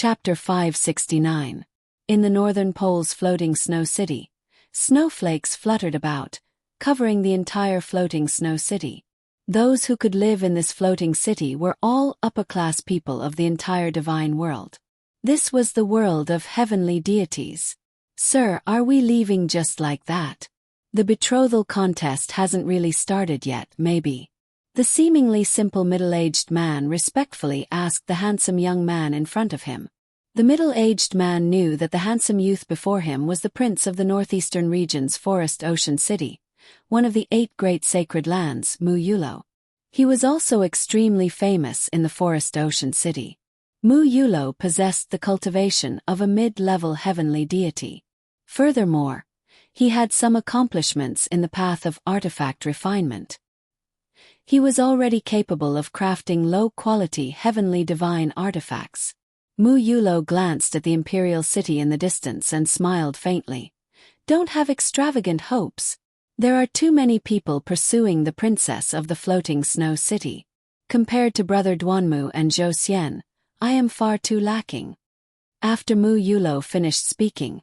Chapter 569. In the northern pole's floating snow city, snowflakes fluttered about, covering the entire floating snow city. Those who could live in this floating city were all upper-class people of the entire divine world. This was the world of heavenly deities. Sir, are we leaving just like that? The betrothal contest hasn't really started yet, maybe. The seemingly simple middle-aged man respectfully asked the handsome young man in front of him. The middle-aged man knew that the handsome youth before him was the prince of the northeastern region's forest ocean city, one of the 8 great sacred lands, Mu-Yulo. He was also extremely famous in the forest ocean city. Mu-Yulo possessed the cultivation of a mid-level heavenly deity. Furthermore, he had some accomplishments in the path of artifact refinement. He was already capable of crafting low-quality heavenly divine artifacts. Mu-Yulo glanced at the imperial city in the distance and smiled faintly. Don't have extravagant hopes. There are too many people pursuing the princess of the floating snow city. Compared to Brother Duanmu and Zhou Xian, I am far too lacking. After Mu-Yulo finished speaking,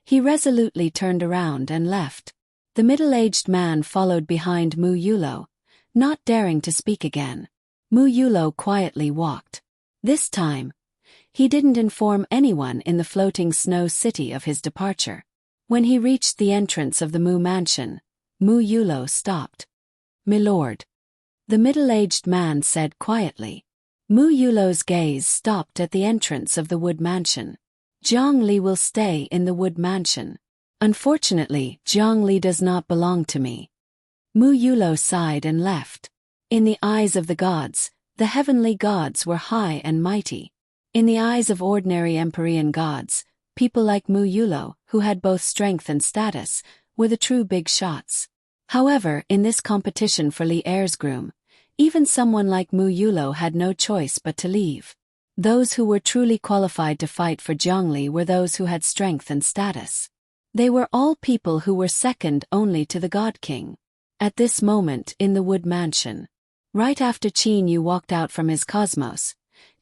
he resolutely turned around and left. The middle-aged man followed behind Mu-Yulo, not daring to speak again. Mu-Yulo quietly walked. This time, he didn't inform anyone in the floating snow city of his departure. When he reached the entrance of the Mu mansion, Mu-Yulo stopped. "Milord," the middle-aged man said quietly. Mu-Yulo's gaze stopped at the entrance of the wood mansion. "Zhongli will stay in the wood mansion. Unfortunately, Zhongli does not belong to me." Mu-Yulo sighed and left. In the eyes of the gods, the heavenly gods were high and mighty. In the eyes of ordinary Empyrean gods, people like Mu-Yulo, who had both strength and status, were the true big shots. However, in this competition for Li Er's groom, even someone like Mu-Yulo had no choice but to leave. Those who were truly qualified to fight for Zhongli were those who had strength and status. They were all people who were second only to the God King. At this moment in the wood mansion, right after Qin Yu walked out from his cosmos,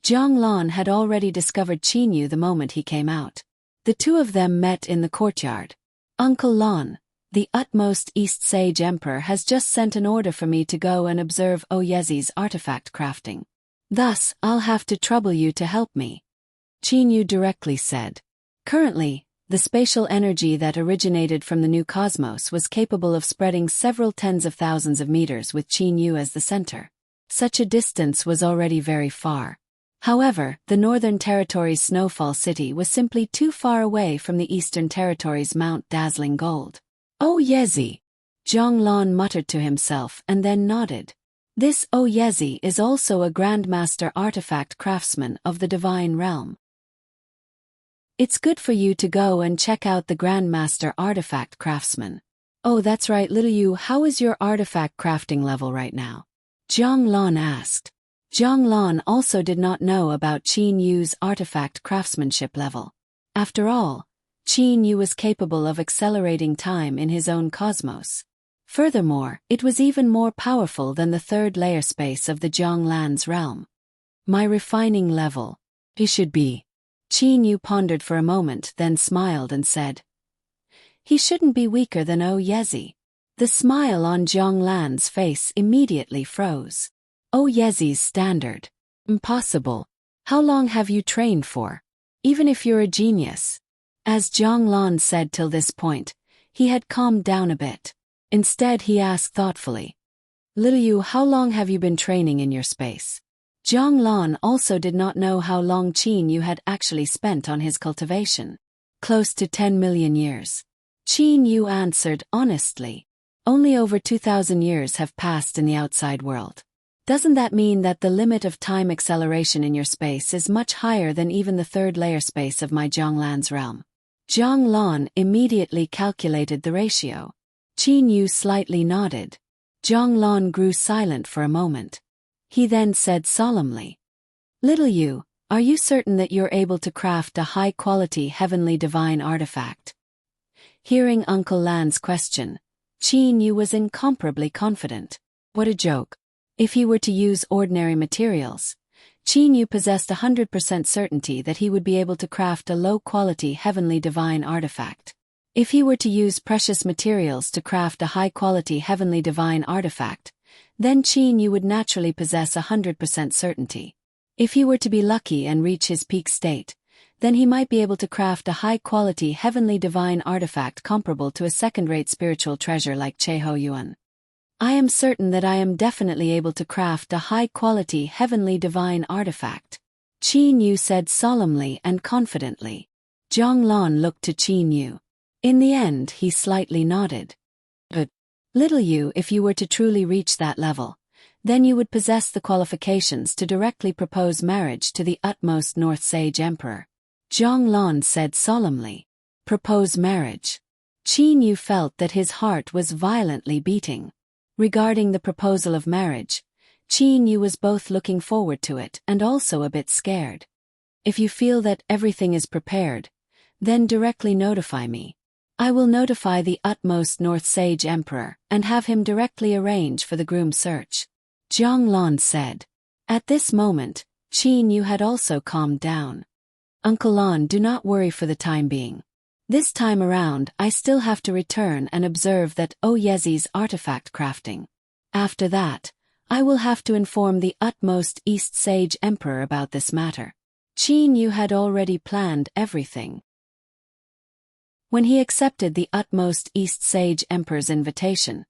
Zhang Lan had already discovered Qin Yu the moment he came out. The two of them met in the courtyard. "Uncle Lan, the utmost East Sage Emperor has just sent an order for me to go and observe Oyezi's artifact crafting. Thus, I'll have to trouble you to help me," Qin Yu directly said. Currently, the spatial energy that originated from the new cosmos was capable of spreading several tens of thousands of meters with Qin Yu as the center. Such a distance was already very far. However, the Northern Territory's Snowfall City was simply too far away from the Eastern Territory's Mount Dazzling Gold. "Oyezi," Zhang Lan muttered to himself and then nodded. This Oyezi is also a Grandmaster artifact craftsman of the Divine Realm. "It's good for you to go and check out the Grandmaster artifact craftsman." "Oh, that's right, little you, how is your artifact crafting level right now?" Zhang Lan asked. Zhang Lan also did not know about Qin Yu's artifact craftsmanship level. After all, Qin Yu was capable of accelerating time in his own cosmos. Furthermore, it was even more powerful than the third layer space of the Zhang Lan's realm. "My refining level. He should be." Qin Yu pondered for a moment, then smiled and said, "He shouldn't be weaker than Oyezi." The smile on Zhang Lan's face immediately froze. "Oyezi's standard. Impossible. How long have you trained for? Even if you're a genius." As Zhang Lan said till this point, he had calmed down a bit. Instead he asked thoughtfully, "Little you, how long have you been training in your space?" Zhang Lan also did not know how long Qin Yu had actually spent on his cultivation. "Close to 10 million years. Qin Yu answered honestly. "Only over 2,000 years have passed in the outside world. Doesn't that mean that the limit of time acceleration in your space is much higher than even the third layer space of my Zhang Lan's realm?" Zhang Lan immediately calculated the ratio. Qin Yu slightly nodded. Zhang Lan grew silent for a moment. He then said solemnly, "Little you, are you certain that you're able to craft a high-quality heavenly divine artifact?" Hearing Uncle Lan's question, Qin Yu was incomparably confident. What a joke. If he were to use ordinary materials, Qin Yu possessed 100% certainty that he would be able to craft a low-quality heavenly divine artifact. If he were to use precious materials to craft a high-quality heavenly divine artifact, then Qin Yu would naturally possess 100% certainty. If he were to be lucky and reach his peak state, then he might be able to craft a high-quality heavenly divine artifact comparable to a second-rate spiritual treasure like Cheho Yuan. I am certain that I am definitely able to craft a high-quality heavenly divine artifact, Qin Yu said solemnly and confidently. Zhang Lan looked to Qin Yu. In the end, he slightly nodded. But, little Yu, if you were to truly reach that level, then you would possess the qualifications to directly propose marriage to the utmost North Sage Emperor. Zhang Lan said solemnly. Propose marriage. Qin Yu felt that his heart was violently beating. Regarding the proposal of marriage, Qin Yu was both looking forward to it and also a bit scared. If you feel that everything is prepared, then directly notify me. I will notify the utmost North Sage Emperor and have him directly arrange for the groom search, Zhang Lan said. At this moment, Qin Yu had also calmed down. Uncle Lan, do not worry for the time being. This time around, I still have to return and observe that Oyezi's artifact crafting. After that, I will have to inform the utmost East Sage Emperor about this matter. Qin Yu had already planned everything. When he accepted the utmost East Sage Emperor's invitation,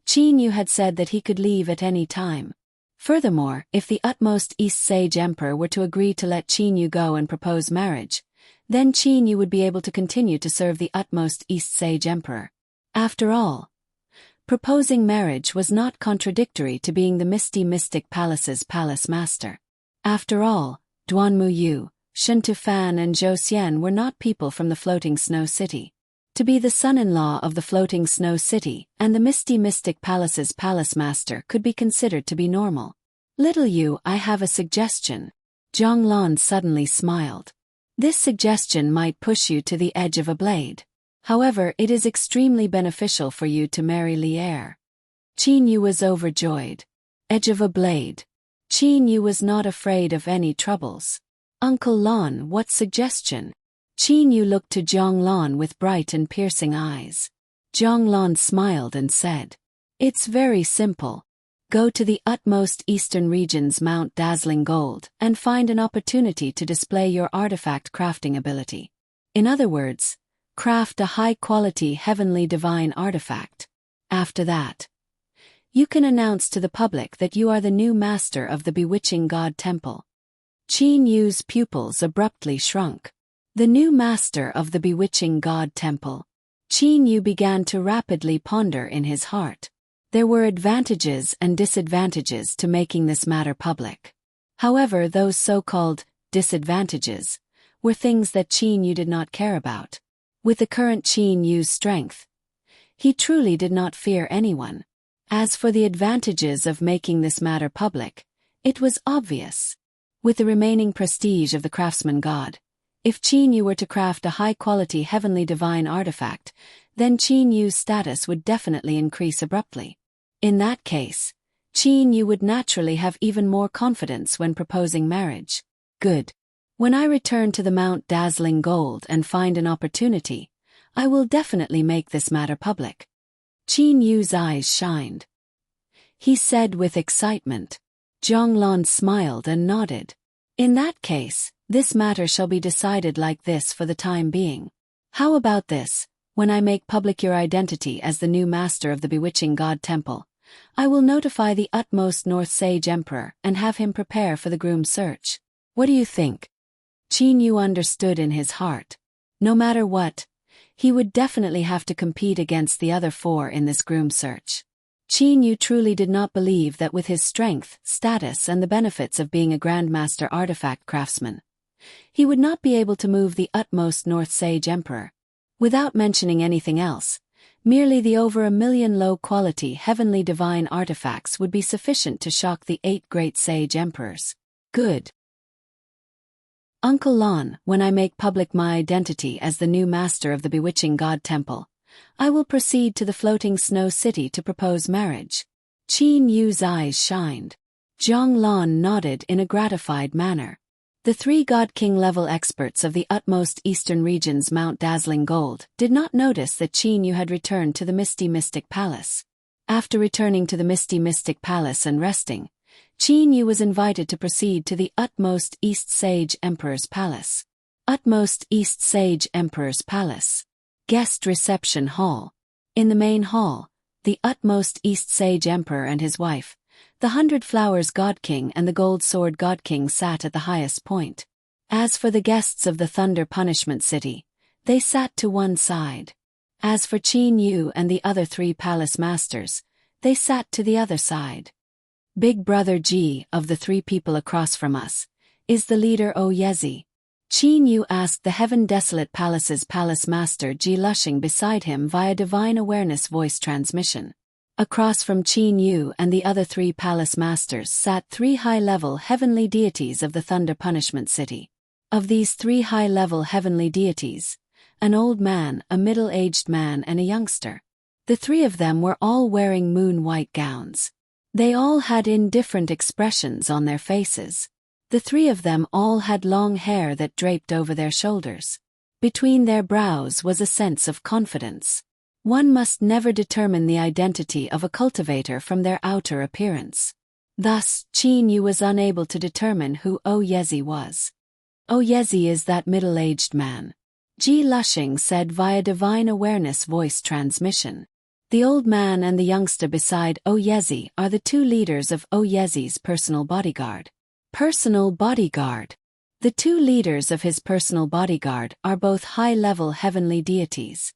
Qin Yu had said that he could leave at any time. Furthermore, if the utmost East Sage Emperor were to agree to let Qin Yu go and propose marriage, then Qin Yu would be able to continue to serve the utmost East Sage Emperor. After all, proposing marriage was not contradictory to being the Misty Mystic Palace's palace master. After all, Duanmu Yu, Shen Tufan and Zhou Xian were not people from the Floating Snow City. To be the son-in-law of the Floating Snow City and the Misty Mystic Palace's palace master could be considered to be normal. Little Yu, I have a suggestion. Zhang Lan suddenly smiled. This suggestion might push you to the edge of a blade. However, it is extremely beneficial for you to marry Li Er. Qin Yu was overjoyed. Edge of a blade. Qin Yu was not afraid of any troubles. Uncle Lan, what suggestion? Qin Yu looked to Zhang Lan with bright and piercing eyes. Zhang Lan smiled and said, It's very simple. Go to the utmost eastern region's Mount Dazzling Gold and find an opportunity to display your artifact crafting ability. In other words, craft a high-quality heavenly divine artifact. After that, you can announce to the public that you are the new master of the Bewitching God Temple. Qin Yu's pupils abruptly shrunk. The new master of the Bewitching God Temple. Qin Yu began to rapidly ponder in his heart. There were advantages and disadvantages to making this matter public. However, those so-called disadvantages were things that Qin Yu did not care about. With the current Qin Yu's strength, he truly did not fear anyone. As for the advantages of making this matter public, it was obvious. With the remaining prestige of the craftsman god, if Qin Yu were to craft a high-quality heavenly divine artifact, then Qin Yu's status would definitely increase abruptly. In that case, Qin Yu would naturally have even more confidence when proposing marriage. Good. When I return to the Mount Dazzling Gold and find an opportunity, I will definitely make this matter public. Qin Yu's eyes shined. He said with excitement. Zhang Lan smiled and nodded. In that case, this matter shall be decided like this for the time being. How about this? When I make public your identity as the new master of the Bewitching God Temple, I will notify the utmost North Sage Emperor and have him prepare for the groom search. What do you think? Qin Yu understood in his heart. No matter what, he would definitely have to compete against the other four in this groom search. Qin Yu truly did not believe that with his strength, status and the benefits of being a Grandmaster artifact craftsman, he would not be able to move the utmost North Sage Emperor. Without mentioning anything else, merely the over 1 million low-quality heavenly divine artifacts would be sufficient to shock the 8 great sage emperors. Good. Uncle Lan, when I make public my identity as the new master of the Bewitching God Temple, I will proceed to the Floating Snow City to propose marriage. Qin Yu's eyes shined. Zhang nodded in a gratified manner. The 3 God King level experts of the utmost eastern region's Mount Dazzling Gold did not notice that Qin Yu had returned to the Misty Mystic Palace. After returning to the Misty Mystic Palace and resting, Qin Yu was invited to proceed to the Utmost East Sage Emperor's Palace. Utmost East Sage Emperor's Palace. Guest Reception Hall. In the main hall, the Utmost East Sage Emperor and his wife, the 100 Flowers God King and the Gold Sword God King sat at the highest point. As for the guests of the Thunder Punishment City, they sat to one side. As for Qin Yu and the other 3 palace masters, they sat to the other side. Big Brother Ji, of the 3 people across from us, is the leader Yezi. Qin Yu asked the Heaven Desolate Palace's palace master Ji Lushing beside him via divine awareness voice transmission. Across from Qin Yu and the other 3 palace masters sat 3 high-level heavenly deities of the Thunder Punishment City. Of these 3 high-level heavenly deities, an old man, a middle-aged man and a youngster. The 3 of them were all wearing moon-white gowns. They all had indifferent expressions on their faces. The 3 of them all had long hair that draped over their shoulders. Between their brows was a sense of confidence. One must never determine the identity of a cultivator from their outer appearance. Thus, Qin Yu was unable to determine who Yezi was. Yezi is that middle-aged man, Ji Lushing said via divine awareness voice transmission. The old man and the youngster beside Yezi are the 2 leaders of Yezi's personal bodyguard. Personal bodyguard. The 2 leaders of his personal bodyguard are both high-level heavenly deities.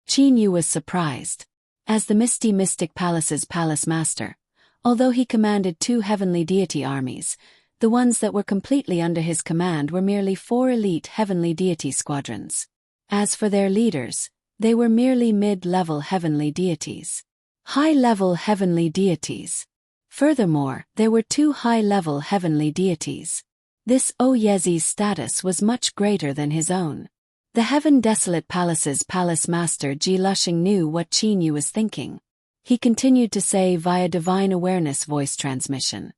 Qin Yu was surprised. As the Misty Mystic Palace's palace master, although he commanded 2 heavenly deity armies, the ones that were completely under his command were merely 4 elite heavenly deity squadrons. As for their leaders, they were merely mid-level heavenly deities. High-level heavenly deities. Furthermore, there were 2 high-level heavenly deities. This Yezi's status was much greater than his own. The Heaven Desolate Palace's palace master Ji Lushing knew what Qin Yu was thinking. He continued to say via divine awareness voice transmission.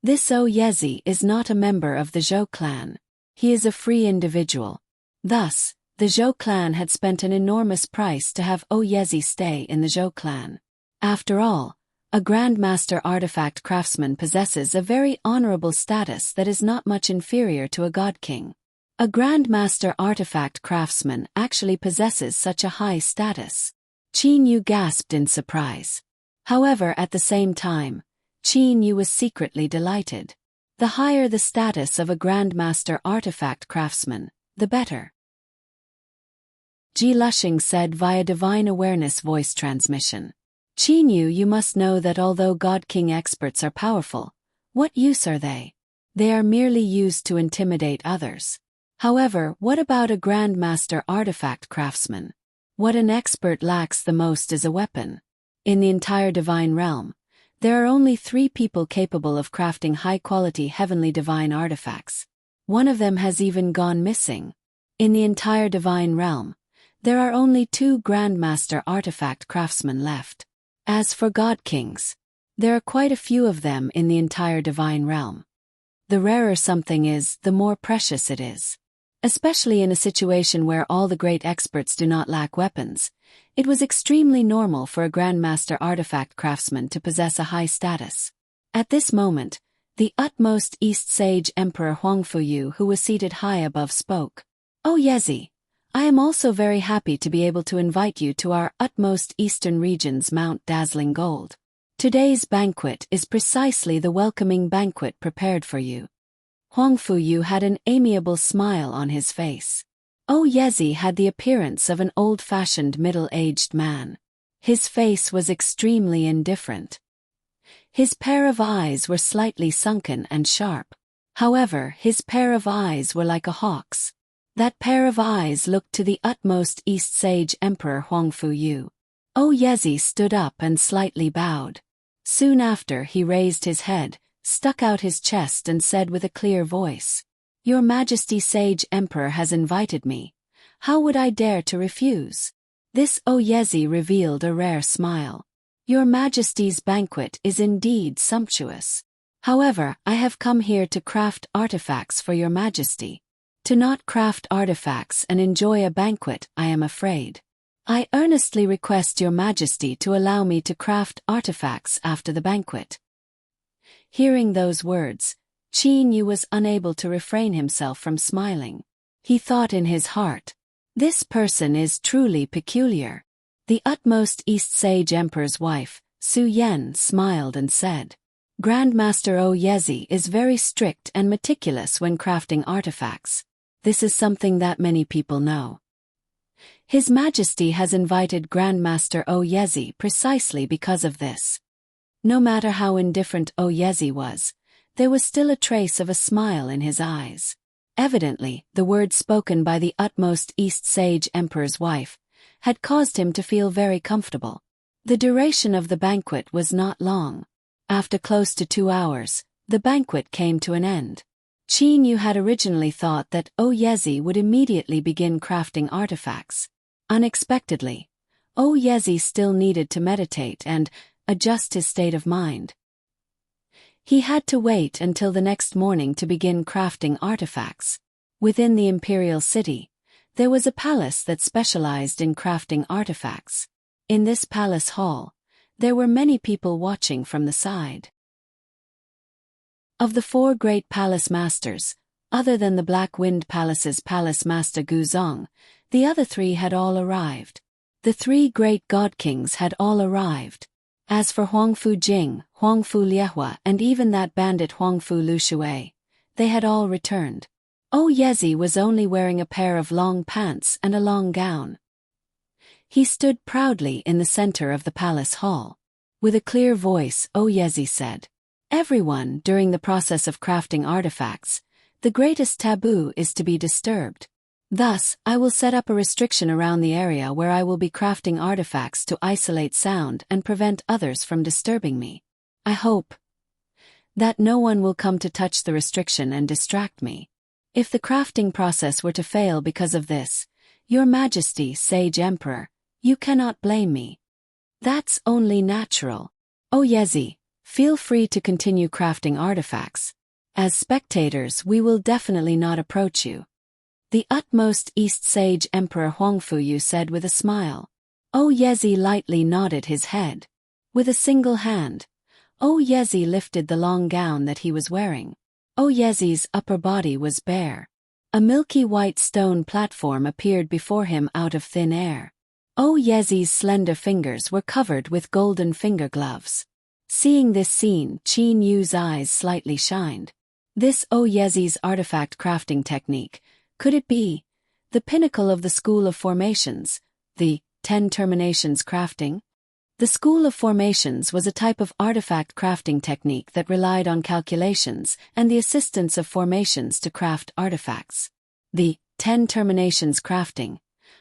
This Yezi is not a member of the Zhou clan. He is a free individual. Thus, the Zhou clan had spent an enormous price to have Yezi stay in the Zhou clan. After all, a Grandmaster artifact craftsman possesses a very honorable status that is not much inferior to a God King. A Grandmaster artifact craftsman actually possesses such a high status. Qin Yu gasped in surprise. However, at the same time, Qin Yu was secretly delighted. The higher the status of a Grandmaster artifact craftsman, the better. Ji Lushing said via divine awareness voice transmission. Qin Yu, you must know that although God King experts are powerful, what use are they? They are merely used to intimidate others. However, what about a Grandmaster artifact craftsman? What an expert lacks the most is a weapon. In the entire divine realm, there are only 3 people capable of crafting high-quality heavenly divine artifacts. One of them has even gone missing. In the entire divine realm, there are only 2 Grandmaster artifact craftsmen left. As for God Kings, there are quite a few of them in the entire divine realm. The rarer something is, the more precious it is. Especially in a situation where all the great experts do not lack weapons, it was extremely normal for a Grandmaster artifact craftsman to possess a high status. At this moment, the utmost East Sage Emperor Huangfuyu, who was seated high above, spoke. Yezi, I am also very happy to be able to invite you to our utmost eastern region's Mount Dazzling Gold. Today's banquet is precisely the welcoming banquet prepared for you. Huangfuyu had an amiable smile on his face. Yezi had the appearance of an old-fashioned middle-aged man. His face was extremely indifferent. His pair of eyes were slightly sunken and sharp. However, his pair of eyes were like a hawk's. That pair of eyes looked to the utmost East Sage Emperor Huangfuyu. Yezi stood up and slightly bowed. Soon after, he raised his head, stuck out his chest and said with a clear voice, Your Majesty Sage Emperor has invited me. How would I dare to refuse? This Yezi revealed a rare smile. Your Majesty's banquet is indeed sumptuous. However, I have come here to craft artifacts for your majesty. To not craft artifacts and enjoy a banquet, I am afraid. I earnestly request your majesty to allow me to craft artifacts after the banquet." Hearing those words, Qin Yu was unable to refrain himself from smiling. He thought in his heart, "This person is truly peculiar." The utmost East Sage Emperor's wife, Su Yen, smiled and said, "Grandmaster Oyezi is very strict and meticulous when crafting artifacts. This is something that many people know. His Majesty has invited Grandmaster Oyezi precisely because of this." No matter how indifferent Oyezi was, there was still a trace of a smile in his eyes. Evidently, the words spoken by the utmost East Sage Emperor's wife had caused him to feel very comfortable. The duration of the banquet was not long. After close to 2 hours, the banquet came to an end. Qin Yu had originally thought that Oyezi would immediately begin crafting artifacts. Unexpectedly, Oyezi still needed to meditate and adjust his state of mind. He had to wait until the next morning to begin crafting artifacts. Within the imperial city, there was a palace that specialized in crafting artifacts. In this palace hall, there were many people watching from the side. Of the 4 great palace masters, other than the Black Wind Palace's palace master Guzong, the other 3 had all arrived. The 3 great god kings had all arrived. As for Huangfu Jing, Huangfu Liehua, and even that bandit Huangfu Lushui, they had all returned. Oyezi was only wearing a pair of long pants and a long gown. He stood proudly in the center of the palace hall. With a clear voice, Oyezi said, "Everyone, during the process of crafting artifacts, the greatest taboo is to be disturbed. Thus, I will set up a restriction around the area where I will be crafting artifacts to isolate sound and prevent others from disturbing me. I hope that no one will come to touch the restriction and distract me. If the crafting process were to fail because of this, Your Majesty, Sage Emperor, you cannot blame me. That's only natural. Oyezi, feel free to continue crafting artifacts. As spectators, we will definitely not approach you." The utmost East Sage Emperor Huangfu said with a smile. Oyezi lightly nodded his head. With a single hand, Oyezi lifted the long gown that he was wearing. Oyezi's upper body was bare. A milky white stone platform appeared before him out of thin air. Oyezi's slender fingers were covered with golden finger gloves. Seeing this scene, Qin Yu's eyes slightly shined. This Oyezi's artifact crafting technique, could it be the pinnacle of the School of Formations, the 10 Terminations crafting? The School of Formations was a type of artifact crafting technique that relied on calculations and the assistance of formations to craft artifacts. The 10 Terminations crafting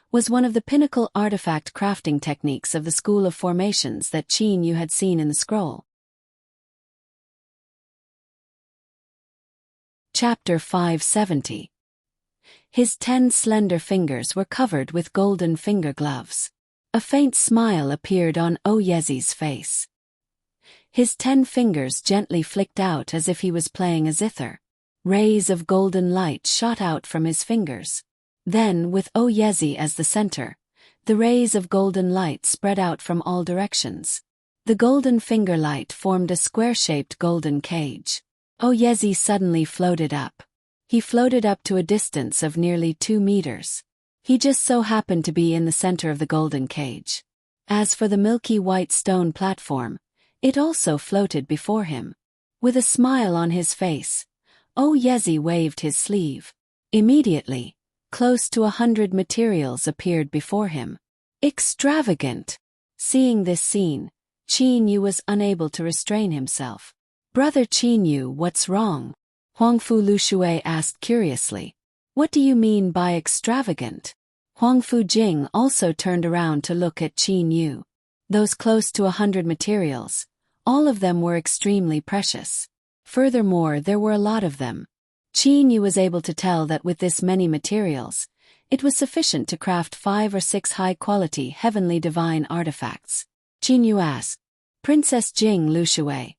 was one of the pinnacle artifact crafting techniques of the School of Formations that Qin Yu had seen in the scroll. Chapter 570. His 10 slender fingers were covered with golden finger gloves. A faint smile appeared on Oyezi's face. His 10 fingers gently flicked out as if he was playing a zither. Rays of golden light shot out from his fingers. Then, with Oyezi as the center, the rays of golden light spread out from all directions. The golden finger light formed a square-shaped golden cage. Oyezi suddenly floated up. He floated up to a distance of nearly 2 meters. He just so happened to be in the center of the golden cage. As for the milky white stone platform, it also floated before him. With a smile on his face, Oyezi waved his sleeve. Immediately, close to 100 materials appeared before him. Extravagant! Seeing this scene, Qin Yu was unable to restrain himself. "Brother Qin Yu, what's wrong?" Huangfu Lushui asked curiously. "What do you mean by extravagant?" Huangfu Jing also turned around to look at Qin Yu. Those close to 100 materials, all of them were extremely precious. Furthermore, there were a lot of them. Qin Yu was able to tell that with this many materials, it was sufficient to craft 5 or 6 high-quality heavenly divine artifacts. Qin Yu asked, "Princess Jing Lushui,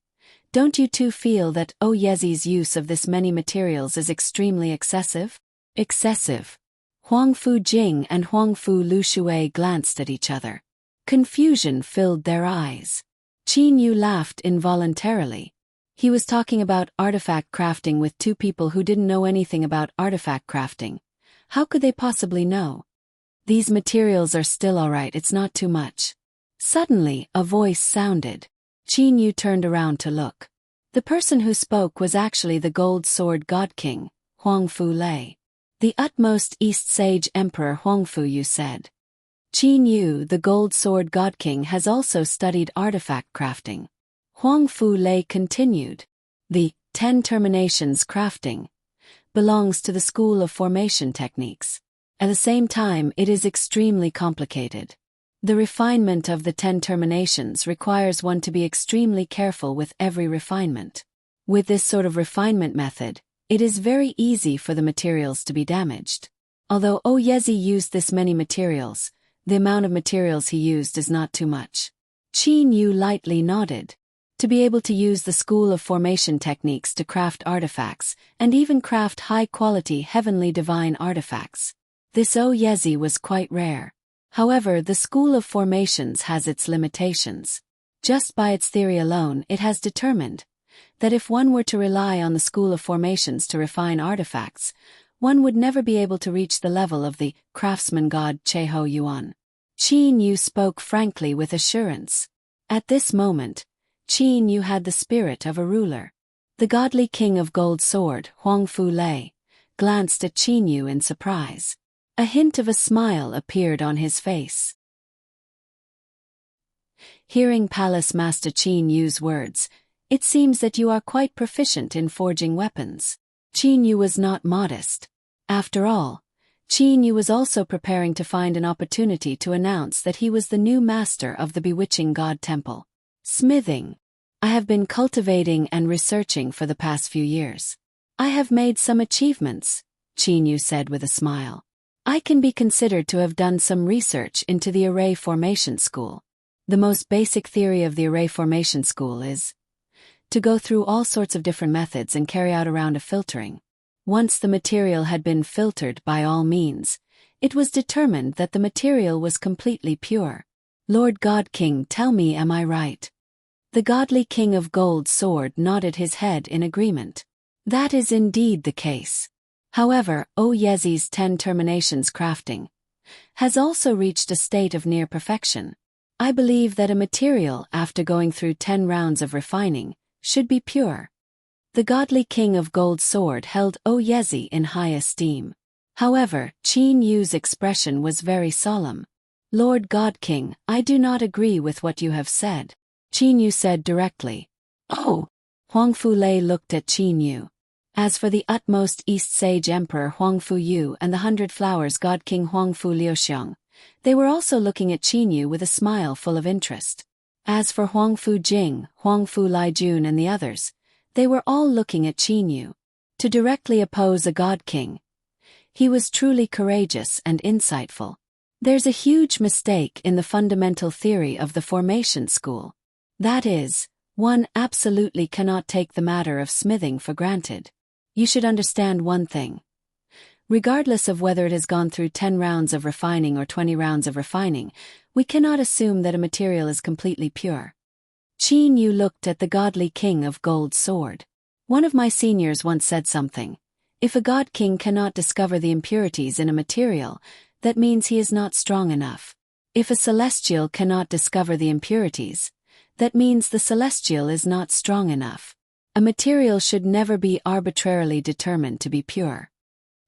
Don't you too feel that Yezi's use of this many materials is extremely excessive? Excessive. Huang Fu Jing and Huang Fu Lushui glanced at each other. Confusion filled their eyes. Qin Yu laughed involuntarily. He was talking about artifact crafting with two people who didn't know anything about artifact crafting. How could they possibly know? These materials are still alright, it's not too much. Suddenly, a voice sounded. Qin Yu turned around to look. The person who spoke was actually the Gold Sword God King, Huang Fu Lei. The utmost East Sage Emperor Huang Fu Yu said. Qin Yu, the Gold Sword God King, has also studied artifact crafting. Huang Fu Lei continued. The 10 terminations crafting belongs to the school of formation techniques. At the same time, it is extremely complicated. The refinement of the 10 terminations requires one to be extremely careful with every refinement. With this sort of refinement method, it is very easy for the materials to be damaged. Although Yezi used this many materials, the amount of materials he used is not too much. Qin Yu lightly nodded. To be able to use the school of formation techniques to craft artifacts, and even craft high-quality heavenly divine artifacts. This Yezi was quite rare. However, the school of formations has its limitations. Just by its theory alone, it has determined that if one were to rely on the school of formations to refine artifacts, one would never be able to reach the level of the craftsman god Cheho Yuan. Qin Yu spoke frankly with assurance. At this moment, Qin Yu had the spirit of a ruler. The godly king of Gold Sword, Huang Fu Lei, glanced at Qin Yu in surprise. A hint of a smile appeared on his face. Hearing Palace Master Qin Yu's words, it seems that you are quite proficient in forging weapons. Qin Yu was not modest. After all, Qin Yu was also preparing to find an opportunity to announce that he was the new master of the bewitching god temple. Smithing. I have been cultivating and researching for the past few years. I have made some achievements, Qin Yu said with a smile. I can be considered to have done some research into the array formation school. The most basic theory of the array formation school is to go through all sorts of different methods and carry out a round of filtering. Once the material had been filtered by all means, it was determined that the material was completely pure. Lord God King, tell me, am I right? The godly king of Gold Sword nodded his head in agreement. That is indeed the case. However, Yezi's 10 terminations crafting has also reached a state of near perfection. I believe that a material, after going through 10 rounds of refining, should be pure. The godly king of Gold Sword held Yezi in high esteem. However, Qin Yu's expression was very solemn. Lord God King, I do not agree with what you have said. Qin Yu said directly. Oh! Huang Fu Lei looked at Qin Yu. As for the utmost East Sage Emperor Huang Fu Yu and the 100 Flowers God King Huang Fu Liuxiang, they were also looking at Qin Yu with a smile full of interest. As for Huang Fu Jing, Huang Fu Liijun and the others, they were all looking at Qin Yu. To directly oppose a God King. He was truly courageous and insightful. There's a huge mistake in the fundamental theory of the formation school. That is, one absolutely cannot take the matter of smithing for granted. You should understand one thing. Regardless of whether it has gone through 10 rounds of refining or 20 rounds of refining, we cannot assume that a material is completely pure. Qin Yu looked at the godly king of Gold Sword. One of my seniors once said something. If a god king cannot discover the impurities in a material, that means he is not strong enough. If a celestial cannot discover the impurities, that means the celestial is not strong enough. A material should never be arbitrarily determined to be pure.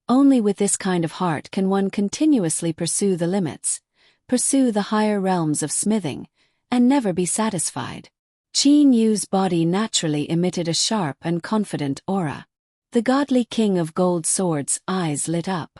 Only with this kind of heart can one continuously pursue the limits, pursue the higher realms of smithing, and never be satisfied. Qin Yu's body naturally emitted a sharp and confident aura. The godly king of Gold Sword's eyes lit up.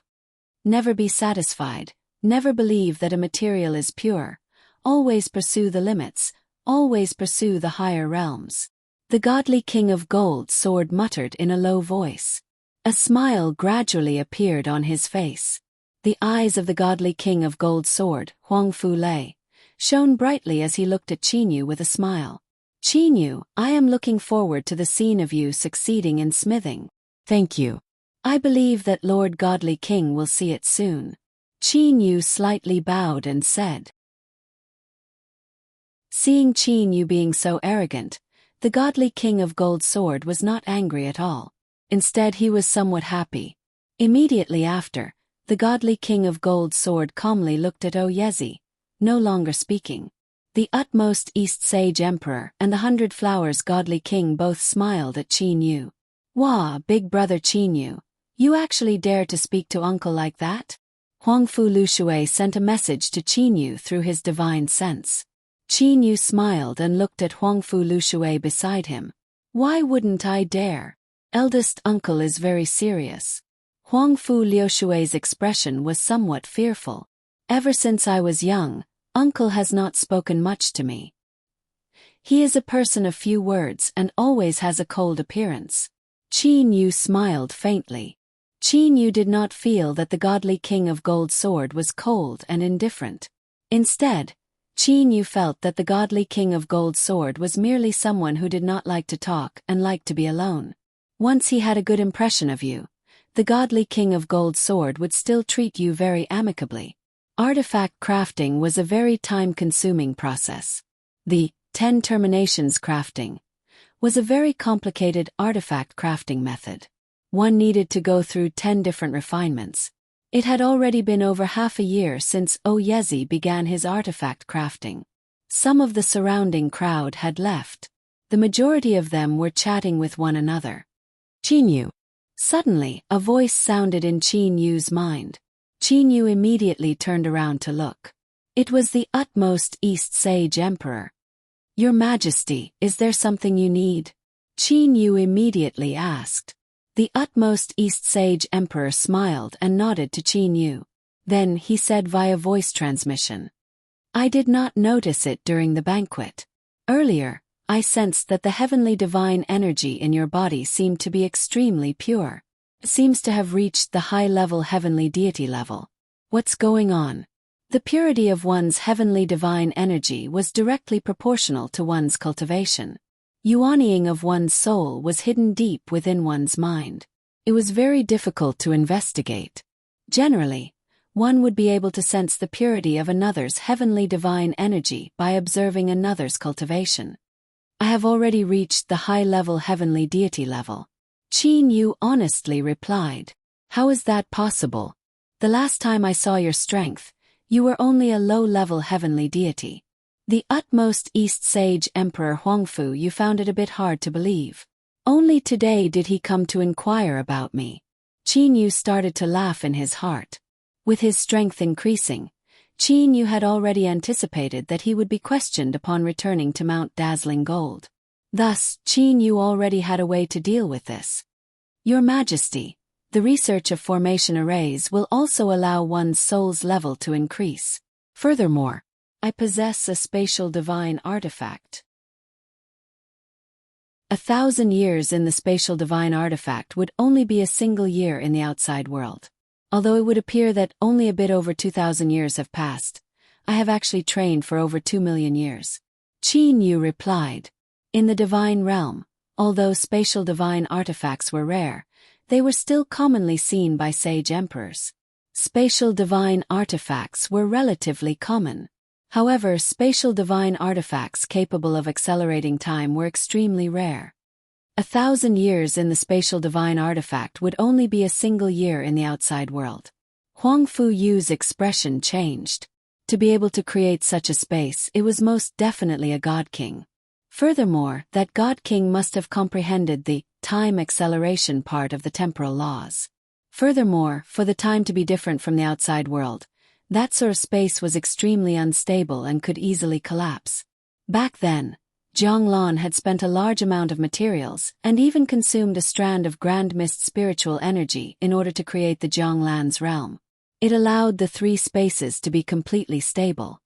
Never be satisfied, never believe that a material is pure, always pursue the limits, always pursue the higher realms. The godly king of Gold Sword muttered in a low voice. A smile gradually appeared on his face. The eyes of the godly king of Gold Sword, Huang Fu Lei, shone brightly as he looked at Qin Yu with a smile. Qin Yu, I am looking forward to the scene of you succeeding in smithing. Thank you. I believe that Lord Godly King will see it soon. Qin Yu slightly bowed and said. Seeing Qin Yu being so arrogant, the Godly King of Gold Sword was not angry at all. Instead, he was somewhat happy. Immediately after, the Godly King of Gold Sword calmly looked at Oyezi, no longer speaking. The utmost East Sage Emperor and the 100 Flowers Godly King both smiled at Qin Yu. Wah, big brother Qin Yu, you actually dare to speak to uncle like that? Huangfu Lushui sent a message to Qin Yu through his divine sense. Qin Yu smiled and looked at Huangfu Lushui beside him. Why wouldn't I dare? Eldest uncle is very serious. Huangfu Liushui's expression was somewhat fearful. Ever since I was young, uncle has not spoken much to me. He is a person of few words and always has a cold appearance. Qin Yu smiled faintly. Qin Yu did not feel that the Godly King of Gold Sword was cold and indifferent. Instead, Qin Yu felt that the Godly King of Gold Sword was merely someone who did not like to talk and liked to be alone. Once he had a good impression of you, the Godly King of Gold Sword would still treat you very amicably. Artifact crafting was a very time-consuming process. The 10 terminations crafting was a very complicated artifact crafting method. One needed to go through 10 different refinements. It had already been over half a year since Oyezi began his artifact crafting. Some of the surrounding crowd had left. The majority of them were chatting with one another. Qin Yu. Suddenly, a voice sounded in Qin Yu's mind. Qin Yu immediately turned around to look. It was the utmost East Sage Emperor. Your Majesty, is there something you need? Qin Yu immediately asked. The utmost East Sage Emperor smiled and nodded to Qin Yu. Then he said via voice transmission. I did not notice it during the banquet. Earlier, I sensed that the heavenly divine energy in your body seemed to be extremely pure. It seems to have reached the high-level heavenly deity level. What's going on? The purity of one's heavenly divine energy was directly proportional to one's cultivation. Yuaniing of one's soul was hidden deep within one's mind. It was very difficult to investigate. Generally, one would be able to sense the purity of another's heavenly divine energy by observing another's cultivation. I have already reached the high-level heavenly deity level. Qin Yu honestly replied. How is that possible? The last time I saw your strength, you were only a low-level heavenly deity. The utmost East Sage Emperor Huangfu, you found it a bit hard to believe. Only today did he come to inquire about me. Qin Yu started to laugh in his heart. With his strength increasing, Qin Yu had already anticipated that he would be questioned upon returning to Mount Dazzling Gold. Thus, Qin Yu already had a way to deal with this. Your Majesty, the research of formation arrays will also allow one's soul's level to increase. Furthermore, I possess a spatial divine artifact. 1,000 years in the spatial divine artifact would only be a single year in the outside world. Although it would appear that only a bit over 2,000 years have passed, I have actually trained for over 2 million years. Qin Yu replied. In the divine realm, although spatial divine artifacts were rare, they were still commonly seen by sage emperors. Spatial divine artifacts were relatively common. However, spatial divine artifacts capable of accelerating time were extremely rare. 1,000 years in the spatial divine artifact would only be a single year in the outside world. Huangfu Yu's expression changed. To be able to create such a space, it was most definitely a God King. Furthermore, that God King must have comprehended the time acceleration part of the temporal laws. Furthermore, for the time to be different from the outside world, that sort of space was extremely unstable and could easily collapse. Back then, Zhonglan had spent a large amount of materials and even consumed a strand of Grand Mist spiritual energy in order to create the Zhonglan's realm. It allowed the 3 spaces to be completely stable.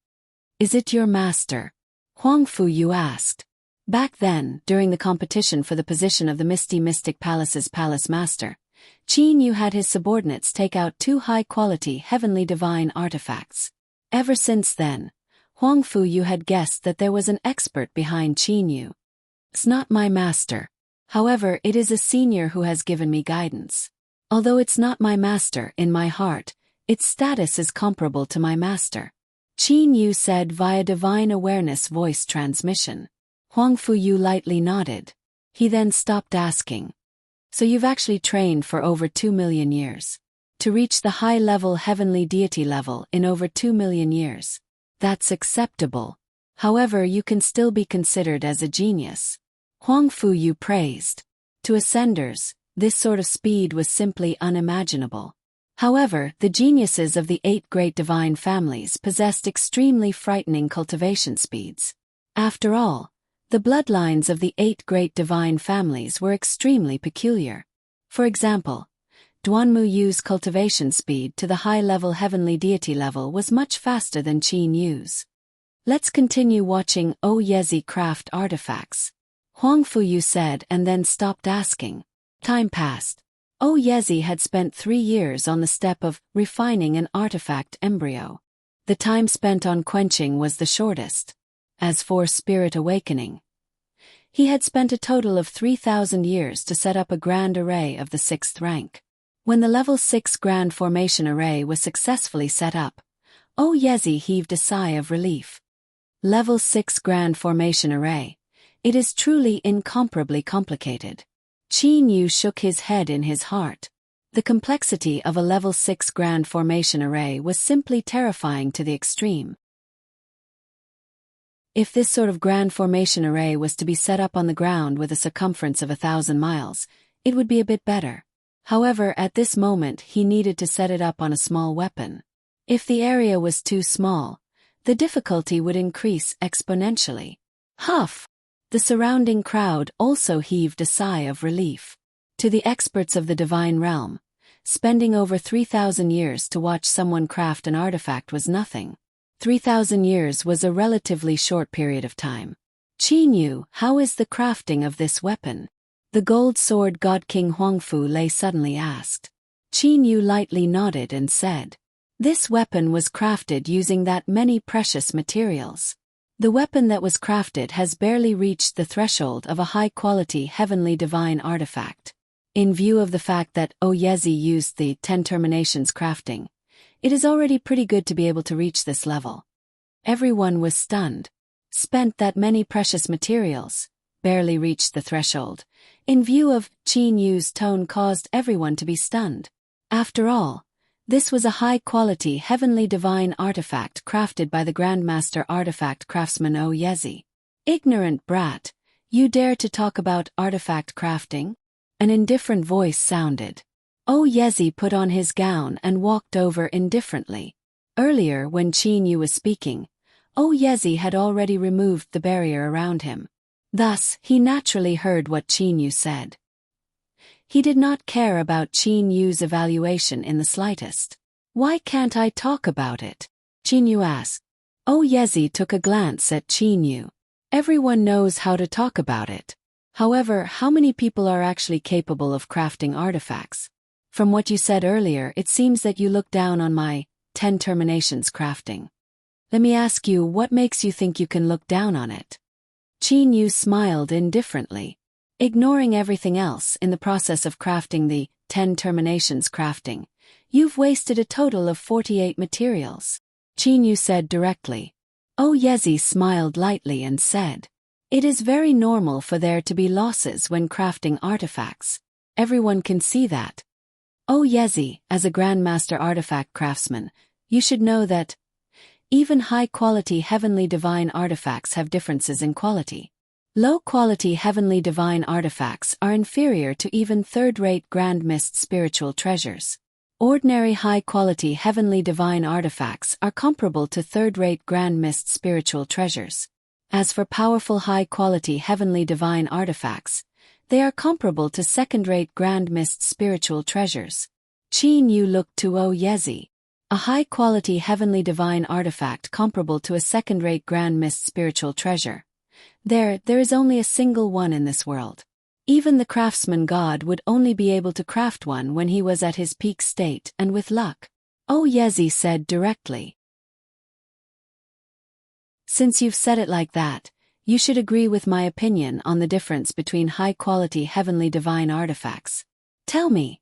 Is it your master? Huangfu Yu asked. Back then, during the competition for the position of the Misty Mystic Palace's palace master, Qin Yu had his subordinates take out 2 high-quality heavenly divine artifacts. Ever since then, Huangfu Yu had guessed that there was an expert behind Qin Yu. It's not my master. However, it is a senior who has given me guidance. Although it's not my master in my heart, its status is comparable to my master. Qin Yu said via divine awareness voice transmission. Huang Fuyu lightly nodded. He then stopped asking. So you've actually trained for over 2 million years. To reach the high-level heavenly deity level in over 2 million years. That's acceptable. However, you can still be considered as a genius. Huang Fuyu praised. To ascenders, this sort of speed was simply unimaginable. However, the geniuses of the 8 great divine families possessed extremely frightening cultivation speeds. After all, the bloodlines of the 8 great divine families were extremely peculiar. For example, Duanmu Yu's cultivation speed to the high-level heavenly deity level was much faster than Qin Yu's. Let's continue watching O Yezi craft artifacts. Huang Fuyu said and then stopped asking. Time passed. O Yezi had spent 3 years on the step of refining an artifact embryo. The time spent on quenching was the shortest. As for spirit awakening, he had spent a total of 3,000 years to set up a grand array of the 6th rank. When the level 6 grand formation array was successfully set up, O Yezi heaved a sigh of relief. Level 6 grand formation array. It is truly incomparably complicated. Qin Yu shook his head in his heart. The complexity of a level 6 grand formation array was simply terrifying to the extreme. If this sort of grand formation array was to be set up on the ground with a circumference of 1,000 miles, it would be a bit better. However, at this moment he needed to set it up on a small weapon. If the area was too small, the difficulty would increase exponentially. Huff! The surrounding crowd also heaved a sigh of relief. To the experts of the divine realm, spending over 3,000 years to watch someone craft an artifact was nothing. 3,000 years was a relatively short period of time. Qin Yu, how is the crafting of this weapon? The gold sword god King Huangfu Lei suddenly asked. Qin Yu lightly nodded and said, this weapon was crafted using that many precious materials. The weapon that was crafted has barely reached the threshold of a high-quality heavenly divine artifact. In view of the fact that O Yezi used the 10 terminations crafting, it is already pretty good to be able to reach this level. Everyone was stunned. Spent that many precious materials, barely reached the threshold. In view of Qin Yu's tone caused everyone to be stunned. After all, this was a high-quality heavenly divine artifact crafted by the Grandmaster artifact craftsman O Yezi. Ignorant brat, you dare to talk about artifact crafting? An indifferent voice sounded. O Yezi put on his gown and walked over indifferently. Earlier when Qin Yu was speaking, O Yezi had already removed the barrier around him. Thus, he naturally heard what Qin Yu said. He did not care about Qin Yu's evaluation in the slightest. Why can't I talk about it? Qin Yu asked. O Yezi took a glance at Qin Yu. Everyone knows how to talk about it. However, how many people are actually capable of crafting artifacts? From what you said earlier, it seems that you look down on my 10 terminations crafting. Let me ask you, what makes you think you can look down on it? Qin Yu smiled indifferently. Ignoring everything else in the process of crafting the 10 terminations crafting, you've wasted a total of 48 materials. Qin Yu said directly. O Yezi smiled lightly and said, it is very normal for there to be losses when crafting artifacts. Everyone can see that. O Yezi, as a Grandmaster artifact craftsman, you should know that even high-quality heavenly divine artifacts have differences in quality. Low-quality heavenly divine artifacts are inferior to even third-rate Grand Mist spiritual treasures. Ordinary high-quality heavenly divine artifacts are comparable to third-rate Grand Mist spiritual treasures. As for powerful high-quality heavenly divine artifacts, they are comparable to second-rate Grand Mist spiritual treasures. Qin Yu looked to O Yezi. A high-quality heavenly divine artifact comparable to a second-rate Grand Mist spiritual treasure. There is only a single one in this world. Even the craftsman god would only be able to craft one when he was at his peak state and with luck. O Yezi said directly. Since you've said it like that, you should agree with my opinion on the difference between high-quality heavenly divine artifacts. Tell me,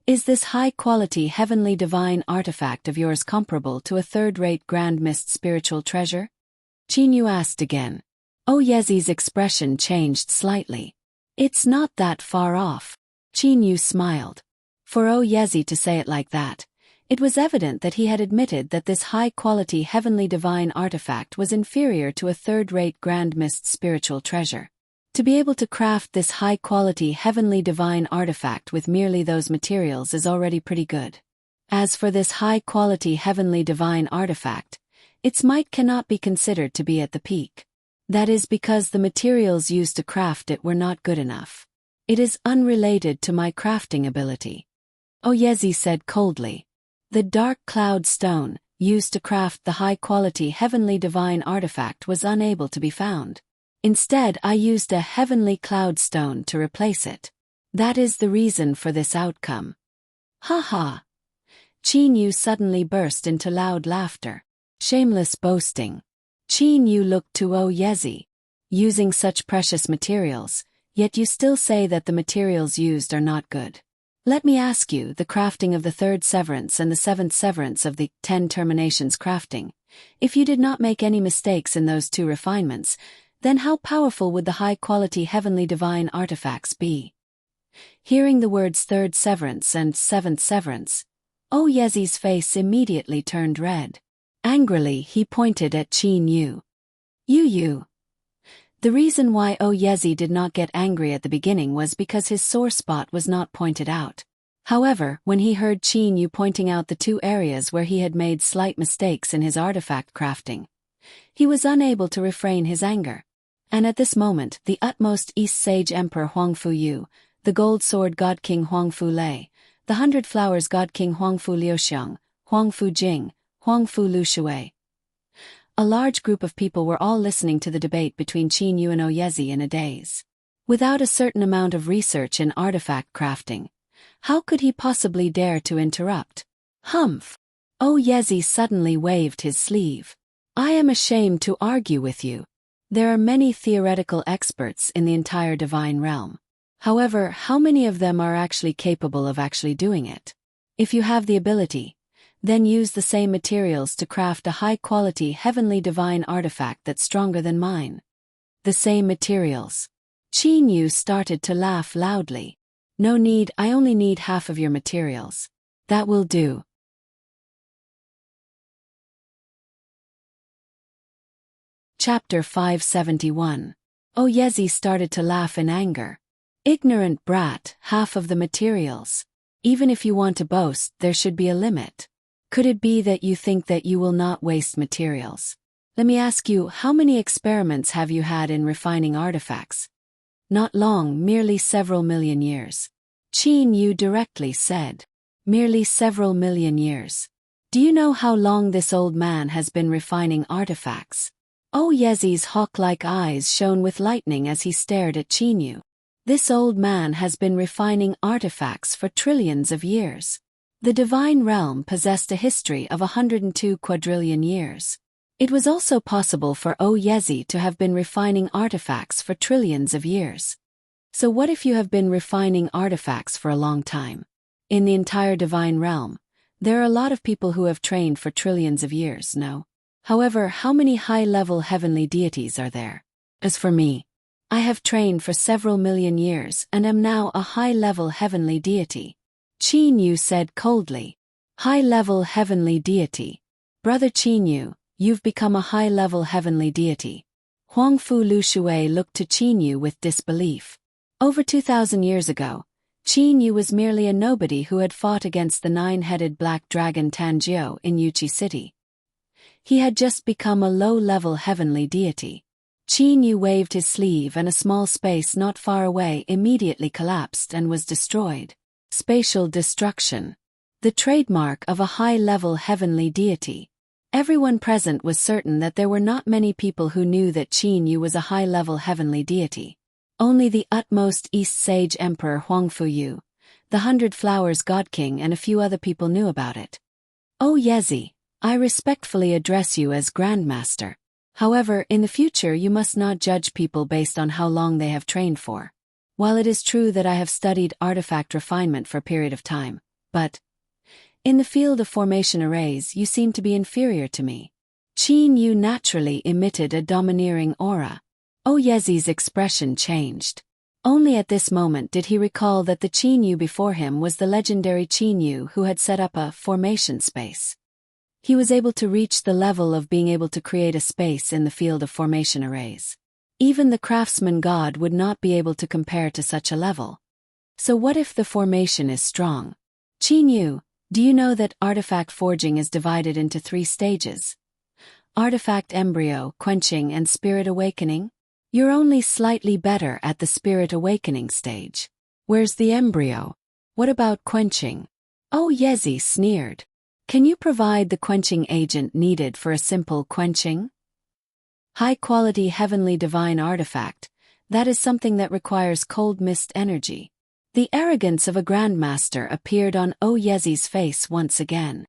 is this high-quality heavenly divine artifact of yours comparable to a third-rate grand mist spiritual treasure? Chinyu asked again. Oyezi's expression changed slightly. It's not that far off. Chinyu smiled. For Oyezi to say it like that, it was evident that he had admitted that this high-quality heavenly divine artifact was inferior to a third-rate grand mist spiritual treasure. To be able to craft this high-quality heavenly divine artifact with merely those materials is already pretty good. As for this high-quality heavenly divine artifact, its might cannot be considered to be at the peak. That is because the materials used to craft it were not good enough. It is unrelated to my crafting ability. Oyezi said coldly. The dark cloud stone, used to craft the high-quality heavenly divine artifact, was unable to be found. Instead, I used a heavenly cloud stone to replace it. That is the reason for this outcome. Ha ha! Chinyu suddenly burst into loud laughter. Shameless boasting. Chinyu looked to Oyezi. Using such precious materials, yet you still say that the materials used are not good. Let me ask you, the crafting of the third severance and the seventh severance of the 10 terminations crafting, if you did not make any mistakes in those 2 refinements, then how powerful would the high-quality heavenly divine artifacts be? Hearing the words third severance and seventh severance, Oyezi's face immediately turned red. Angrily, he pointed at Chinyu. You. The reason why Oyezi did not get angry at the beginning was because his sore spot was not pointed out. However, when he heard Chinyu pointing out the 2 areas where he had made slight mistakes in his artifact crafting, he was unable to refrain his anger. And at this moment, the utmost East Sage Emperor Huangfu Yu, the Gold Sword God King Huangfu Lei, the 100 Flowers God King Huangfu Liuxiang, Huangfu Jing, Huangfu Lu Shui. A large group of people were all listening to the debate between Chinyu and Oyezi in a daze. Without a certain amount of research in artifact crafting, how could he possibly dare to interrupt? Humph! Oyezi suddenly waved his sleeve. I am ashamed to argue with you. There are many theoretical experts in the entire divine realm. However, how many of them are actually capable of actually doing it? If you have the ability, then use the same materials to craft a high-quality heavenly divine artifact that's stronger than mine. The same materials. Chinyu started to laugh loudly. No need, I only need half of your materials. That will do. Chapter 571. Oyezi started to laugh in anger. Ignorant brat, half of the materials. Even if you want to boast, there should be a limit. Could it be that you think that you will not waste materials? Let me ask you, how many experiments have you had in refining artifacts? Not long, merely several million years. Chinyu directly said. Merely several million years. Do you know how long this old man has been refining artifacts? Oyezi's hawk-like eyes shone with lightning as he stared at Chinyu. This old man has been refining artifacts for trillions of years. The divine realm possessed a history of 102 quadrillion years. It was also possible for Oyezi to have been refining artifacts for trillions of years. So what if you have been refining artifacts for a long time? In the entire divine realm, there are a lot of people who have trained for trillions of years, no? However, how many high-level heavenly deities are there? As for me, I have trained for several million years and am now a high-level heavenly deity. Chinyu said coldly. High-level heavenly deity. Brother Chinyu, you've become a high-level heavenly deity. Huangfu Lu Shui looked to Chinyu with disbelief. Over 2,000 years ago, Chinyu was merely a nobody who had fought against the 9-headed black dragon Tanjiu in Yuchi City. He had just become a low-level heavenly deity. Chinyu waved his sleeve and a small space not far away immediately collapsed and was destroyed. Spatial destruction. The trademark of a high-level heavenly deity. Everyone present was certain that there were not many people who knew that Chinyu was a high-level heavenly deity. Only the utmost East Sage Emperor Huangfu Yu, the 100 Flowers God King, and a few other people knew about it. Oyezi, I respectfully address you as Grandmaster. However, in the future you must not judge people based on how long they have trained for. While it is true that I have studied artifact refinement for a period of time, but in the field of formation arrays you seem to be inferior to me. Qin Yu naturally emitted a domineering aura. Oyezi's expression changed. Only at this moment did he recall that the Qin Yu before him was the legendary Qin Yu who had set up a formation space. He was able to reach the level of being able to create a space in the field of formation arrays. Even the craftsman god would not be able to compare to such a level. So what if the formation is strong? Qin Yu, do you know that artifact forging is divided into 3 stages? Artifact embryo, quenching, and spirit awakening? You're only slightly better at the spirit awakening stage. Where's the embryo? What about quenching? Oyezi sneered. Can you provide the quenching agent needed for a simple quenching? High-quality heavenly divine artifact, that is something that requires cold mist energy. The arrogance of a grandmaster appeared on Oyezi's face once again.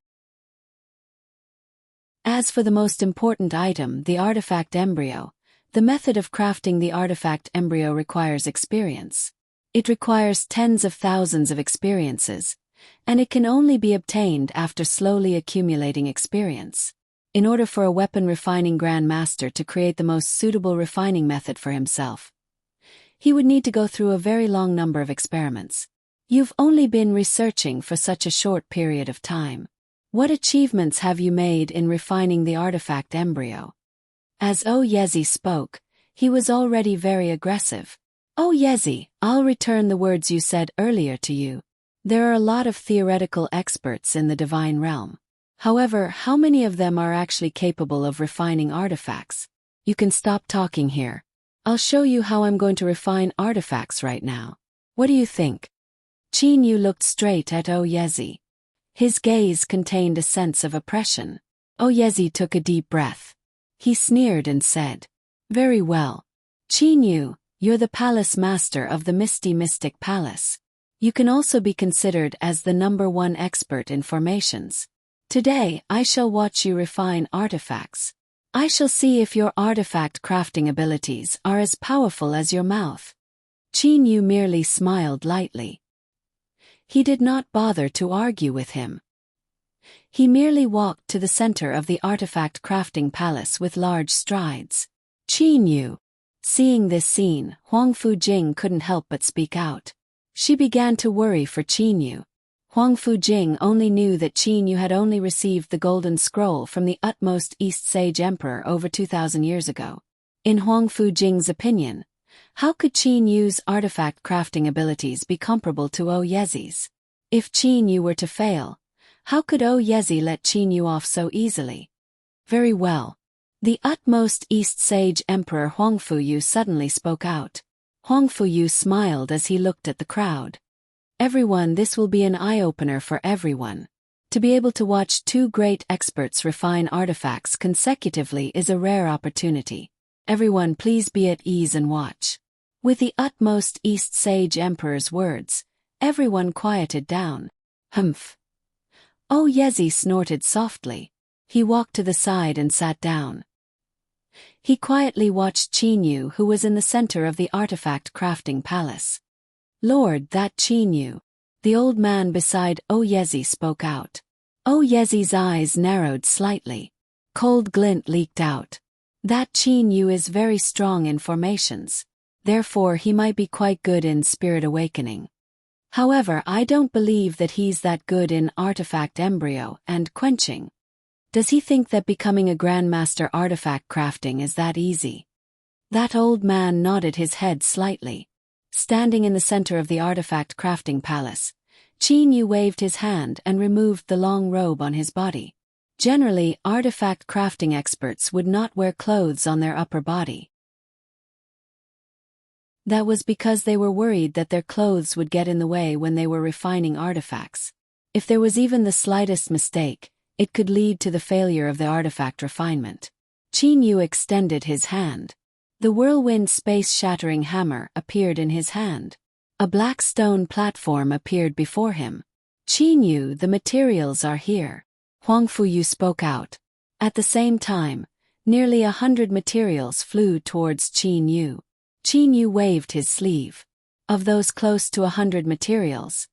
As for the most important item, the artifact embryo, the method of crafting the artifact embryo requires experience. It requires tens of thousands of experiences, and it can only be obtained after slowly accumulating experience. In order for a weapon refining grandmaster to create the most suitable refining method for himself, he would need to go through a very long number of experiments. You've only been researching for such a short period of time. What achievements have you made in refining the artifact embryo? As Oyezi spoke, he was already very aggressive. Oyezi, I'll return the words you said earlier to you. There are a lot of theoretical experts in the divine realm. However, how many of them are actually capable of refining artifacts? You can stop talking here. I'll show you how I'm going to refine artifacts right now. What do you think? Qin Yu looked straight at Oyezi. His gaze contained a sense of oppression. Oyezi took a deep breath. He sneered and said, "Very well. Qin Yu, you're the palace master of the Misty Mystic Palace. You can also be considered as the #1 expert in formations. Today, I shall watch you refine artifacts. I shall see if your artifact crafting abilities are as powerful as your mouth." Qin Yu merely smiled lightly. He did not bother to argue with him. He merely walked to the center of the artifact crafting palace with large strides. Qin Yu. Seeing this scene, Huang Fujing couldn't help but speak out. She began to worry for Qin Yu. Huang Fujing only knew that Qin Yu had only received the Golden Scroll from the utmost East Sage Emperor over 2,000 years ago. In Huang Fujing's opinion, how could Qin Yu's artifact crafting abilities be comparable to Oyezi's? If Qin Yu were to fail, how could Oyezi let Qin Yu off so easily? Very well. The utmost East Sage Emperor Huang Fuyu suddenly spoke out. Huang Fuyu smiled as he looked at the crowd. Everyone, this will be an eye-opener for everyone. To be able to watch 2 great experts refine artifacts consecutively is a rare opportunity. Everyone, please be at ease and watch. With the utmost East Sage Emperor's words, everyone quieted down. Humph. Oyezi snorted softly. He walked to the side and sat down. He quietly watched Qin Yu, who was in the center of the artifact crafting palace. "Lord, that Qin Yu." The old man beside Oyezi spoke out. Oyezi's eyes narrowed slightly. Cold glint leaked out. That Qin Yu is very strong in formations. Therefore he might be quite good in spirit awakening. However, I don't believe that he's that good in artifact embryo and quenching. Does he think that becoming a grandmaster artifact crafting is that easy? That old man nodded his head slightly. Standing in the center of the artifact crafting palace, Qin Yu waved his hand and removed the long robe on his body. Generally, artifact crafting experts would not wear clothes on their upper body. That was because they were worried that their clothes would get in the way when they were refining artifacts. If there was even the slightest mistake, it could lead to the failure of the artifact refinement. Qin Yu extended his hand. The whirlwind space-shattering hammer appeared in his hand. A black stone platform appeared before him. "Qin Yu, the materials are here." Huang Fuyu spoke out. At the same time, Nearly 100 materials flew towards Qin Yu. Qin Yu waved his sleeve. Of those close to 100 materials,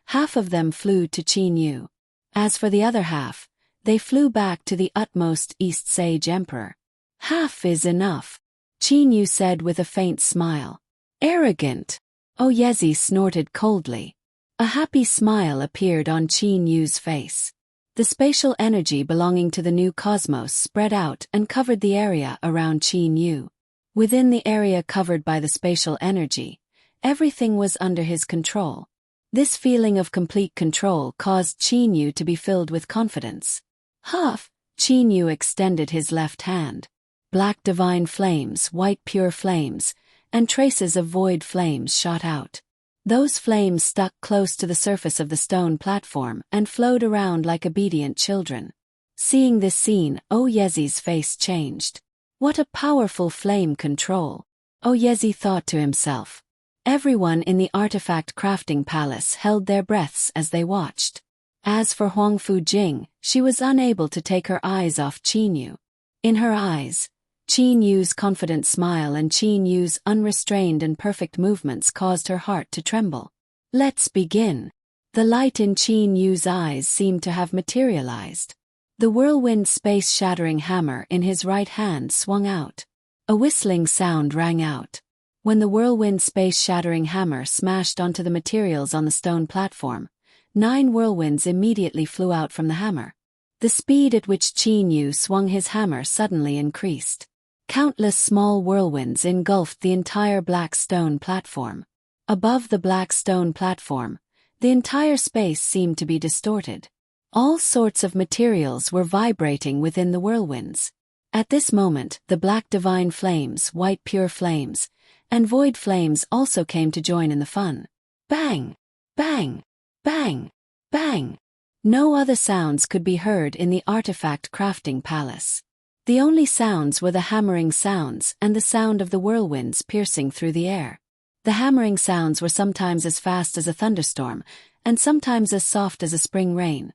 half of them flew to Qin Yu. As for the other half, they flew back to the utmost East Sage Emperor. Half is enough, Qin Yu said with a faint smile. Arrogant! Oyezi snorted coldly. A happy smile appeared on Qin Yu's face. The spatial energy belonging to the new cosmos spread out and covered the area around Qin Yu. Within the area covered by the spatial energy, everything was under his control. This feeling of complete control caused Qin Yu to be filled with confidence. Huff! Qin Yu extended his left hand. Black divine flames, white pure flames, and traces of void flames shot out. Those flames stuck close to the surface of the stone platform and flowed around like obedient children. Seeing this scene, Oyezi's face changed. What a powerful flame control! Oyezi thought to himself. Everyone in the artifact crafting palace held their breaths as they watched. As for Huang Fujing, she was unable to take her eyes off Qin Yu. In her eyes, Qin Yu's confident smile and Qin Yu's unrestrained and perfect movements caused her heart to tremble. Let's begin. The light in Qin Yu's eyes seemed to have materialized. The whirlwind space-shattering hammer in his right hand swung out. A whistling sound rang out. When the whirlwind space-shattering hammer smashed onto the materials on the stone platform, 9 whirlwinds immediately flew out from the hammer. The speed at which Qin Yu swung his hammer suddenly increased. Countless small whirlwinds engulfed the entire black stone platform. Above the black stone platform, the entire space seemed to be distorted. All sorts of materials were vibrating within the whirlwinds. At this moment, the black divine flames, white pure flames, and void flames also came to join in the fun. Bang! Bang! Bang! Bang! No other sounds could be heard in the artifact crafting palace. The only sounds were the hammering sounds and the sound of the whirlwinds piercing through the air. The hammering sounds were sometimes as fast as a thunderstorm, and sometimes as soft as a spring rain.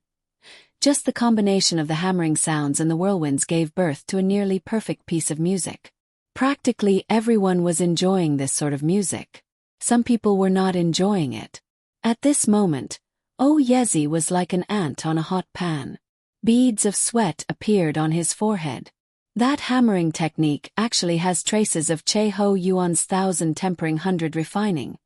Just the combination of the hammering sounds and the whirlwinds gave birth to a nearly perfect piece of music. Practically everyone was enjoying this sort of music. Some people were not enjoying it. At this moment, Oyezi was like an ant on a hot pan. Beads of sweat appeared on his forehead. That hammering technique actually has traces of Che Ho Yuan's 1,000 tempering 100 refining.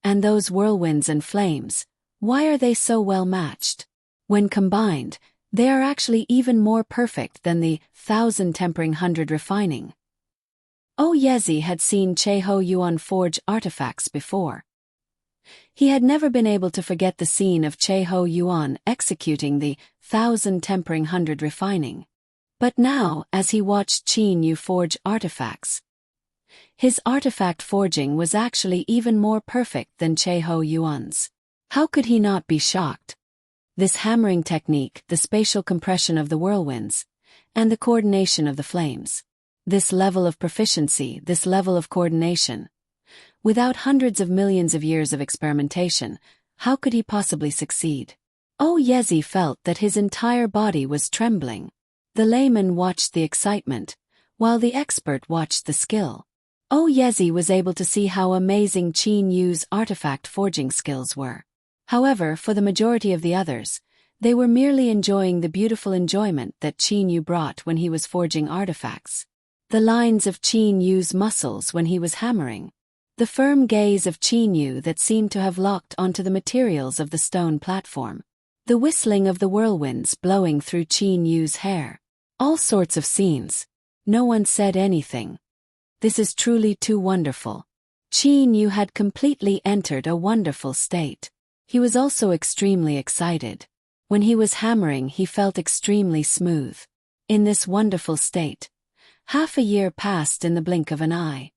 And those whirlwinds and flames, why are they so well matched? When combined, they are actually even more perfect than the 1,000 tempering 100 refining. Oyezi had seen Che Ho Yuan forge artifacts before. He had never been able to forget the scene of Che Ho Yuan executing the 1,000 tempering 100 refining. But now, as he watched Qin Yu forge artifacts, his artifact forging was actually even more perfect than Che Ho Yuan's. How could he not be shocked? This hammering technique, the spatial compression of the whirlwinds, and the coordination of the flames. This level of proficiency, this level of coordination. Without hundreds of millions of years of experimentation, how could he possibly succeed? Oyezi felt that his entire body was trembling. The layman watched the excitement, while the expert watched the skill. Oyezi was able to see how amazing Qin Yu's artifact forging skills were. However, for the majority of the others, they were merely enjoying the beautiful enjoyment that Qin Yu brought when he was forging artifacts. The lines of Qin Yu's muscles when he was hammering. The firm gaze of Qin Yu that seemed to have locked onto the materials of the stone platform. The whistling of the whirlwinds blowing through Qin Yu's hair. All sorts of scenes. No one said anything. This is truly too wonderful. Qin Yu had completely entered a wonderful state. He was also extremely excited. When he was hammering, he felt extremely smooth. In this wonderful state, half a year passed in the blink of an eye.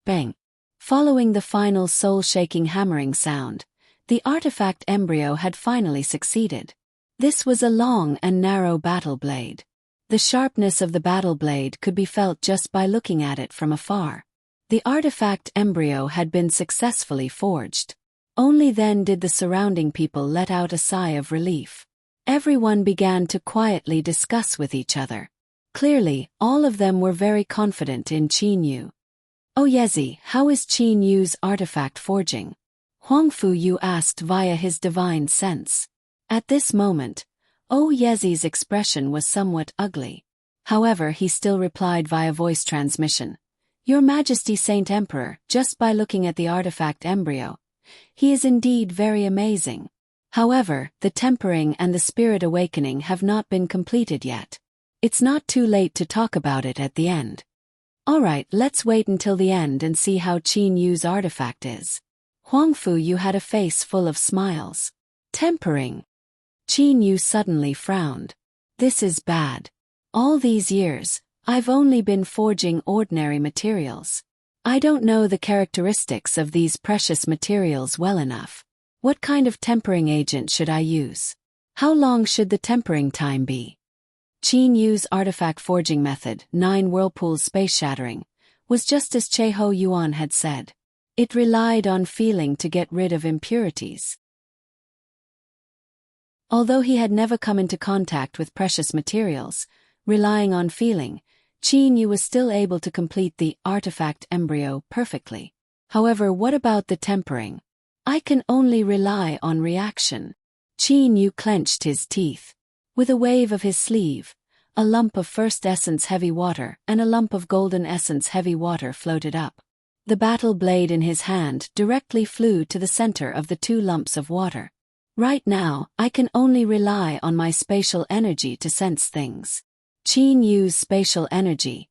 Bang! Following the final soul-shaking hammering sound, the artifact embryo had finally succeeded. This was a long and narrow battle blade. The sharpness of the battle blade could be felt just by looking at it from afar. The artifact embryo had been successfully forged. Only then did the surrounding people let out a sigh of relief. Everyone began to quietly discuss with each other. Clearly, all of them were very confident in Qin Yu. "Oh Yezi, how is Qin Yu's artifact forging?" Huangfu Yu asked via his divine sense. At this moment, Oh Yezi's expression was somewhat ugly. However, he still replied via voice transmission. "Your Majesty Saint Emperor, just by looking at the artifact embryo, he is indeed very amazing. However, the tempering and the spirit awakening have not been completed yet. It's not too late to talk about it at the end. Alright, let's wait until the end and see how Qin Yu's artifact is." Huangfu Yu had a face full of smiles. Tempering. Qin Yu suddenly frowned. "This is bad. All these years, I've only been forging ordinary materials. I don't know the characteristics of these precious materials well enough. What kind of tempering agent should I use? How long should the tempering time be?" Qin Yu's artifact forging method, 9 whirlpools space shattering, was just as Cheho Yuan had said. It relied on feeling to get rid of impurities. Although he had never come into contact with precious materials, relying on feeling, Qin Yu was still able to complete the artifact embryo perfectly. However, what about the tempering? "I can only rely on reaction." Qin Yu clenched his teeth. With a wave of his sleeve, a lump of first essence heavy water and a lump of golden essence heavy water floated up. The battle blade in his hand directly flew to the center of the 2 lumps of water. "Right now, I can only rely on my spatial energy to sense things." Qin Yu's spatial energy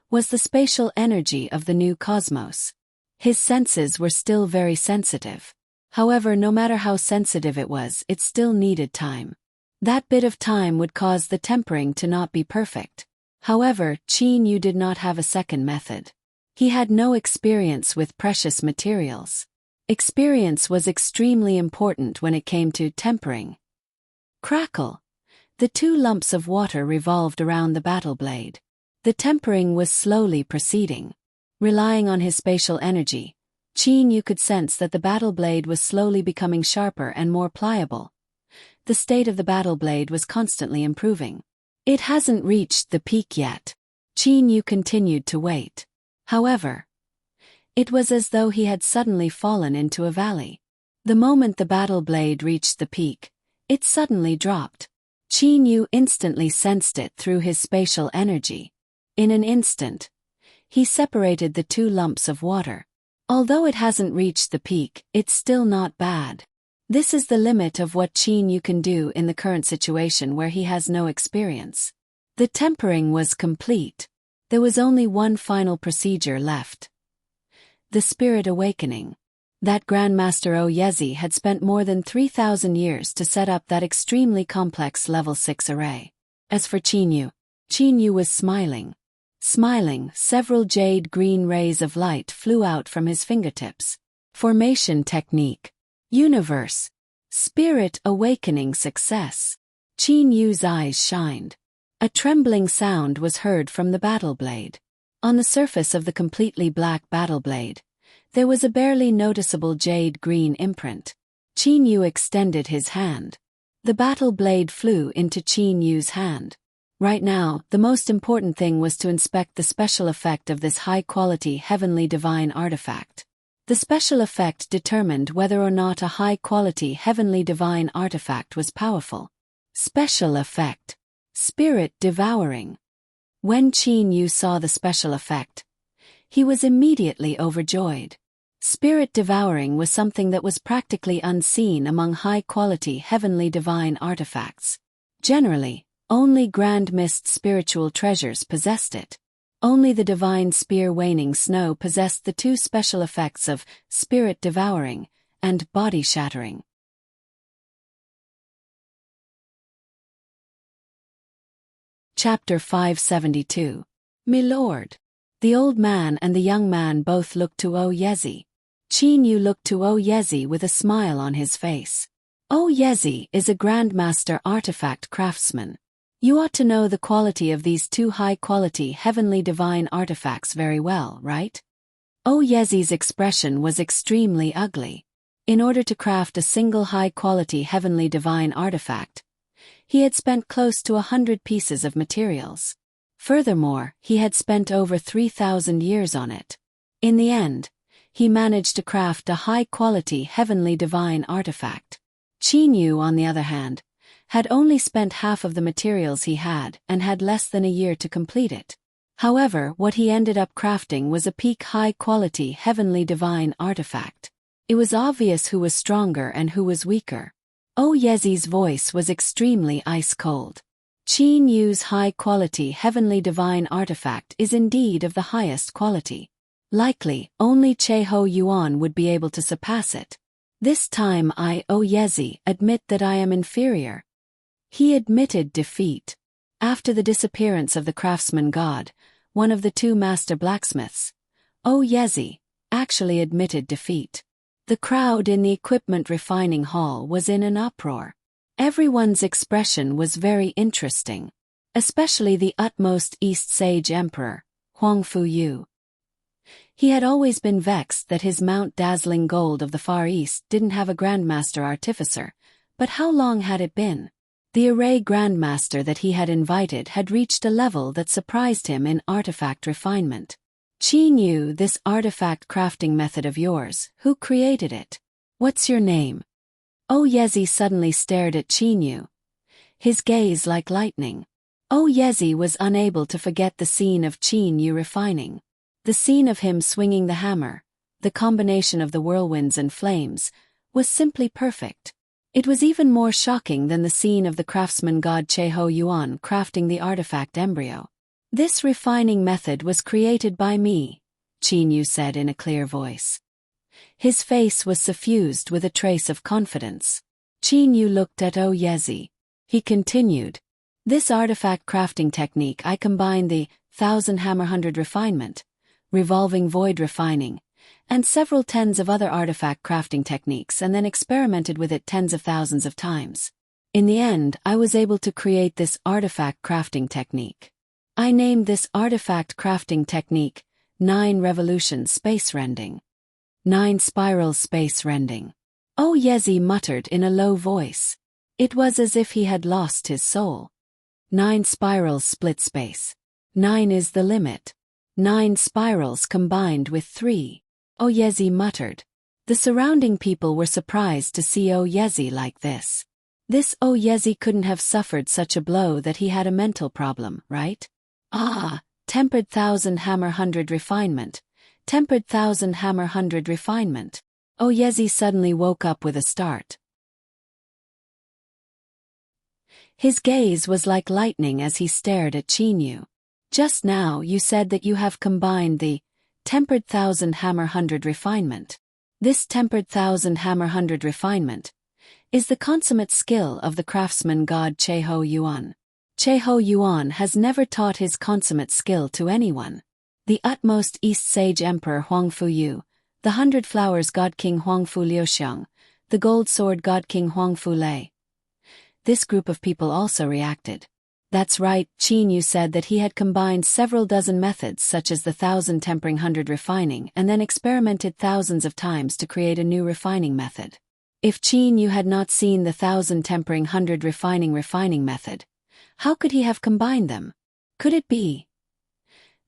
was the spatial energy of the new cosmos. His senses were still very sensitive. However, no matter how sensitive it was, it still needed time. That bit of time would cause the tempering to not be perfect. However, Qin Yu did not have a second method. He had no experience with precious materials. Experience was extremely important when it came to tempering. Crackle! The 2 lumps of water revolved around the battle blade. The tempering was slowly proceeding. Relying on his spatial energy, Qin Yu could sense that the battle blade was slowly becoming sharper and more pliable. The state of the battle blade was constantly improving. It hasn't reached the peak yet. Qin Yu continued to wait. However, it was as though he had suddenly fallen into a valley. The moment the battle blade reached the peak, it suddenly dropped. Qin Yu instantly sensed it through his spatial energy. In an instant, he separated the 2 lumps of water. Although it hasn't reached the peak, it's still not bad. This is the limit of what Qin Yu can do in the current situation where he has no experience. The tempering was complete. There was only one final procedure left. The spirit awakening. That Grandmaster O Yezi had spent more than 3,000 years to set up that extremely complex level 6 array. As for Qin Yu was smiling. Smiling, several jade-green rays of light flew out from his fingertips. Formation technique. Universe. Spirit awakening success. Qin Yu's eyes shined. A trembling sound was heard from the battle blade. On the surface of the completely black battle blade, there was a barely noticeable jade-green imprint. Qin Yu extended his hand. The battle blade flew into Qin Yu's hand. Right now, the most important thing was to inspect the special effect of this high-quality heavenly divine artifact. The special effect determined whether or not a high-quality heavenly divine artifact was powerful. Special effect. Spirit devouring. When Qin Yu saw the special effect, he was immediately overjoyed. Spirit devouring was something that was practically unseen among high-quality heavenly divine artifacts. Generally, only Grand Mist spiritual treasures possessed it. Only the divine spear waning snow possessed the 2 special effects of spirit devouring and body shattering. Chapter 572. Milord. The old man and the young man both looked to O Yezi. Qin Yu looked to O Yezi with a smile on his face. O Yezi is a Grandmaster artifact craftsman. You ought to know the quality of these 2 high-quality heavenly divine artifacts very well, right? O Yezi's expression was extremely ugly. In order to craft a single high-quality heavenly divine artifact, He had spent close to 100 pieces of materials. Furthermore, he had spent over 3,000 years on it. In the end, he managed to craft a high-quality heavenly divine artifact. Qin Yu, on the other hand, had only spent half of the materials he had and had less than a year to complete it. However, what he ended up crafting was a peak high-quality heavenly divine artifact. It was obvious who was stronger and who was weaker. Yezi's voice was extremely ice-cold. Qin Yu's high-quality heavenly divine artifact is indeed of the highest quality. Likely, only Cheho Yuan would be able to surpass it. This time I, Yezi, admit that I am inferior. He admitted defeat. After the disappearance of the craftsman god, one of the two master blacksmiths, Yezi, actually admitted defeat. The crowd in the equipment refining hall was in an uproar. Everyone's expression was very interesting. Especially the utmost East Sage Emperor, Huangfu Yu. He had always been vexed that his Mount Dazzling Gold of the Far East didn't have a Grandmaster Artificer, but how long had it been? The array Grandmaster that he had invited had reached a level that surprised him in artifact refinement. Qin Yu, this artifact crafting method of yours, who created it? What's your name? Yezi suddenly stared at Qin Yu. His gaze like lightning. Yezi was unable to forget the scene of Qin Yu refining. The scene of him swinging the hammer, the combination of the whirlwinds and flames, was simply perfect. It was even more shocking than the scene of the craftsman god Cheho Yuan crafting the artifact embryo. This refining method was created by me, Qin Yu said in a clear voice. His face was suffused with a trace of confidence. Qin Yu looked at Yezi. He continued, "This artifact crafting technique I combine the 1,000 hammer 100 refinement, revolving void refining, and several tens of other artifact crafting techniques and then experimented with it tens of thousands of times. In the end, I was able to create this artifact crafting technique. I named this artifact crafting technique 9 Revolution Space Rending. 9 Spiral Space Rending." Yezi muttered in a low voice. It was as if he had lost his soul. 9 spirals split space. 9 is the limit. 9 spirals combined with 3. Yezi muttered. The surrounding people were surprised to see Yezi like this. This Yezi couldn't have suffered such a blow that he had a mental problem, right? Tempered 1,000 hammer 100 refinement. Tempered 1,000 hammer 100 refinement. Yezi suddenly woke up with a start. His gaze was like lightning as he stared at Qin Yu. Just now you said that you have combined the tempered 1,000 hammer 100 refinement. This tempered 1,000 hammer 100 refinement is the consummate skill of the craftsman god Cheho Yuan. Cheho Yuan has never taught his consummate skill to anyone. The utmost East Sage Emperor Huangfu Yu, the 100 Flowers God King Huangfu Liuxiang, the Gold Sword God King Huangfu Lei. This group of people also reacted. That's right, Qin Yu said that he had combined several dozen methods such as the 1,000 tempering 100 refining and then experimented thousands of times to create a new refining method. If Qin Yu had not seen the 1,000 tempering 100 refining method, how could he have combined them? Could it be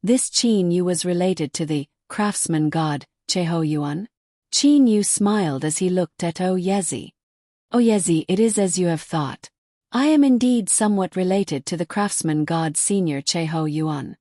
this Qin Yu was related to the craftsman god Cheho Yuan? Qin Yu smiled as he looked at Yezi. Yezi, it is as you have thought. I am indeed somewhat related to the craftsman god senior Cheho Yuan.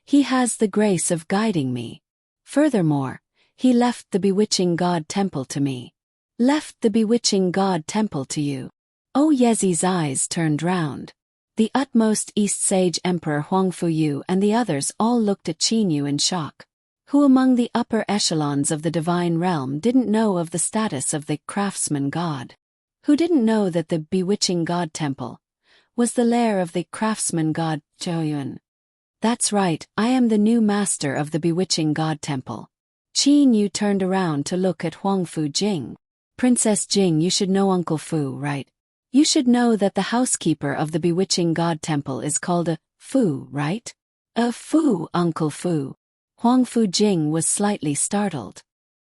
He has the grace of guiding me. Furthermore, he left the bewitching god temple to me. Left the bewitching god temple to you. Yezi's eyes turned round. The utmost East Sage Emperor Huangfu Yu and the others all looked at Qin Yu in shock. Who among the upper echelons of the divine realm didn't know of the status of the craftsman god? Who didn't know that the bewitching god temple was the lair of the craftsman god Cheho Yuan? That's right, I am the new master of the bewitching god temple. Qin Yu turned around to look at Huangfu Jing. Princess Jing, you should know Uncle Fu, right? You should know that the housekeeper of the bewitching god temple is called a Fu, right? A Fu, Uncle Fu. Huangfu Jing was slightly startled.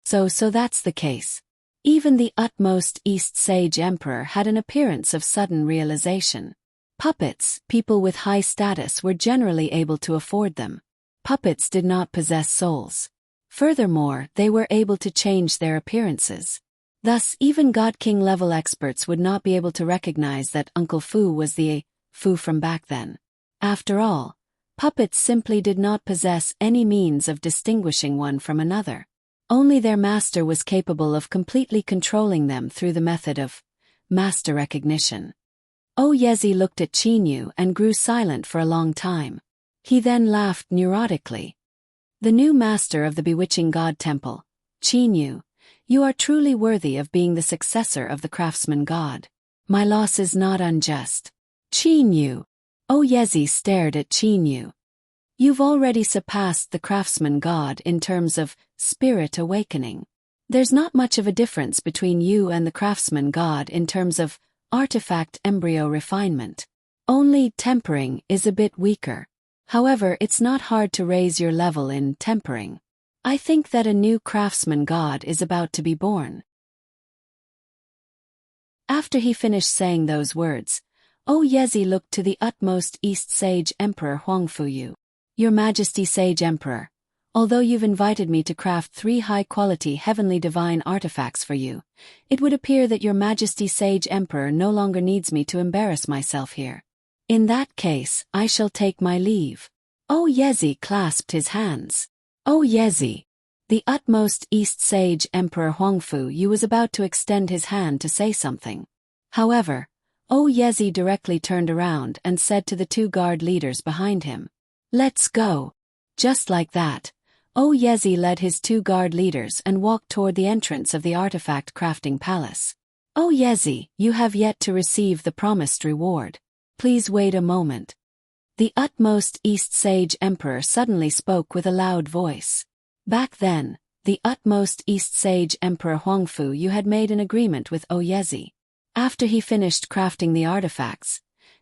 So that's the case. Even the utmost East Sage Emperor had an appearance of sudden realization. Puppets, people with high status, were generally able to afford them. Puppets did not possess souls. Furthermore, they were able to change their appearances. Thus, even God King level experts would not be able to recognize that Uncle Fu was the Fu from back then. After all, puppets simply did not possess any means of distinguishing one from another. Only their master was capable of completely controlling them through the method of master recognition. Oyezi looked at Chinyu and grew silent for a long time. He then laughed neurotically. The new master of the bewitching god temple, Chinyu, you are truly worthy of being the successor of the craftsman god. My loss is not unjust. Chinyu. Oyezi stared at Chinyu. You've already surpassed the craftsman god in terms of spirit awakening. There's not much of a difference between you and the craftsman god in terms of artifact embryo refinement. Only tempering is a bit weaker. However, it's not hard to raise your level in tempering. I think that a new craftsman god is about to be born. After he finished saying those words, Oyezi looked to the utmost East Sage Emperor Huangfuyu. Your Majesty Sage Emperor, although you've invited me to craft 3 high-quality heavenly divine artifacts for you, it would appear that your Majesty Sage Emperor no longer needs me to embarrass myself here. In that case, I shall take my leave. Oyezi clasped his hands. Oyezi. The utmost East Sage Emperor Huangfuyu was about to extend his hand to say something. However, Oyezi directly turned around and said to the 2 guard leaders behind him, "Let's go." Just like that, Oyezi led his 2 guard leaders and walked toward the entrance of the artifact crafting palace. Oyezi, you have yet to receive the promised reward. Please wait a moment. The utmost East Sage Emperor suddenly spoke with a loud voice. Back then, the utmost East Sage Emperor Huangfuyu had made an agreement with Oyezi. After he finished crafting the artifacts,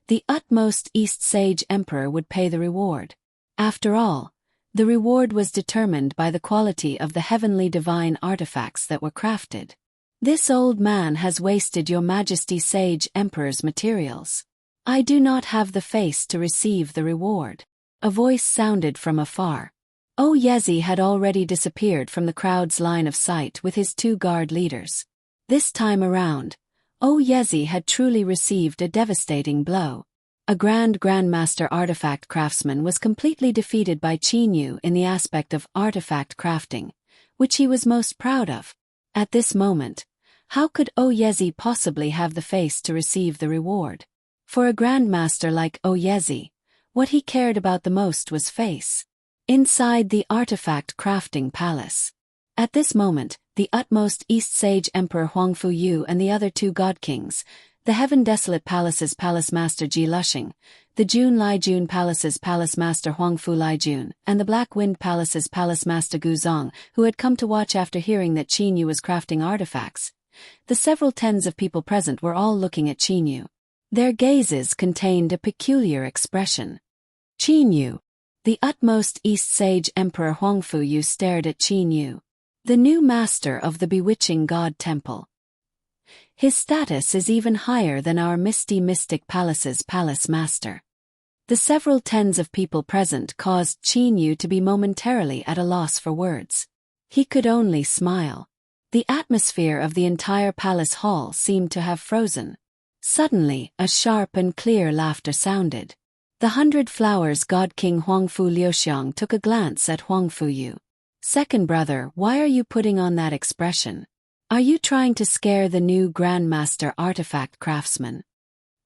the utmost East Sage Emperor would pay the reward. After all, the reward was determined by the quality of the heavenly divine artifacts that were crafted. This old man has wasted your Majesty Sage Emperor's materials. I do not have the face to receive the reward. A voice sounded from afar. Oyezi had already disappeared from the crowd's line of sight with his 2 guard leaders. This time around, Oyezi had truly received a devastating blow. A Grandmaster artifact craftsman was completely defeated by Chinyu in the aspect of artifact crafting, which he was most proud of. At this moment, how could Oyezi possibly have the face to receive the reward? For a Grandmaster like Oyezi, what he cared about the most was face. Inside the artifact crafting palace. At this moment, the utmost East Sage Emperor Huangfuyu and the other 2 god kings, the Heaven Desolate Palace's Palace Master Ji Lushing, the Jun Lijun Palace's Palace Master Huangfu Lijun, and the Black Wind Palace's Palace Master Guzong, who had come to watch after hearing that Chinyu was crafting artifacts. The several tens of people present were all looking at Chinyu. Their gazes contained a peculiar expression. Chinyu. The utmost East Sage Emperor Huangfuyu stared at Chinyu, the new master of the bewitching god temple. His status is even higher than our Misty Mystic Palace's palace master. The several tens of people present caused Chinyu to be momentarily at a loss for words. He could only smile. The atmosphere of the entire palace hall seemed to have frozen. Suddenly, a sharp and clear laughter sounded. The 100 Flowers God King Huangfu Liuxiang took a glance at Huangfuyu. Second brother, why are you putting on that expression? Are you trying to scare the new Grandmaster artifact craftsman?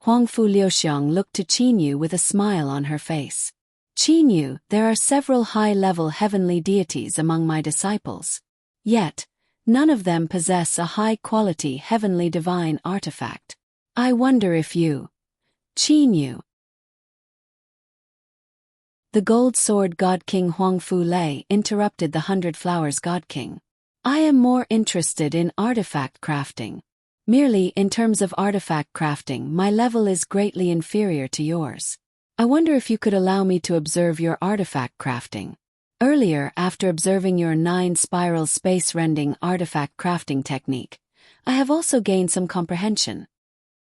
Huangfu Liuxiang looked to Chinyu with a smile on her face. Chinyu, there are several high-level heavenly deities among my disciples. Yet, none of them possess a high-quality heavenly divine artifact. I wonder if you... Chinyu. The Gold Sword God King Huangfu Lei interrupted the 100 Flowers God King. I am more interested in artifact crafting. Merely in terms of artifact crafting, my level is greatly inferior to yours. I wonder if you could allow me to observe your artifact crafting. Earlier, after observing your 9 spiral space rending artifact crafting technique, I have also gained some comprehension.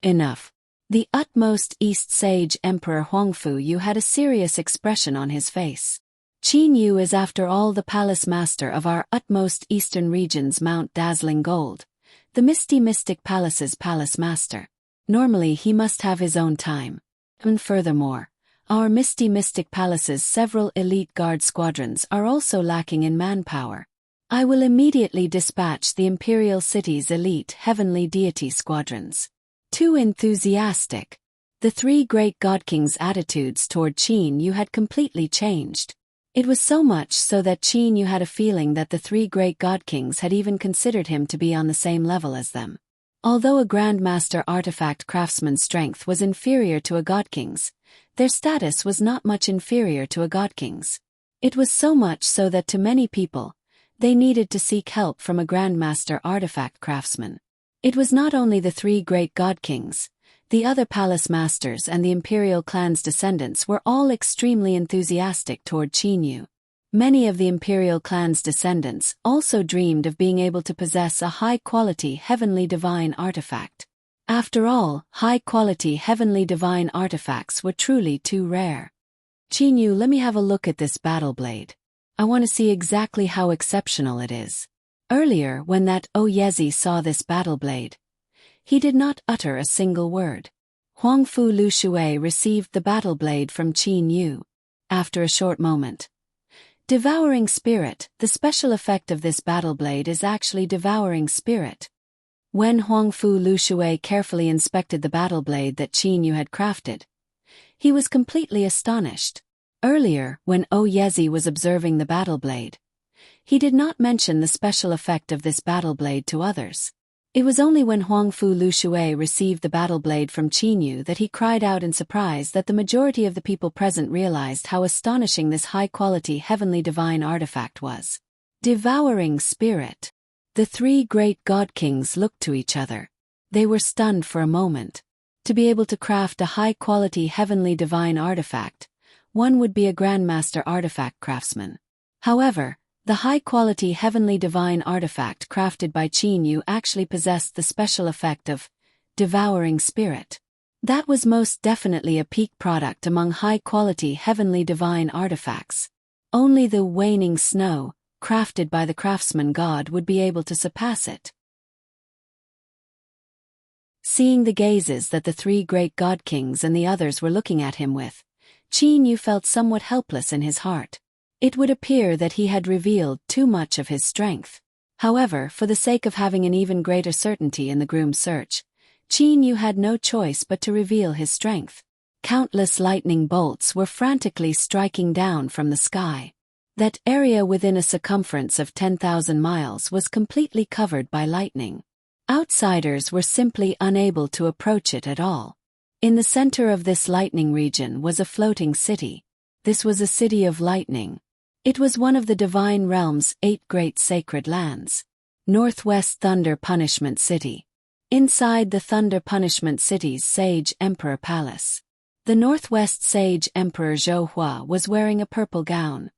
Enough. The utmost East Sage Emperor Huangfu Yu had a serious expression on his face. Qin Yu is after all the palace master of our utmost eastern region's Mount Dazzling Gold, the Misty Mystic Palace's palace master. Normally he must have his own time. And furthermore, our Misty Mystic Palace's several elite guard squadrons are also lacking in manpower. I will immediately dispatch the Imperial City's elite heavenly deity squadrons. Too enthusiastic. The three great god kings' attitudes toward Qin Yu had completely changed. It was so much so that Qin Yu had a feeling that the three great god kings had even considered him to be on the same level as them. Although a Grandmaster artifact craftsman's strength was inferior to a god king's, their status was not much inferior to a god king's. It was so much so that to many people, they needed to seek help from a Grandmaster artifact craftsman. It was not only the three great god kings, the other palace masters and the imperial clan's descendants were all extremely enthusiastic toward Qin Yu. Many of the imperial clan's descendants also dreamed of being able to possess a high-quality heavenly divine artifact. After all, high-quality heavenly divine artifacts were truly too rare. Qin Yu, let me have a look at this battle blade. I want to see exactly how exceptional it is. Earlier, when that Oyezi saw this battle blade, he did not utter a single word. Huangfu Lushui received the battle blade from Qin Yu. After a short moment. Devouring Spirit, the special effect of this battle blade is actually Devouring Spirit. When Huangfu Lushui carefully inspected the battle blade that Qin Yu had crafted, he was completely astonished. Earlier, when Oyezi was observing the battle blade, he did not mention the special effect of this battle blade to others. It was only when Huangfu Lushui received the battle blade from Qin Yu that he cried out in surprise that the majority of the people present realized how astonishing this high-quality heavenly divine artifact was. Devouring Spirit. The three great god kings looked to each other. They were stunned for a moment. To be able to craft a high-quality heavenly divine artifact, one would be a Grandmaster artifact craftsman. However, the high-quality heavenly divine artifact crafted by Qin Yu actually possessed the special effect of Devouring Spirit. That was most definitely a peak product among high-quality heavenly divine artifacts. Only the Waning Snow, crafted by the craftsman god, would be able to surpass it. Seeing the gazes that the three great god kings and the others were looking at him with, Qin Yu felt somewhat helpless in his heart. It would appear that he had revealed too much of his strength. However, for the sake of having an even greater certainty in the groom's search, Qin Yu had no choice but to reveal his strength. Countless lightning bolts were frantically striking down from the sky. That area within a circumference of 10,000 miles was completely covered by lightning. Outsiders were simply unable to approach it at all. In the center of this lightning region was a floating city. This was a city of lightning. It was one of the divine realm's 8 great sacred lands. Northwest Thunder Punishment City. Inside the Thunder Punishment City's Sage Emperor Palace, the Northwest Sage Emperor Zhou Hua was wearing a purple gown.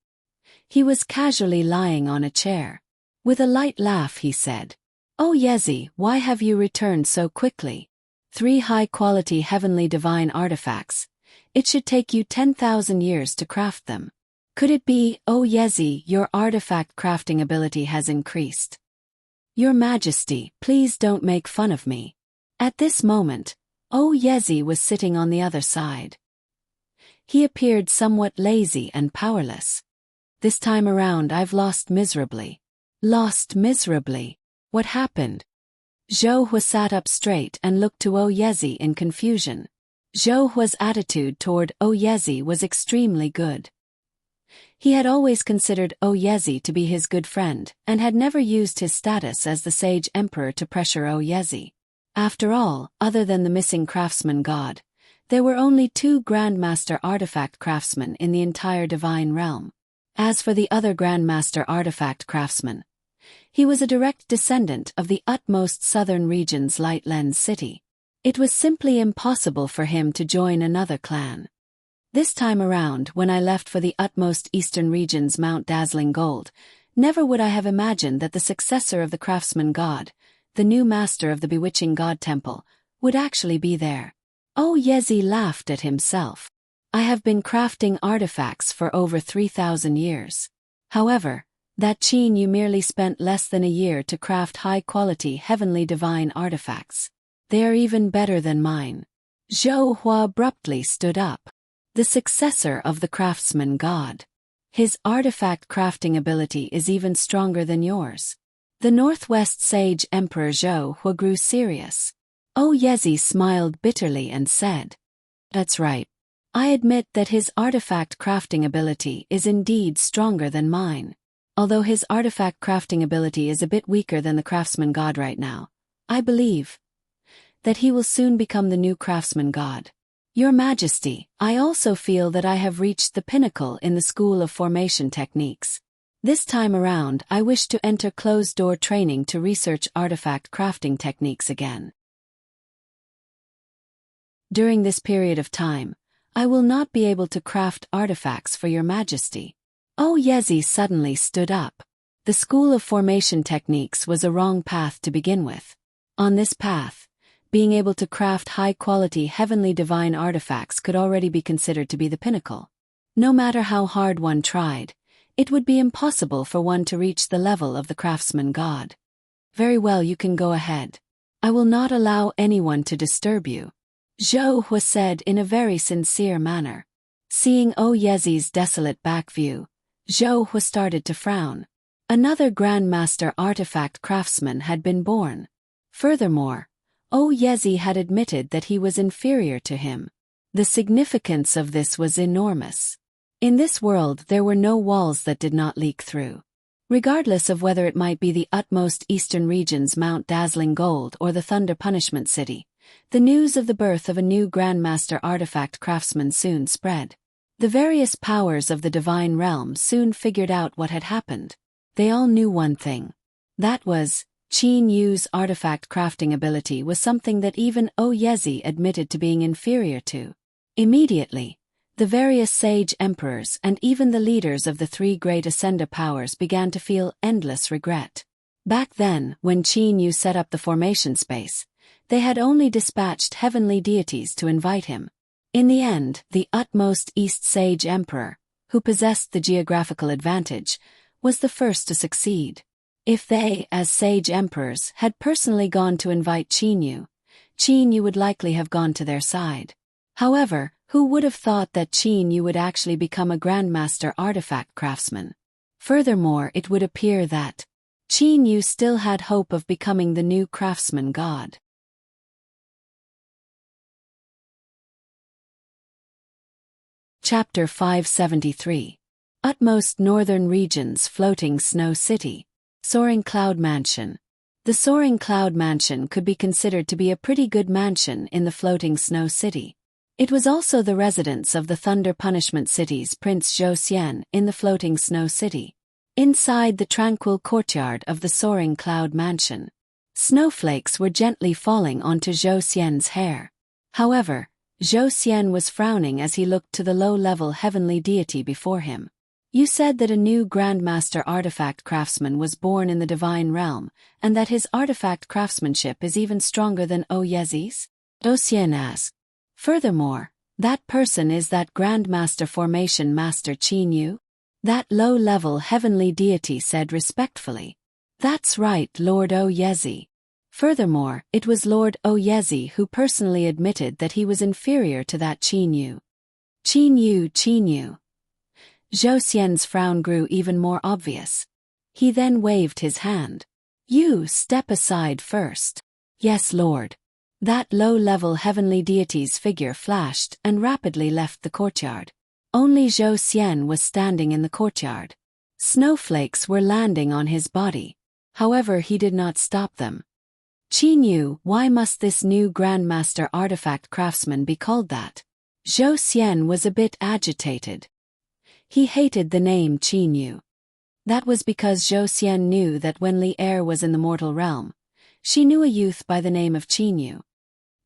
He was casually lying on a chair. With a light laugh he said, "Oh Yezi, why have you returned so quickly? 3 high-quality heavenly divine artifacts. It should take you 10,000 years to craft them. Could it be, O Yezi, your artifact crafting ability has increased? Your Majesty, please don't make fun of me." At this moment, O Yezi was sitting on the other side. He appeared somewhat lazy and powerless. "This time around I've lost miserably." Lost miserably? What happened? Zhou Hua sat up straight and looked to O Yezi in confusion. Zhou Hua's attitude toward O Yezi was extremely good. He had always considered O Yezi to be his good friend, and had never used his status as the Sage Emperor to pressure O Yezi. After all, other than the missing craftsman god, there were only 2 Grandmaster artifact craftsmen in the entire divine realm. As for the other Grandmaster artifact craftsman, he was a direct descendant of the utmost southern region's Light Lens city. It was simply impossible for him to join another clan. This time around, when I left for the utmost eastern region's Mount Dazzling Gold, never would I have imagined that the successor of the craftsman god, the new master of the bewitching god temple, would actually be there. Oh Yezi laughed at himself. I have been crafting artifacts for over 3,000 years. However, that Qin Yu merely spent less than a year to craft high-quality heavenly divine artifacts. They are even better than mine. Zhou Hua abruptly stood up. The successor of the craftsman god. His artifact crafting ability is even stronger than yours. The Northwest Sage Emperor Zhou Hua grew serious. Oh Yezi smiled bitterly and said, "That's right. I admit that his artifact crafting ability is indeed stronger than mine. Although his artifact crafting ability is a bit weaker than the craftsman god right now, I believe that he will soon become the new craftsman god. Your Majesty, I also feel that I have reached the pinnacle in the school of formation techniques. This time around, I wish to enter closed-door training to research artifact crafting techniques again. During this period of time, I will not be able to craft artifacts for your Majesty." Oh Yezi suddenly stood up. The school of formation techniques was a wrong path to begin with. On this path, being able to craft high-quality heavenly divine artifacts could already be considered to be the pinnacle. No matter how hard one tried, it would be impossible for one to reach the level of the craftsman god. Very well, you can go ahead. I will not allow anyone to disturb you, Zhou Hua said in a very sincere manner. Seeing Oh Yezi's desolate back view, Zhou Hua started to frown. Another Grandmaster artifact craftsman had been born. Furthermore, Oh Yezi had admitted that he was inferior to him. The significance of this was enormous. In this world there were no walls that did not leak through. Regardless of whether it might be the utmost eastern region's Mount Dazzling Gold or the Thunder Punishment City, the news of the birth of a new Grandmaster artifact craftsman soon spread. The various powers of the divine realm soon figured out what had happened. They all knew one thing. That was, Qin Yu's artifact crafting ability was something that even Oh Yezi admitted to being inferior to. Immediately, the various sage emperors and even the leaders of the three great ascender powers began to feel endless regret. Back then, when Qin Yu set up the formation space, they had only dispatched heavenly deities to invite him. In the end, the utmost East Sage Emperor, who possessed the geographical advantage, was the first to succeed. If they, as Sage Emperors, had personally gone to invite Qin Yu would likely have gone to their side. However, who would have thought that Qin Yu would actually become a Grandmaster artifact craftsman? Furthermore, it would appear that Qin Yu still had hope of becoming the new craftsman god. Chapter 573. Utmost Northern Regions Floating Snow City. Soaring Cloud Mansion. The Soaring Cloud Mansion could be considered to be a pretty good mansion in the floating snow city. It was also the residence of the Thunder Punishment City's Prince Zhou Xian in the floating snow city. Inside the tranquil courtyard of the Soaring Cloud Mansion, snowflakes were gently falling onto Zhou Xian's hair. However, Zhou Xian was frowning as he looked to the low-level heavenly deity before him. You said that a new Grandmaster artifact craftsman was born in the divine realm, and that his artifact craftsmanship is even stronger than Oh Yezi's? Zhou Xian asked. Furthermore, that person is that Grandmaster Formation Master Qin Yu? That low-level heavenly deity said respectfully. That's right, Lord Oh Yezi. Furthermore, it was Lord Oh Yezi who personally admitted that he was inferior to that Qin Yu. Qin Yu. Zhou Xian's frown grew even more obvious. He then waved his hand. You step aside first. Yes, Lord. That low-level heavenly deity's figure flashed and rapidly left the courtyard. Only Zhou Xian was standing in the courtyard. Snowflakes were landing on his body. However, he did not stop them. Qin Yu, why must this new Grandmaster artifact craftsman be called that? Zhou Xian was a bit agitated. He hated the name Qin Yu. That was because Zhou Xian knew that when Li Er was in the mortal realm, she knew a youth by the name of Qin Yu.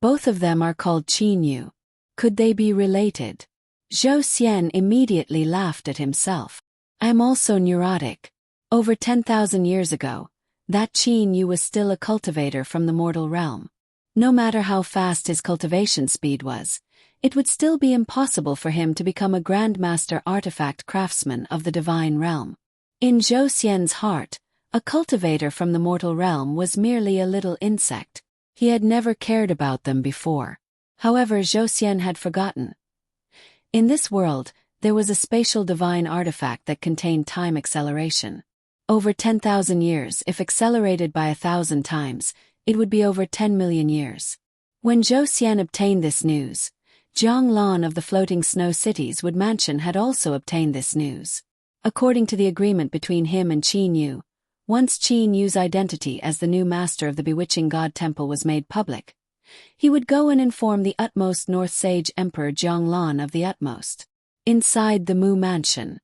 Both of them are called Qin Yu. Could they be related? Zhou Xian immediately laughed at himself. I am also neurotic. Over 10,000 years ago, that Qin Yu was still a cultivator from the mortal realm. No matter how fast his cultivation speed was, it would still be impossible for him to become a grandmaster artifact craftsman of the divine realm. In Zhou Xian's heart, a cultivator from the mortal realm was merely a little insect. He had never cared about them before. However, Zhou Xian had forgotten. In this world, there was a spatial divine artifact that contained time acceleration. Over 10,000 years, if accelerated by 1,000 times, it would be over 10 million years. When Zhou Xian obtained this news, Jiang Lan of the floating snow cities Wood Mansion had also obtained this news. According to the agreement between him and Qin Yu, once Qin Yu's identity as the new master of the bewitching god temple was made public, he would go and inform the utmost North Sage Emperor Jiang Lan of the utmost. Inside the Mu Mansion.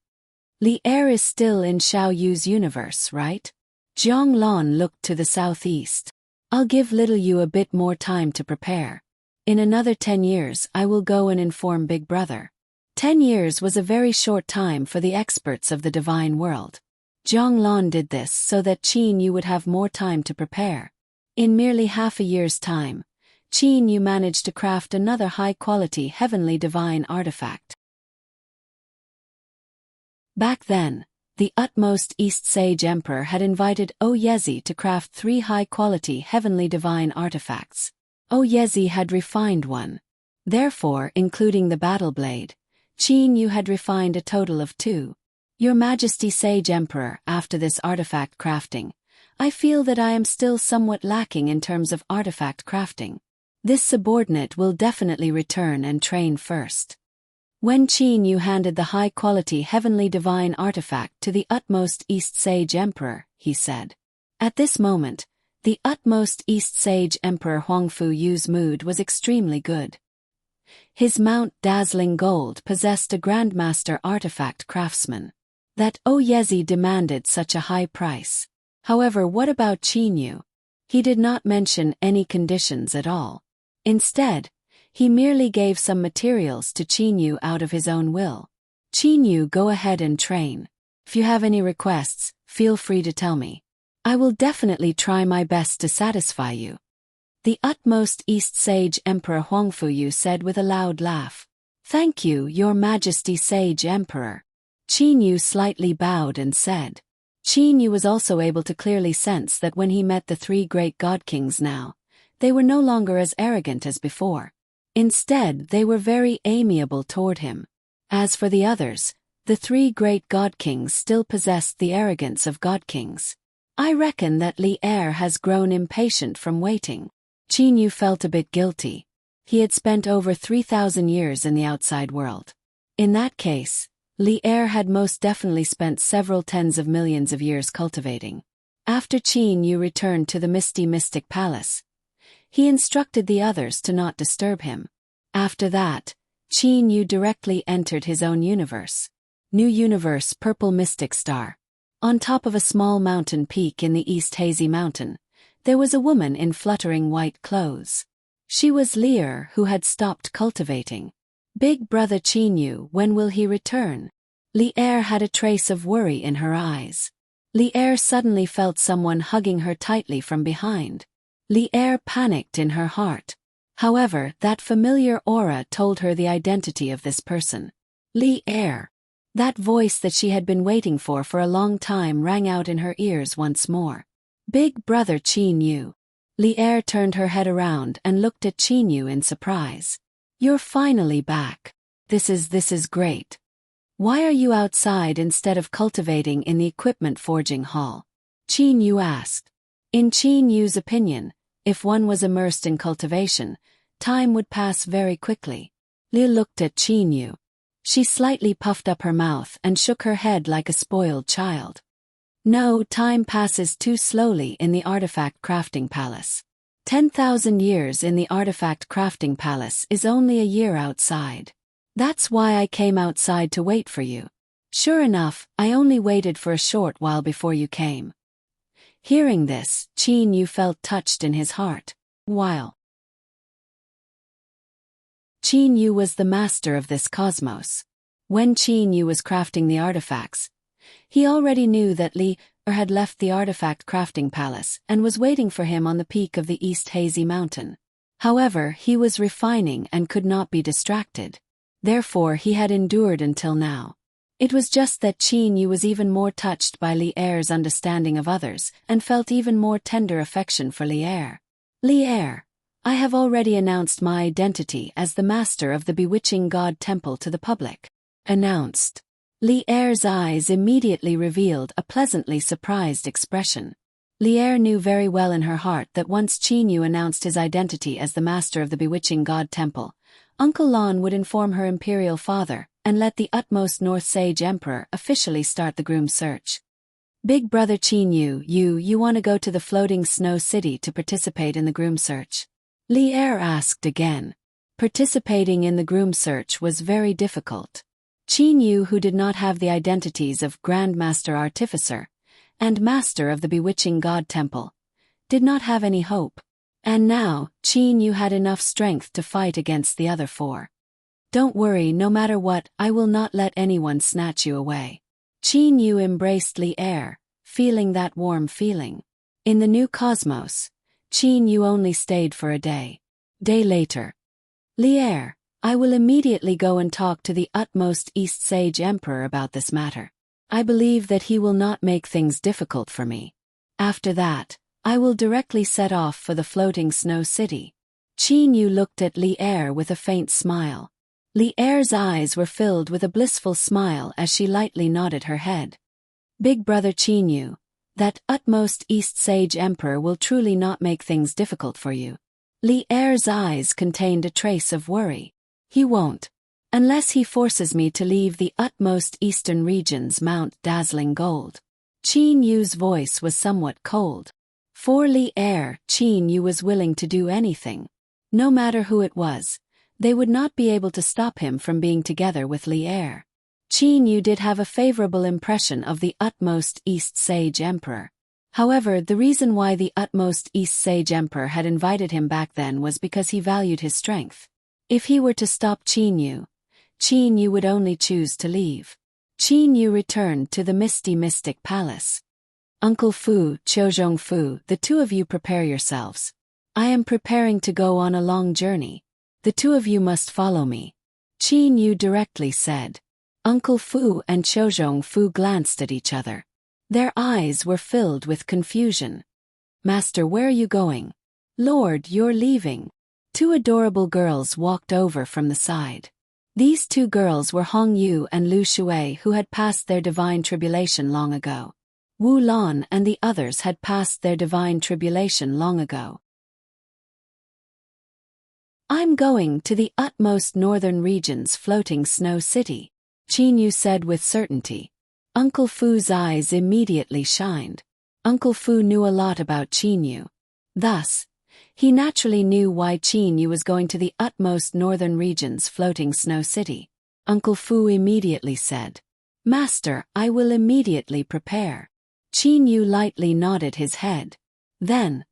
Li Er is still in Xiao Yu's universe, right? Jiang Lan looked to the southeast. I'll give little Yu a bit more time to prepare. In another 10 years I will go and inform Big Brother. 10 years was a very short time for the experts of the divine world. Jiang Lan did this so that Qin Yu would have more time to prepare. In merely half a year's time, Qin Yu managed to craft another high-quality heavenly divine artifact. Back then, the utmost East Sage Emperor had invited Oyezi to craft 3 high-quality heavenly divine artifacts. Oyezi had refined one. Therefore, including the battle blade, Qin Yu had refined a total of 2. Your Majesty Sage Emperor, after this artifact crafting, I feel that I am still somewhat lacking in terms of artifact crafting. This subordinate will definitely return and train first. When Qin Yu handed the high-quality heavenly divine artifact to the utmost East Sage Emperor, he said. At this moment, the utmost East Sage Emperor Huangfu Yu's mood was extremely good. His Mount Dazzling Gold possessed a Grandmaster artifact craftsman. That Oyezi demanded such a high price. However, what about Qin Yu? He did not mention any conditions at all. Instead, he merely gave some materials to Qin Yu out of his own will. Qin Yu, go ahead and train. If you have any requests, feel free to tell me. I will definitely try my best to satisfy you. The utmost East Sage Emperor Huangfu Yu said with a loud laugh. Thank you, Your Majesty Sage Emperor. Qin Yu slightly bowed and said. Qin Yu was also able to clearly sense that when he met the 3 great god kings now, they were no longer as arrogant as before. Instead, they were very amiable toward him. As for the others, the 3 great god kings still possessed the arrogance of god kings. I reckon that Li Er has grown impatient from waiting. Qin Yu felt a bit guilty. He had spent over 3,000 years in the outside world. In that case, Li Er had most definitely spent several tens of millions of years cultivating. After Qin Yu returned to the misty mystic palace, he instructed the others to not disturb him. After that, Qin Yu directly entered his own universe. New universe, Purple Mystic Star. On top of a small mountain peak in the East Hazy Mountain, there was a woman in fluttering white clothes. She was Li Er, who had stopped cultivating. Big Brother Qin Yu, when will he return? Li Er had a trace of worry in her eyes. Li Er suddenly felt someone hugging her tightly from behind. Li Er panicked in her heart. However, that familiar aura told her the identity of this person. Li Er. That voice that she had been waiting for a long time rang out in her ears once more. Big Brother Qin Yu. Li Er turned her head around and looked at Qin Yu in surprise. You're finally back. This is great. Why are you outside instead of cultivating in the equipment forging hall? Qin Yu asked. In Qin Yu's opinion, if one was immersed in cultivation, time would pass very quickly. Li looked at Qin Yu. She slightly puffed up her mouth and shook her head like a spoiled child. No, time passes too slowly in the artifact crafting palace. 10,000 years in the artifact crafting palace is only a year outside. That's why I came outside to wait for you. Sure enough, I only waited for a short while before you came. Hearing this, Qin Yu felt touched in his heart. While Qin Yu was the master of this cosmos. When Qin Yu was crafting the artifacts, he already knew that Li had left the artifact crafting palace and was waiting for him on the peak of the East Hazy Mountain. However, he was refining and could not be distracted. Therefore he had endured until now. It was just that Qin Yu was even more touched by Li Er's understanding of others and felt even more tender affection for Li Er. Li Er, I have already announced my identity as the master of the bewitching god temple to the public. Announced. Li Er's eyes immediately revealed a pleasantly surprised expression. Li Er knew very well in her heart that once Qin Yu announced his identity as the master of the bewitching god temple, Uncle Lon would inform her imperial father and let the utmost North Sage Emperor officially start the groom search. Big brother Qin Yu, you want to go to the floating snow city to participate in the groom search? Li Er asked again. Participating in the groom search was very difficult. Qin Yu, who did not have the identities of Grandmaster Artificer and Master of the Bewitching God Temple, did not have any hope. And now, Qin Yu had enough strength to fight against the other four. Don't worry, no matter what, I will not let anyone snatch you away. Qin Yu embraced Li Er, feeling that warm feeling. In the new cosmos, Qin Yu only stayed for a day. Day later. Li Er, I will immediately go and talk to the utmost East Sage Emperor about this matter. I believe that he will not make things difficult for me. After that, I will directly set off for the floating snow city. Qin Yu looked at Li Er with a faint smile. Li Er's eyes were filled with a blissful smile as she lightly nodded her head. Big brother Qin Yu, that utmost East Sage Emperor will truly not make things difficult for you. Li Er's eyes contained a trace of worry. He won't. Unless he forces me to leave the utmost eastern regions Mount Dazzling Gold. Qin Yu's voice was somewhat cold. For Li Er, Qin Yu was willing to do anything. No matter who it was, they would not be able to stop him from being together with Li Er. Qin Yu did have a favorable impression of the utmost East Sage Emperor. However, the reason why the utmost East Sage Emperor had invited him back then was because he valued his strength. If he were to stop Qin Yu would only choose to leave. Qin Yu returned to the Misty Mystic Palace. Uncle Fu, Qiuzhong Fu, the two of you prepare yourselves. I am preparing to go on a long journey. The two of you must follow me. Qin Yu directly said. Uncle Fu and Qiuzhong Fu glanced at each other. Their eyes were filled with confusion. Master, where are you going? Lord, you're leaving. Two adorable girls walked over from the side. These two girls were Hong Yu and Lu Shui, who had passed their divine tribulation long ago. Wu Lan and the others had passed their divine tribulation long ago. I'm going to the utmost northern region's floating snow city, Qin Yu said with certainty. Uncle Fu's eyes immediately shined. Uncle Fu knew a lot about Qin Yu. Thus, he naturally knew why Qin Yu was going to the utmost northern region's floating snow city. Uncle Fu immediately said, Master, I will immediately prepare. Qin Yu lightly nodded his head. Then,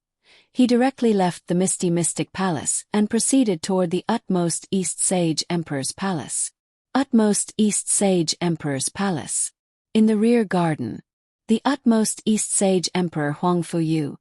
he directly left the Misty Mystic Palace and proceeded toward the utmost East Sage Emperor's Palace. Utmost East Sage Emperor's Palace. In the rear garden, the utmost East Sage Emperor Huang Fuyu,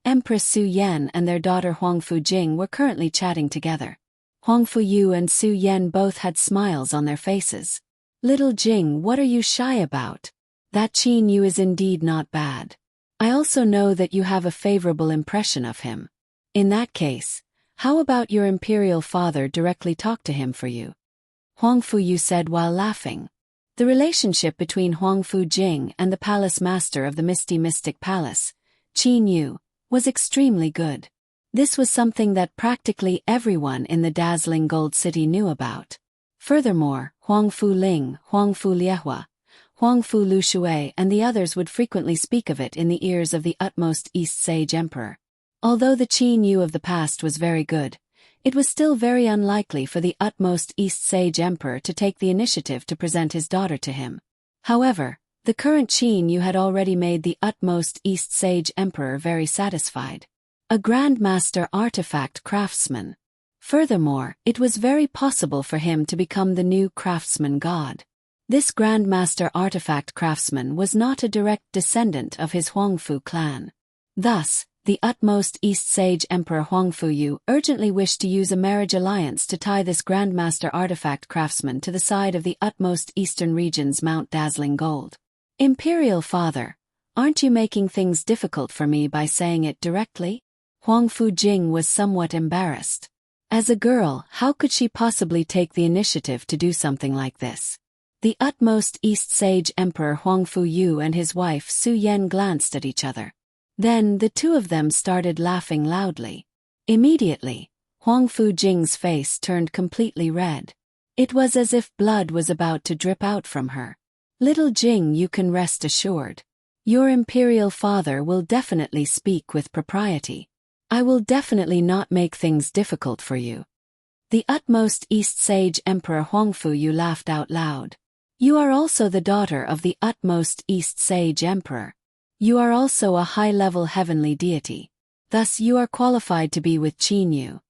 Empress Su Yan and their daughter Huang Fujing were currently chatting together. Huang Fuyu and Su Yan both had smiles on their faces. Little Jing, what are you shy about? That Qin Yu is indeed not bad. I also know that you have a favorable impression of him. In that case, how about your imperial father directly talk to him for you? Huang Fuyu said while laughing. The relationship between Huang Fujing and the palace master of the Misty Mystic Palace, Qin Yu, was extremely good. This was something that practically everyone in the Dazzling Gold City knew about. Furthermore, Huang Fu Ling, Huang Fu Liehua, Huang Fu Lu Shui and the others would frequently speak of it in the ears of the utmost East Sage Emperor. Although the Qin Yu of the past was very good, it was still very unlikely for the utmost East Sage Emperor to take the initiative to present his daughter to him. However, the current Qin Yu had already made the utmost East Sage Emperor very satisfied. A Grandmaster artifact craftsman. Furthermore, it was very possible for him to become the new craftsman god. This Grandmaster artifact craftsman was not a direct descendant of his Huangfu clan. Thus, the utmost East Sage Emperor Huangfu Yu urgently wished to use a marriage alliance to tie this Grandmaster artifact craftsman to the side of the utmost eastern region's Mount Dazzling Gold. Imperial Father, aren't you making things difficult for me by saying it directly? Huangfu Jing was somewhat embarrassed. As a girl, how could she possibly take the initiative to do something like this? The utmost East Sage Emperor Huangfu Yu and his wife Su Yan glanced at each other. Then the two of them started laughing loudly. Immediately, Huangfu Jing's face turned completely red. It was as if blood was about to drip out from her. Little Jing, you can rest assured. Your imperial father will definitely speak with propriety. I will definitely not make things difficult for you. The utmost East Sage Emperor Huangfu Yu laughed out loud. You are also the daughter of the utmost East Sage Emperor. You are also a high-level heavenly deity. Thus you are qualified to be with Qin Yu.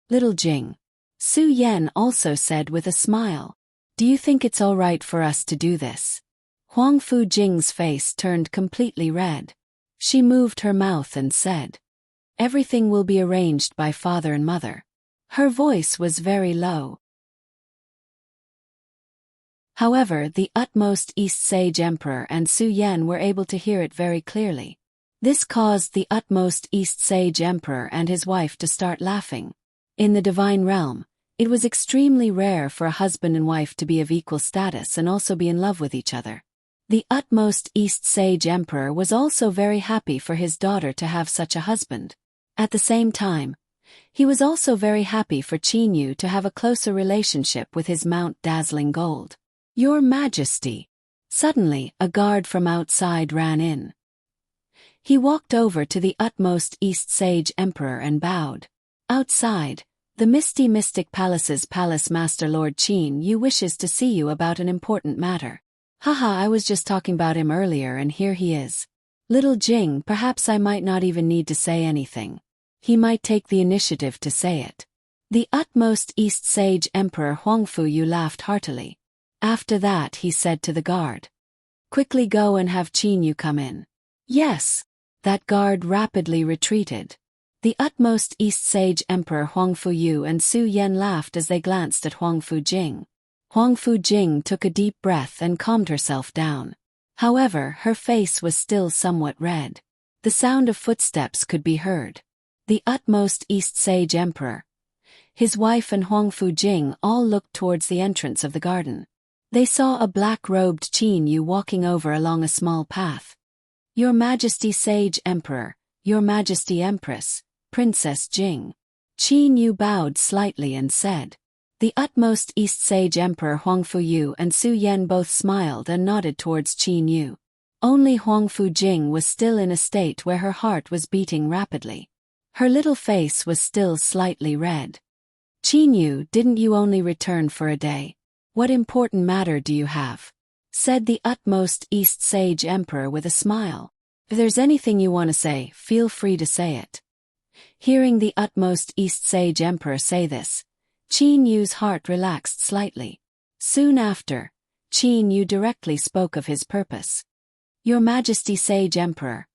Little Jing. Su Yan also said with a smile. Do you think it's all right for us to do this? Huangfu Jing's face turned completely red. She moved her mouth and said, everything will be arranged by father and mother. Her voice was very low. However, the utmost East Sage Emperor and Su Yan were able to hear it very clearly. This caused the utmost East Sage Emperor and his wife to start laughing. In the divine realm, it was extremely rare for a husband and wife to be of equal status and also be in love with each other. The utmost East Sage Emperor was also very happy for his daughter to have such a husband. At the same time, he was also very happy for Qin Yu to have a closer relationship with his Mount Dazzling Gold. Your Majesty. Suddenly, a guard from outside ran in. He walked over to the utmost East Sage Emperor and bowed. Outside, the Misty Mystic Palace's Palace Master Lord Qin Yu wishes to see you about an important matter. Haha, I was just talking about him earlier and here he is. Little Jing, perhaps I might not even need to say anything. He might take the initiative to say it. The utmost East Sage Emperor Huangfu Yu laughed heartily. After that he said to the guard, quickly go and have Qin Yu come in. Yes. That guard rapidly retreated. The utmost East Sage Emperor Huangfu Yu and Su Yan laughed as they glanced at Huangfu Jing. Huangfu Jing took a deep breath and calmed herself down. However, her face was still somewhat red. The sound of footsteps could be heard. The utmost East Sage Emperor, his wife and Huangfu Jing all looked towards the entrance of the garden. They saw a black-robed Qin Yu walking over along a small path. Your Majesty Sage Emperor, Your Majesty Empress, Princess Jing. Qin Yu bowed slightly and said. The utmost East Sage Emperor Huangfu Yu and Su Yan both smiled and nodded towards Qin Yu. Only Huangfu Jing was still in a state where her heart was beating rapidly. Her little face was still slightly red. Qin Yu, didn't you only return for a day? What important matter do you have? Said the utmost East Sage Emperor with a smile. If there's anything you want to say, feel free to say it. Hearing the utmost East Sage Emperor say this, Qin Yu's heart relaxed slightly. Soon after, Qin Yu directly spoke of his purpose. Your Majesty Sage Emperor,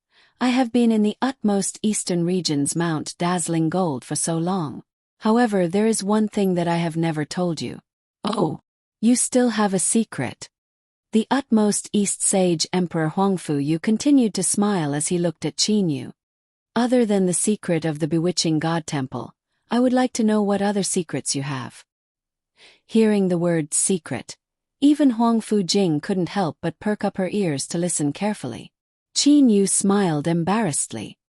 I have been in the utmost eastern region's Mount Dazzling Gold for so long. However, there is one thing that I have never told you. Oh. You still have a secret. The utmost East Sage Emperor Huangfu Yu continued to smile as he looked at Qin Yu. Other than the secret of the bewitching God Temple, I would like to know what other secrets you have. Hearing the word secret, even Huangfu Jing couldn't help but perk up her ears to listen carefully. Qin Yu smiled embarrassedly.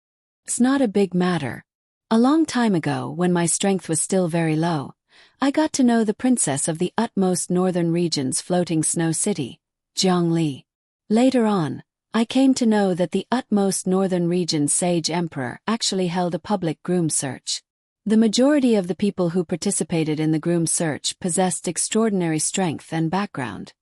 It's not a big matter. A long time ago, when my strength was still very low, I got to know the princess of the utmost northern region's floating snow city, Zhongli. Later on, I came to know that the utmost northern region's sage emperor actually held a public groom search. The majority of the people who participated in the groom search possessed extraordinary strength and background.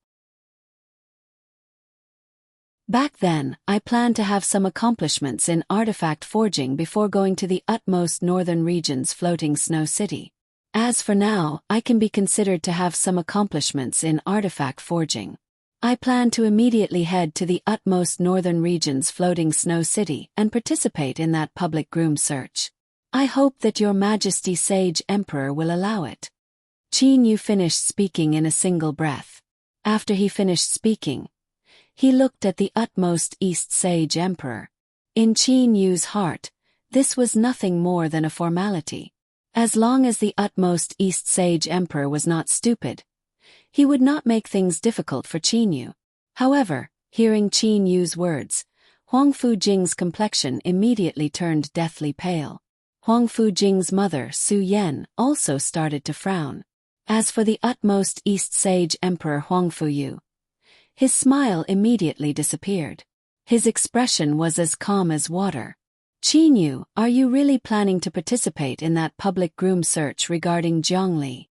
Back then, I planned to have some accomplishments in artifact forging before going to the utmost northern region's floating snow city. As for now, I can be considered to have some accomplishments in artifact forging. I plan to immediately head to the utmost northern region's floating snow city and participate in that public groom search. I hope that Your Majesty Sage Emperor will allow it. Qin Yu finished speaking in a single breath. After he finished speaking, he looked at the utmost East Sage Emperor. In Qin Yu's heart, this was nothing more than a formality. As long as the utmost East Sage Emperor was not stupid, he would not make things difficult for Qin Yu. However, hearing Qin Yu's words, Huang Fujing's complexion immediately turned deathly pale. Huang Fujing's mother, Su Yan, also started to frown. As for the utmost East Sage Emperor Huang Fuyu, his smile immediately disappeared. His expression was as calm as water. Qin Yu, are you really planning to participate in that public groom search regarding Zhongli?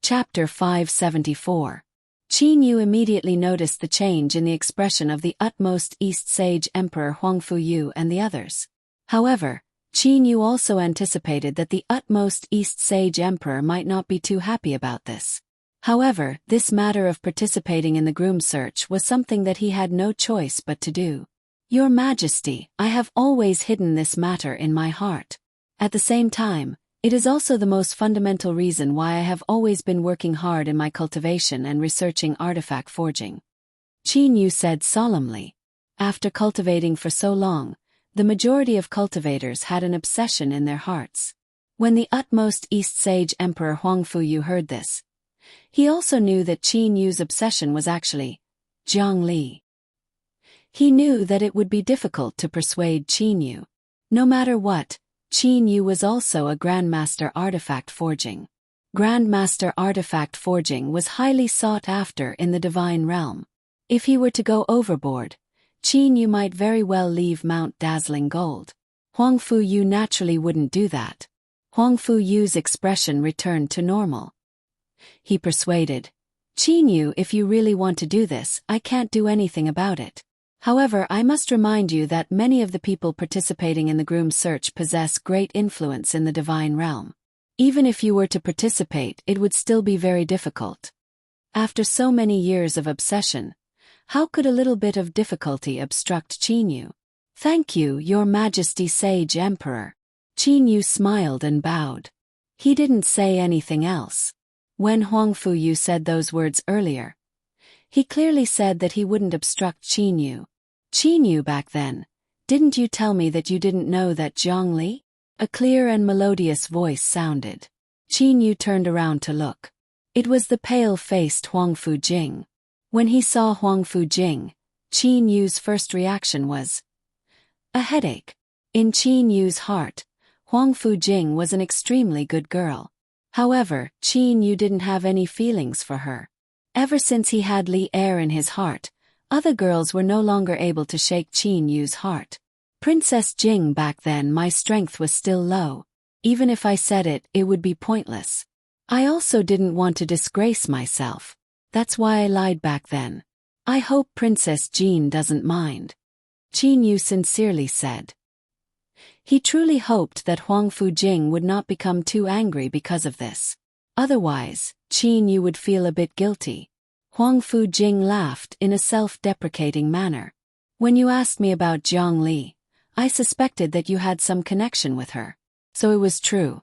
Chapter 574. Qin Yu immediately noticed the change in the expression of the utmost East Sage Emperor Huang Fuyu and the others. However, Qin Yu also anticipated that the utmost East Sage Emperor might not be too happy about this. However, this matter of participating in the groom search was something that he had no choice but to do. Your Majesty, I have always hidden this matter in my heart. At the same time, it is also the most fundamental reason why I have always been working hard in my cultivation and researching artifact forging. Qin Yu said solemnly. After cultivating for so long, the majority of cultivators had an obsession in their hearts. When the utmost East Sage Emperor Huang Fuyu heard this, he also knew that Qin Yu's obsession was actually Zhongli. He knew that it would be difficult to persuade Qin Yu. No matter what, Qin Yu was also a Grandmaster Artifact Forging. Grandmaster Artifact Forging was highly sought after in the Divine Realm. If he were to go overboard, Qin Yu might very well leave Mount Dazzling Gold. Huang Fuyu naturally wouldn't do that. Huang Fuyu's expression returned to normal. He persuaded, Qin Yu, if you really want to do this, I can't do anything about it. However, I must remind you that many of the people participating in the groom search possess great influence in the Divine Realm. Even if you were to participate, it would still be very difficult. After so many years of obsession, how could a little bit of difficulty obstruct Qin Yu? Thank you, Your Majesty Sage Emperor. Qin Yu smiled and bowed. He didn't say anything else. When Huang Fuyu said those words earlier, he clearly said that he wouldn't obstruct Qin Yu. Qin Yu, back then, didn't you tell me that you didn't know that Zhongli? A clear and melodious voice sounded. Qin Yu turned around to look. It was the pale-faced Huang Fujing. When he saw Huang Fujing, Qin Yu's first reaction was a headache. In Qin Yu's heart, Huang Fujing was an extremely good girl. However, Qin Yu didn't have any feelings for her. Ever since he had Li Er in his heart, other girls were no longer able to shake Qin Yu's heart. Princess Jing, back then my strength was still low. Even if I said it, it would be pointless. I also didn't want to disgrace myself. That's why I lied back then. I hope Princess Jean doesn't mind. Qin Yu sincerely said. He truly hoped that Huang Fujing would not become too angry because of this. Otherwise, Qin Yu would feel a bit guilty. Huang Fujing laughed in a self-deprecating manner. When you asked me about Zhongli, I suspected that you had some connection with her. So it was true.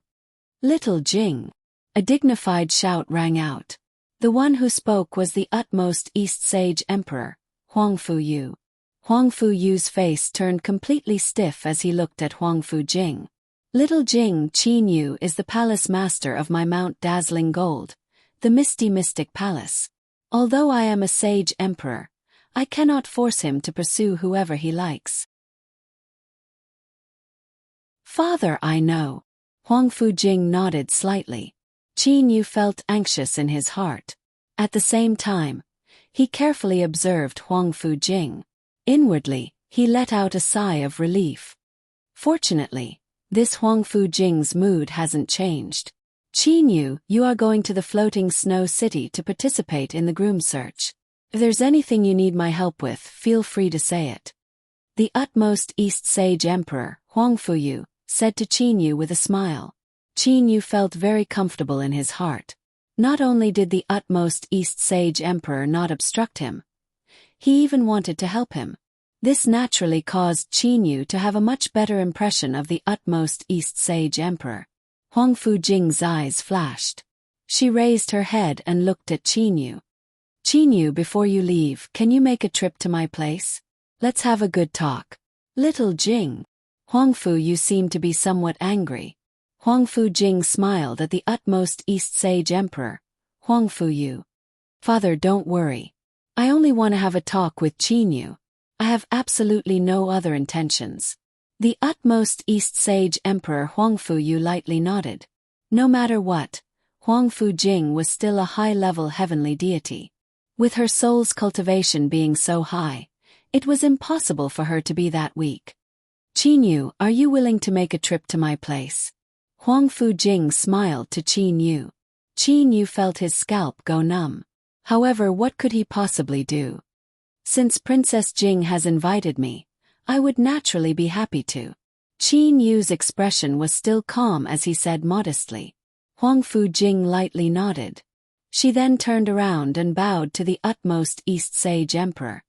Little Jing. A dignified shout rang out. The one who spoke was the utmost East Sage Emperor, Huang Fuyu. Huang Fuyu's face turned completely stiff as he looked at Huang Fujing. Little Jing, Qin Yu is the palace master of my Mount Dazzling Gold, the Misty Mystic Palace. Although I am a sage emperor, I cannot force him to pursue whoever he likes. Father, I know. Huang Fujing nodded slightly. Qin Yu felt anxious in his heart. At the same time, he carefully observed Huang Fujing. Inwardly, he let out a sigh of relief. Fortunately, this Huang Fujing's mood hasn't changed. Qin Yu, you are going to the floating snow city to participate in the groom search. If there's anything you need my help with, feel free to say it. The utmost East Sage Emperor, Huang Fuyu, said to Qin Yu with a smile. Qin Yu felt very comfortable in his heart. Not only did the utmost East Sage Emperor not obstruct him, he even wanted to help him. This naturally caused Qin Yu to have a much better impression of the utmost East Sage Emperor. Huang Fujing's eyes flashed. She raised her head and looked at Qin Yu. Qin Yu, before you leave, can you make a trip to my place? Let's have a good talk. Little Jing. Huang Fu seemed to be somewhat angry. Huang Fujing smiled at the utmost East Sage Emperor. Huang Fu. Father, don't worry. I only want to have a talk with Qin Yu. I have absolutely no other intentions. The utmost East Sage Emperor Huang Fu lightly nodded. No matter what, Huang Fujing was still a high-level heavenly deity. With her soul's cultivation being so high, it was impossible for her to be that weak. Qin Yu, are you willing to make a trip to my place? Huang Fujing smiled to Qin Yu. Qin Yu felt his scalp go numb. However, what could he possibly do? Since Princess Jing has invited me, I would naturally be happy to. Qin Yu's expression was still calm as he said modestly. Huang Fujing lightly nodded. She then turned around and bowed to the utmost East Sage Emperor.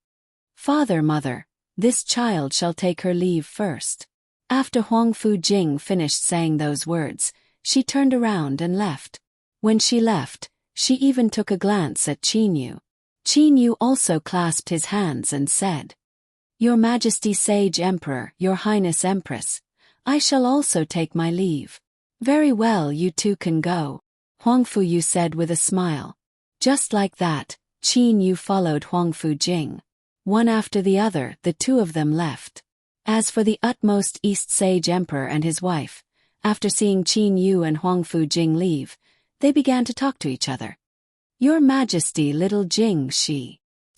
Father, mother, this child shall take her leave first. After Huang Fujing finished saying those words, she turned around and left. When she left, she even took a glance at Qin Yu. Qin Yu also clasped his hands and said, Your Majesty Sage Emperor, Your Highness Empress, I shall also take my leave. Very well, you two can go, Huang Fu said with a smile. Just like that, Qin Yu followed Huang Fujing. One after the other, the two of them left. As for the utmost East Sage Emperor and his wife, after seeing Qin Yu and Huang Fujing leave, they began to talk to each other. Your Majesty, little Jing, Su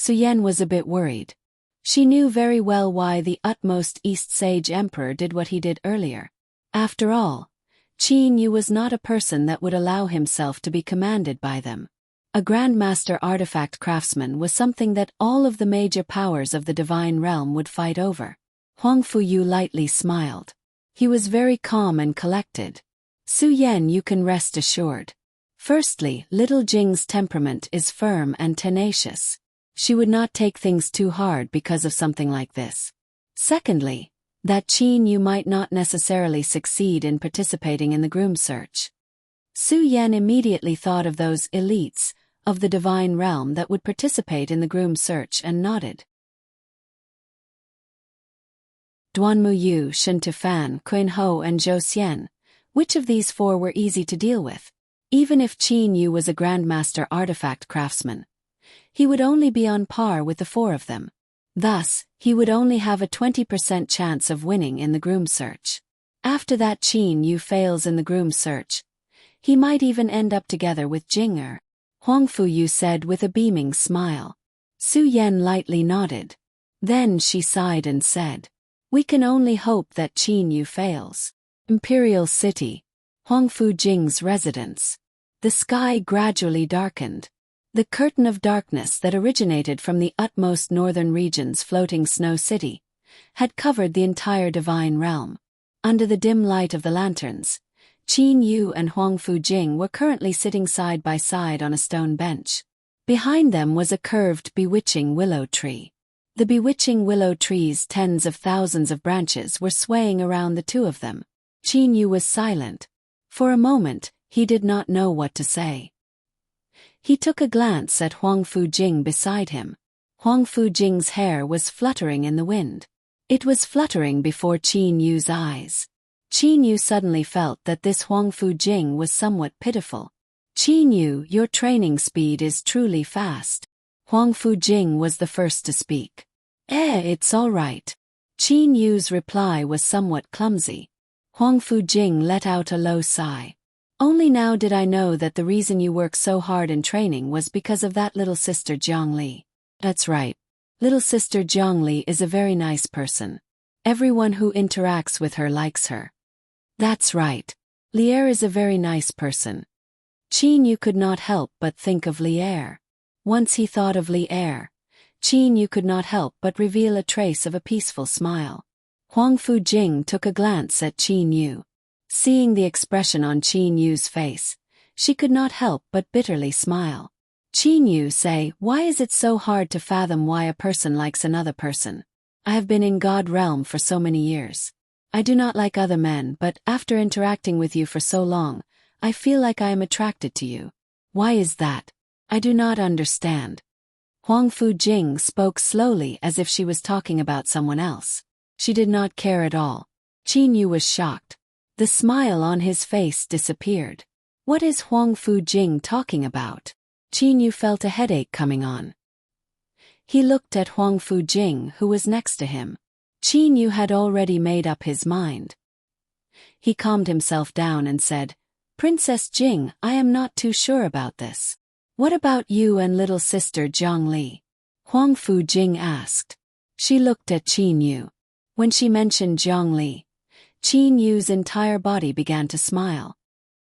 Yan was a bit worried. She knew very well why the utmost East Sage Emperor did what he did earlier. After all, Qin Yu was not a person that would allow himself to be commanded by them. A Grandmaster artifact craftsman was something that all of the major powers of the divine realm would fight over. Huang Fu lightly smiled. He was very calm and collected. Su Yan, you can rest assured. Firstly, little Jing's temperament is firm and tenacious. She would not take things too hard because of something like this. Secondly, that Qin Yu might not necessarily succeed in participating in the groom search. Su Yan immediately thought of those elites of the divine realm that would participate in the groom search and nodded. Duanmu Yu, Shen Tufan, Qin Ho and Zhou Xian, which of these four were easy to deal with? Even if Qin Yu was a Grandmaster artifact craftsman, he would only be on par with the four of them. Thus, he would only have a 20% chance of winning in the groom search. After that Qin Yu fails in the groom search, he might even end up together with Jing. Huang Fu said with a beaming smile. Su Yan lightly nodded. Then she sighed and said, We can only hope that Qin Yu fails. Imperial City, Huang Fujing's residence. The sky gradually darkened. The curtain of darkness that originated from the utmost northern region's floating snow city had covered the entire divine realm. Under the dim light of the lanterns, Qin Yu and Huang Fujing were currently sitting side by side on a stone bench. Behind them was a curved, bewitching willow tree. The bewitching willow tree's tens of thousands of branches were swaying around the two of them. Qin Yu was silent. For a moment, he did not know what to say. He took a glance at Huang Fujing beside him. Huang Fujing's hair was fluttering in the wind. It was fluttering before Qin Yu's eyes. Qin Yu suddenly felt that this Huang Fujing was somewhat pitiful. Qin Yu, your training speed is truly fast. Huang Fujing was the first to speak. It's all right. Qin Yu's reply was somewhat clumsy. Huang Fujing let out a low sigh. Only now did I know that the reason you work so hard in training was because of that little sister Zhongli. That's right. Little sister Zhongli is a very nice person. Everyone who interacts with her likes her. That's right. Lier is a very nice person. Qin Yu could not help but think of Lier. Once he thought of Lier, Qin Yu could not help but reveal a trace of a peaceful smile. Huang Fujing took a glance at Qin Yu. Seeing the expression on Qin Yu's face, she could not help but bitterly smile. Qin Yu say, why is it so hard to fathom why a person likes another person? I have been in God realm for so many years. I do not like other men, but after interacting with you for so long, I feel like I am attracted to you. Why is that? I do not understand. Huang Fujing spoke slowly as if she was talking about someone else. She did not care at all. Qin Yu was shocked. The smile on his face disappeared. What is Huang Fujing talking about? Qin Yu felt a headache coming on. He looked at Huang Fujing, who was next to him. Qin Yu had already made up his mind. He calmed himself down and said, Princess Jing, I am not too sure about this. What about you and little sister Zhang Li? Huang Fujing asked. She looked at Qin Yu. When she mentioned Zhang Li, Qin Yu's entire body began to smile.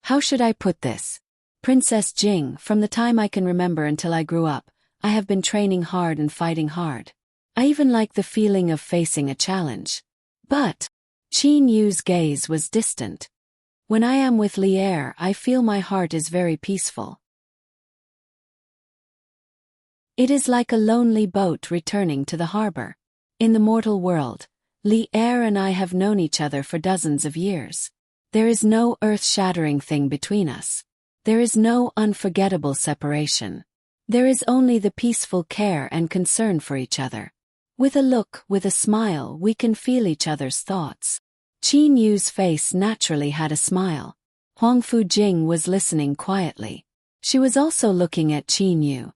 How should I put this? Princess Jing, from the time I can remember until I grew up, I have been training hard and fighting hard. I even like the feeling of facing a challenge. But Qin Yu's gaze was distant. When I am with Li Er, I feel my heart is very peaceful. It is like a lonely boat returning to the harbor. In the mortal world, Li Er and I have known each other for dozens of years. There is no earth-shattering thing between us. There is no unforgettable separation. There is only the peaceful care and concern for each other. With a look, with a smile, we can feel each other's thoughts. Qin Yu's face naturally had a smile. Huang Fujing was listening quietly. She was also looking at Qin Yu.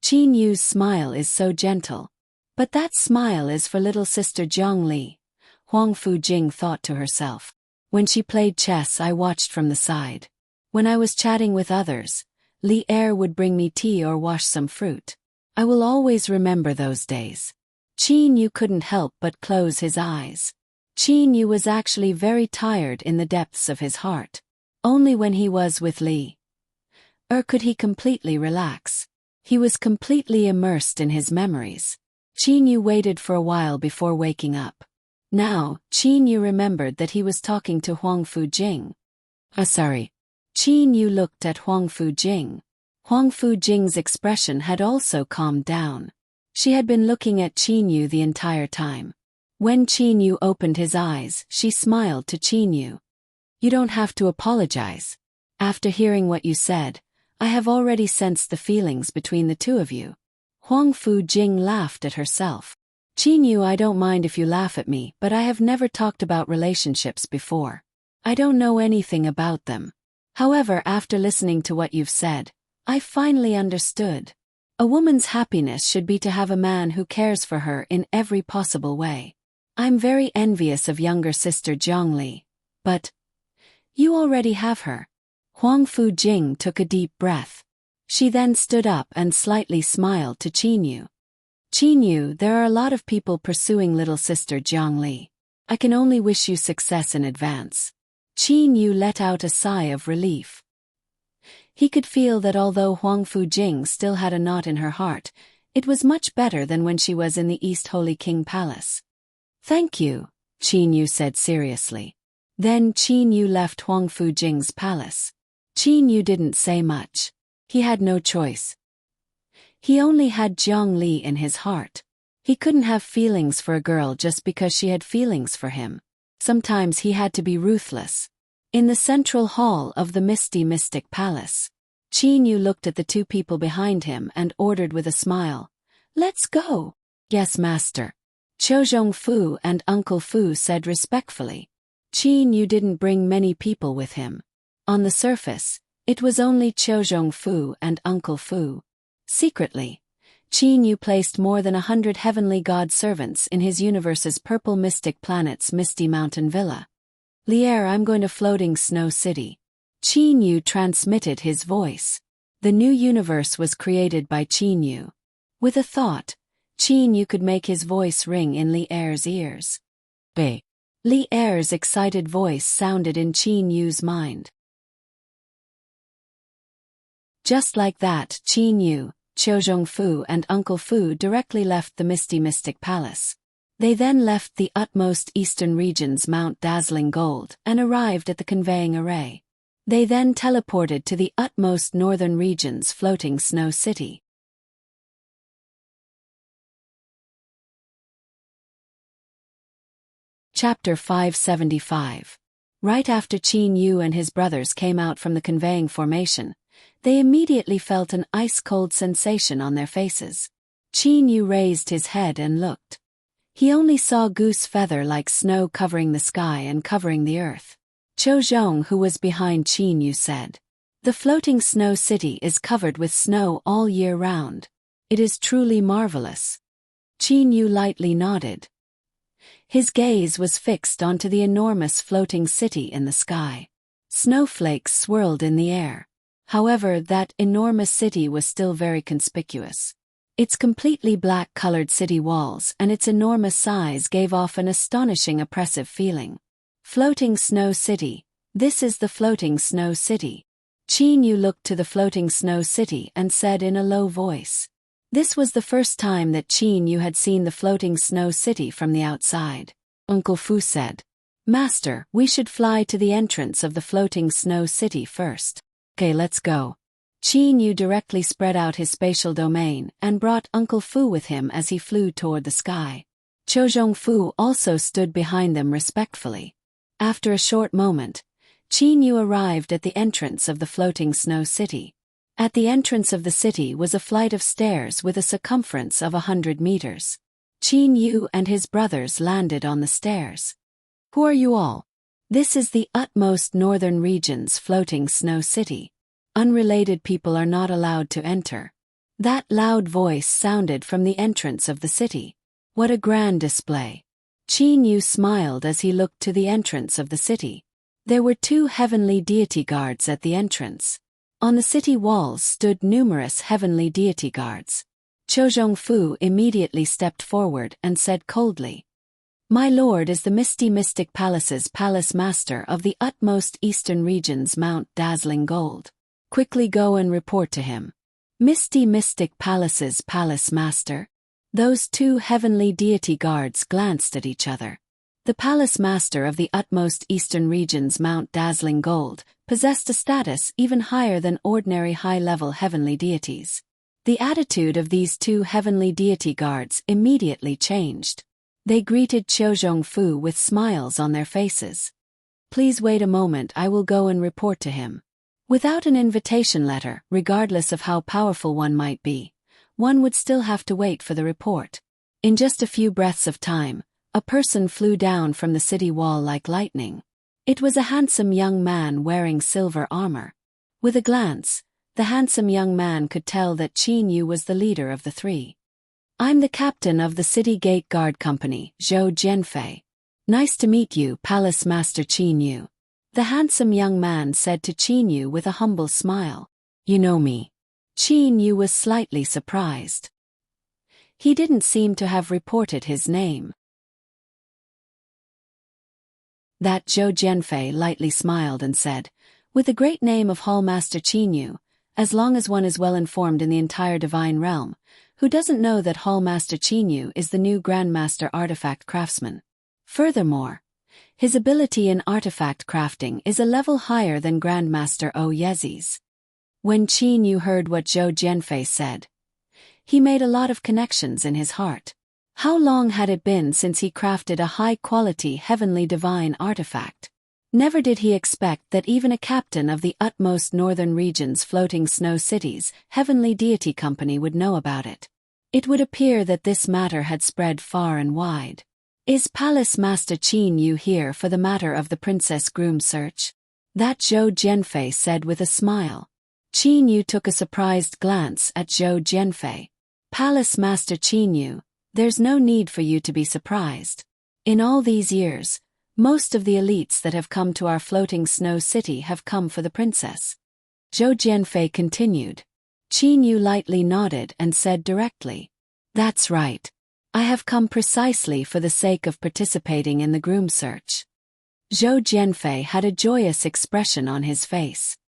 Qin Yu's smile is so gentle. But that smile is for little sister Zhang Li, Huang Fujing thought to herself. When she played chess, I watched from the side. When I was chatting with others, Li Er would bring me tea or wash some fruit. I will always remember those days. Qin Yu couldn't help but close his eyes. Qin Yu was actually very tired in the depths of his heart. Only when he was with Li Er could he completely relax. He was completely immersed in his memories. Qin Yu waited for a while before waking up. Now, Qin Yu remembered that he was talking to Huang Fujing. Sorry. Qin Yu looked at Huang Fujing. Huang Fujing's expression had also calmed down. She had been looking at Qin Yu the entire time. When Qin Yu opened his eyes, she smiled to Qin Yu. You don't have to apologize. After hearing what you said, I have already sensed the feelings between the two of you. Huang Fujing laughed at herself. Qin Yu, I don't mind if you laugh at me, but I have never talked about relationships before. I don't know anything about them. However, after listening to what you've said, I finally understood. A woman's happiness should be to have a man who cares for her in every possible way. I'm very envious of younger sister Zhang Li. But you already have her. Huang Fujing took a deep breath. She then stood up and slightly smiled to Qin Yu. Qin Yu, there are a lot of people pursuing little sister Zhang Li. I can only wish you success in advance. Qin Yu let out a sigh of relief. He could feel that although Huang Fujing still had a knot in her heart, it was much better than when she was in the East Holy King Palace. Thank you, Qin Yu said seriously. Then Qin Yu left Huang Fujing's palace. Qin Yu didn't say much. He had no choice. He only had Zhang Li in his heart. He couldn't have feelings for a girl just because she had feelings for him. Sometimes he had to be ruthless. In the central hall of the misty mystic palace, Qin Yu looked at the two people behind him and ordered with a smile, "Let's go." "Yes, master," Qiuzhong Fu and Uncle Fu said respectfully. Qin Yu didn't bring many people with him. On the surface, it was only Qiuzhong Fu and Uncle Fu. Secretly, Qin Yu placed more than 100 heavenly god servants in his universe's purple mystic planet's misty mountain villa. Li Er, I'm going to floating snow city. Qin Yu transmitted his voice. The new universe was created by Qin Yu. With a thought, Qin Yu could make his voice ring in Li Er's ears. Bei. Li Er's excited voice sounded in Qin Yu's mind. Just like that, Qin Yu, Qiuzhong Fu and Uncle Fu directly left the misty mystic palace. They then left the utmost eastern region's Mount Dazzling Gold and arrived at the conveying array. They then teleported to the utmost northern region's floating snow city. Chapter 575. Right after Qin Yu and his brothers came out from the conveying formation, they immediately felt an ice-cold sensation on their faces. Qin Yu raised his head and looked. He only saw goose feather like snow covering the sky and covering the earth. Qiu Zhong, who was behind Qin Yu, said, "The floating snow city is covered with snow all year round. It is truly marvelous." Qin Yu lightly nodded. His gaze was fixed onto the enormous floating city in the sky. Snowflakes swirled in the air. However, that enormous city was still very conspicuous. Its completely black-colored city walls and its enormous size gave off an astonishing oppressive feeling. Floating Snow City. This is the floating snow city. Qin Yu looked to the floating snow city and said in a low voice. This was the first time that Qin Yu had seen the floating snow city from the outside. Uncle Fu said, "Master, we should fly to the entrance of the floating snow city first." "Okay, let's go." Qin Yu directly spread out his spatial domain and brought Uncle Fu with him as he flew toward the sky. Qiu Fu also stood behind them respectfully. After a short moment, Qin Yu arrived at the entrance of the floating snow city. At the entrance of the city was a flight of stairs with a circumference of 100 meters. Qin Yu and his brothers landed on the stairs. "Who are you all?" "This is the utmost northern region's floating snow city. Unrelated people are not allowed to enter." That loud voice sounded from the entrance of the city. What a grand display. Qin Yu smiled as he looked to the entrance of the city. There were 2 heavenly deity guards at the entrance. On the city walls stood numerous heavenly deity guards. Qiu Fu immediately stepped forward and said coldly, "My lord is the Misty Mystic Palace's palace master of the utmost eastern region's Mount Dazzling Gold. Quickly go and report to him." Misty Mystic Palace's palace master? Those 2 heavenly deity guards glanced at each other. The palace master of the utmost eastern region's Mount Dazzling Gold possessed a status even higher than ordinary high-level heavenly deities. The attitude of these 2 heavenly deity guards immediately changed. They greeted Qiu Fu with smiles on their faces. "Please wait a moment, I will go and report to him." Without an invitation letter, regardless of how powerful one might be, one would still have to wait for the report. In just a few breaths of time, a person flew down from the city wall like lightning. It was a handsome young man wearing silver armor. With a glance, the handsome young man could tell that Qin Yu was the leader of the 3. "I'm the captain of the City Gate Guard Company, Zhou Jianfei. Nice to meet you, Palace Master Qin Yu." The handsome young man said to Qin Yu with a humble smile. "You know me?" Qin Yu was slightly surprised. He didn't seem to have reported his name. That Zhou Jianfei lightly smiled and said, "With the great name of Hallmaster Qin Yu, as long as one is well informed in the entire divine realm, who doesn't know that Hallmaster Qin Yu is the new Grandmaster Artifact Craftsman? Furthermore, his ability in artifact crafting is a level higher than Grandmaster O Yezi's." When Qin Yu heard what Zhou Jianfei said, he made a lot of connections in his heart. How long had it been since he crafted a high-quality heavenly divine artifact? Never did he expect that even a captain of the utmost northern region's floating snow city's heavenly deity company would know about it. It would appear that this matter had spread far and wide. "Is Palace Master Qin Yu here for the matter of the princess groom search?" That Zhou Jianfei said with a smile. Qin Yu took a surprised glance at Zhou Jianfei. "Palace Master Qin Yu, there's no need for you to be surprised. In all these years, most of the elites that have come to our floating snow city have come for the princess." Zhou Jianfei continued. Qin Yu lightly nodded and said directly, "That's right. I have come precisely for the sake of participating in the groom search." Zhou Jianfei had a joyous expression on his face.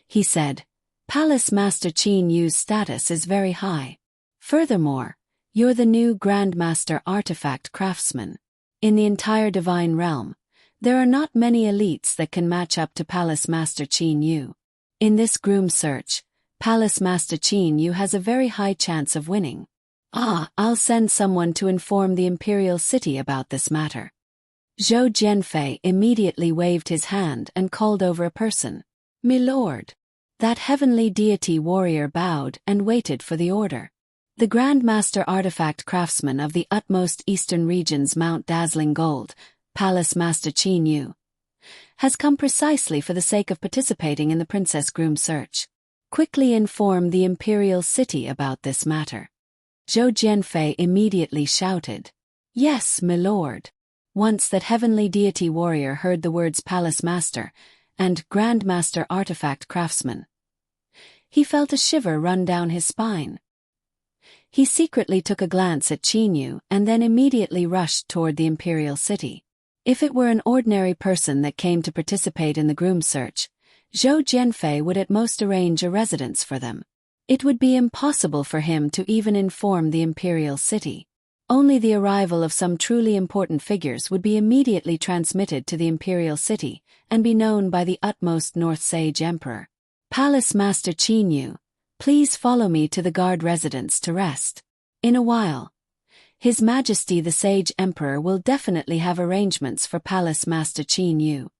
He said, "Palace Master Qin Yu's status is very high. Furthermore, You're the new Grandmaster Artifact Craftsman. In the entire Divine Realm, there are not many elites that can match up to Palace Master Qin Yu. In this groom search, Palace Master Qin Yu has a very high chance of winning. I'll send someone to inform the Imperial City about this matter. Zhou Jianfei immediately waved his hand and called over a person. "Milord." That heavenly deity warrior bowed and waited for the order. The Grandmaster Artifact Craftsman of the utmost eastern regions Mount Dazzling Gold, Palace Master Qin Yu, has come precisely for the sake of participating in the Princess Groom search. Quickly inform the Imperial City about this matter. Zhou Jianfei immediately shouted. "Yes, milord." Once that heavenly deity warrior heard the words Palace Master and Grandmaster Artifact Craftsman, he felt a shiver run down his spine. He secretly took a glance at Qin Yu and then immediately rushed toward the Imperial City. If it were an ordinary person that came to participate in the groom search, Zhou Jianfei would at most arrange a residence for them. It would be impossible for him to even inform the Imperial City. Only the arrival of some truly important figures would be immediately transmitted to the Imperial City and be known by the utmost North Sage Emperor. "Palace Master Qin Yu, please follow me to the guard residence to rest. In a while, His Majesty the Sage Emperor will definitely have arrangements for Palace Master Qin Yu."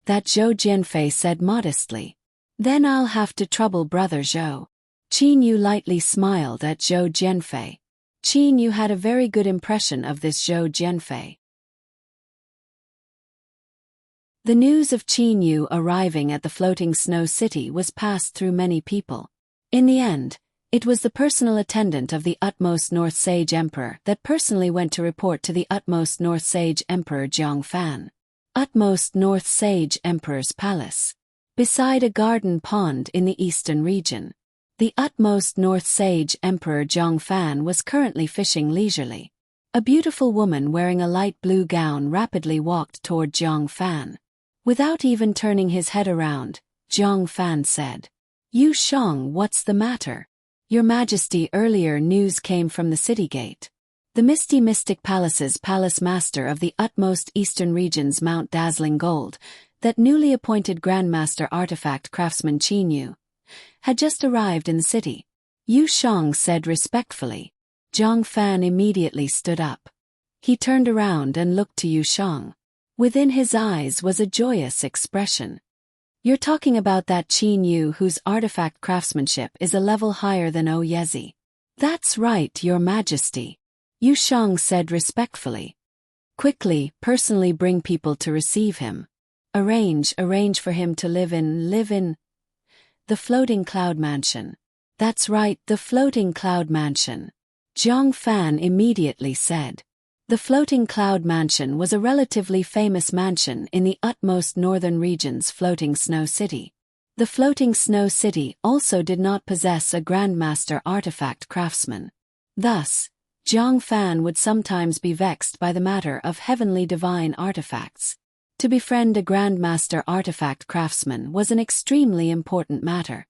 That Zhou Jianfei said modestly. "Then I'll have to trouble Brother Zhou." Qin Yu lightly smiled at Zhou Jianfei. Qin Yu had a very good impression of this Zhou Jianfei. The news of Qin Yu arriving at the floating snow city was passed through many people. In the end, it was the personal attendant of the utmost North Sage Emperor that personally went to report to the utmost North Sage Emperor Jiang Fan. Utmost North Sage Emperor's palace. Beside a garden pond in the eastern region. The utmost North Sage Emperor Jiang Fan was currently fishing leisurely. A beautiful woman wearing a light blue gown rapidly walked toward Jiang Fan. Without even turning his head around, Jiang Fan said, "Yu Shang, what's the matter? Your Majesty, earlier news came from the city gate. The Misty Mystic Palace's Palace Master of the utmost eastern regions Mount Dazzling Gold, that newly appointed Grandmaster Artifact Craftsman Qin Yu, had just arrived in the city," Yu Shang said respectfully. Jiang Fan immediately stood up. He turned around and looked to Yu Shang. Within his eyes was a joyous expression. "You're talking about that Qin Yu whose artifact craftsmanship is a level higher than Yezi." "That's right, Your Majesty," Yu Shang said respectfully. "Quickly, personally bring people to receive him. Arrange for him to live in the floating cloud mansion." "That's right, the floating cloud mansion," Jiang Fan immediately said. The floating cloud mansion was a relatively famous mansion in the utmost northern region's floating snow city. The floating snow city also did not possess a Grandmaster Artifact Craftsman. Thus, Jiang Fan would sometimes be vexed by the matter of heavenly divine artifacts. To befriend a Grandmaster Artifact Craftsman was an extremely important matter.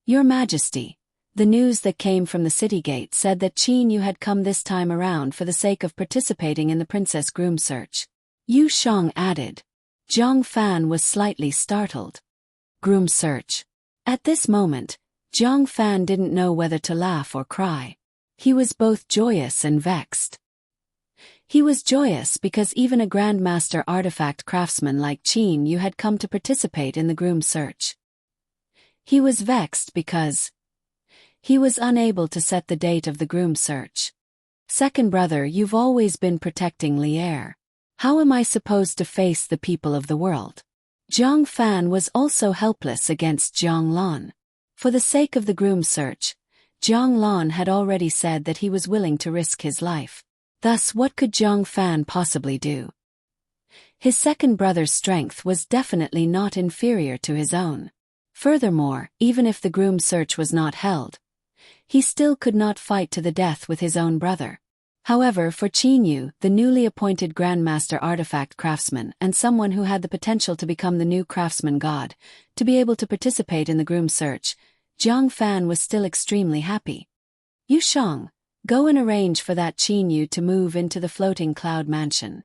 "Your Majesty, the news that came from the city gate said that Qin Yu had come this time around for the sake of participating in the Princess Groom search," Yu Shang added. Jiang Fan was slightly startled. Groom search. At this moment, Jiang Fan didn't know whether to laugh or cry. He was both joyous and vexed. He was joyous because even a Grandmaster Artifact Craftsman like Qin Yu had come to participate in the groom search. He was vexed because he was unable to set the date of the groom search. "Second brother, you've always been protecting Lier. How am I supposed to face the people of the world?" Jiang Fan was also helpless against Jiang Lan. For the sake of the groom search, Jiang Lan had already said that he was willing to risk his life. Thus what could Jiang Fan possibly do? His second brother's strength was definitely not inferior to his own. Furthermore, even if the groom search was not held, he still could not fight to the death with his own brother. However, for Qin Yu, the newly appointed Grandmaster Artifact Craftsman and someone who had the potential to become the new craftsman god, to be able to participate in the groom search, Jiang Fan was still extremely happy. "Yu Shang, Go and arrange for that Qin Yu to move into the floating cloud mansion.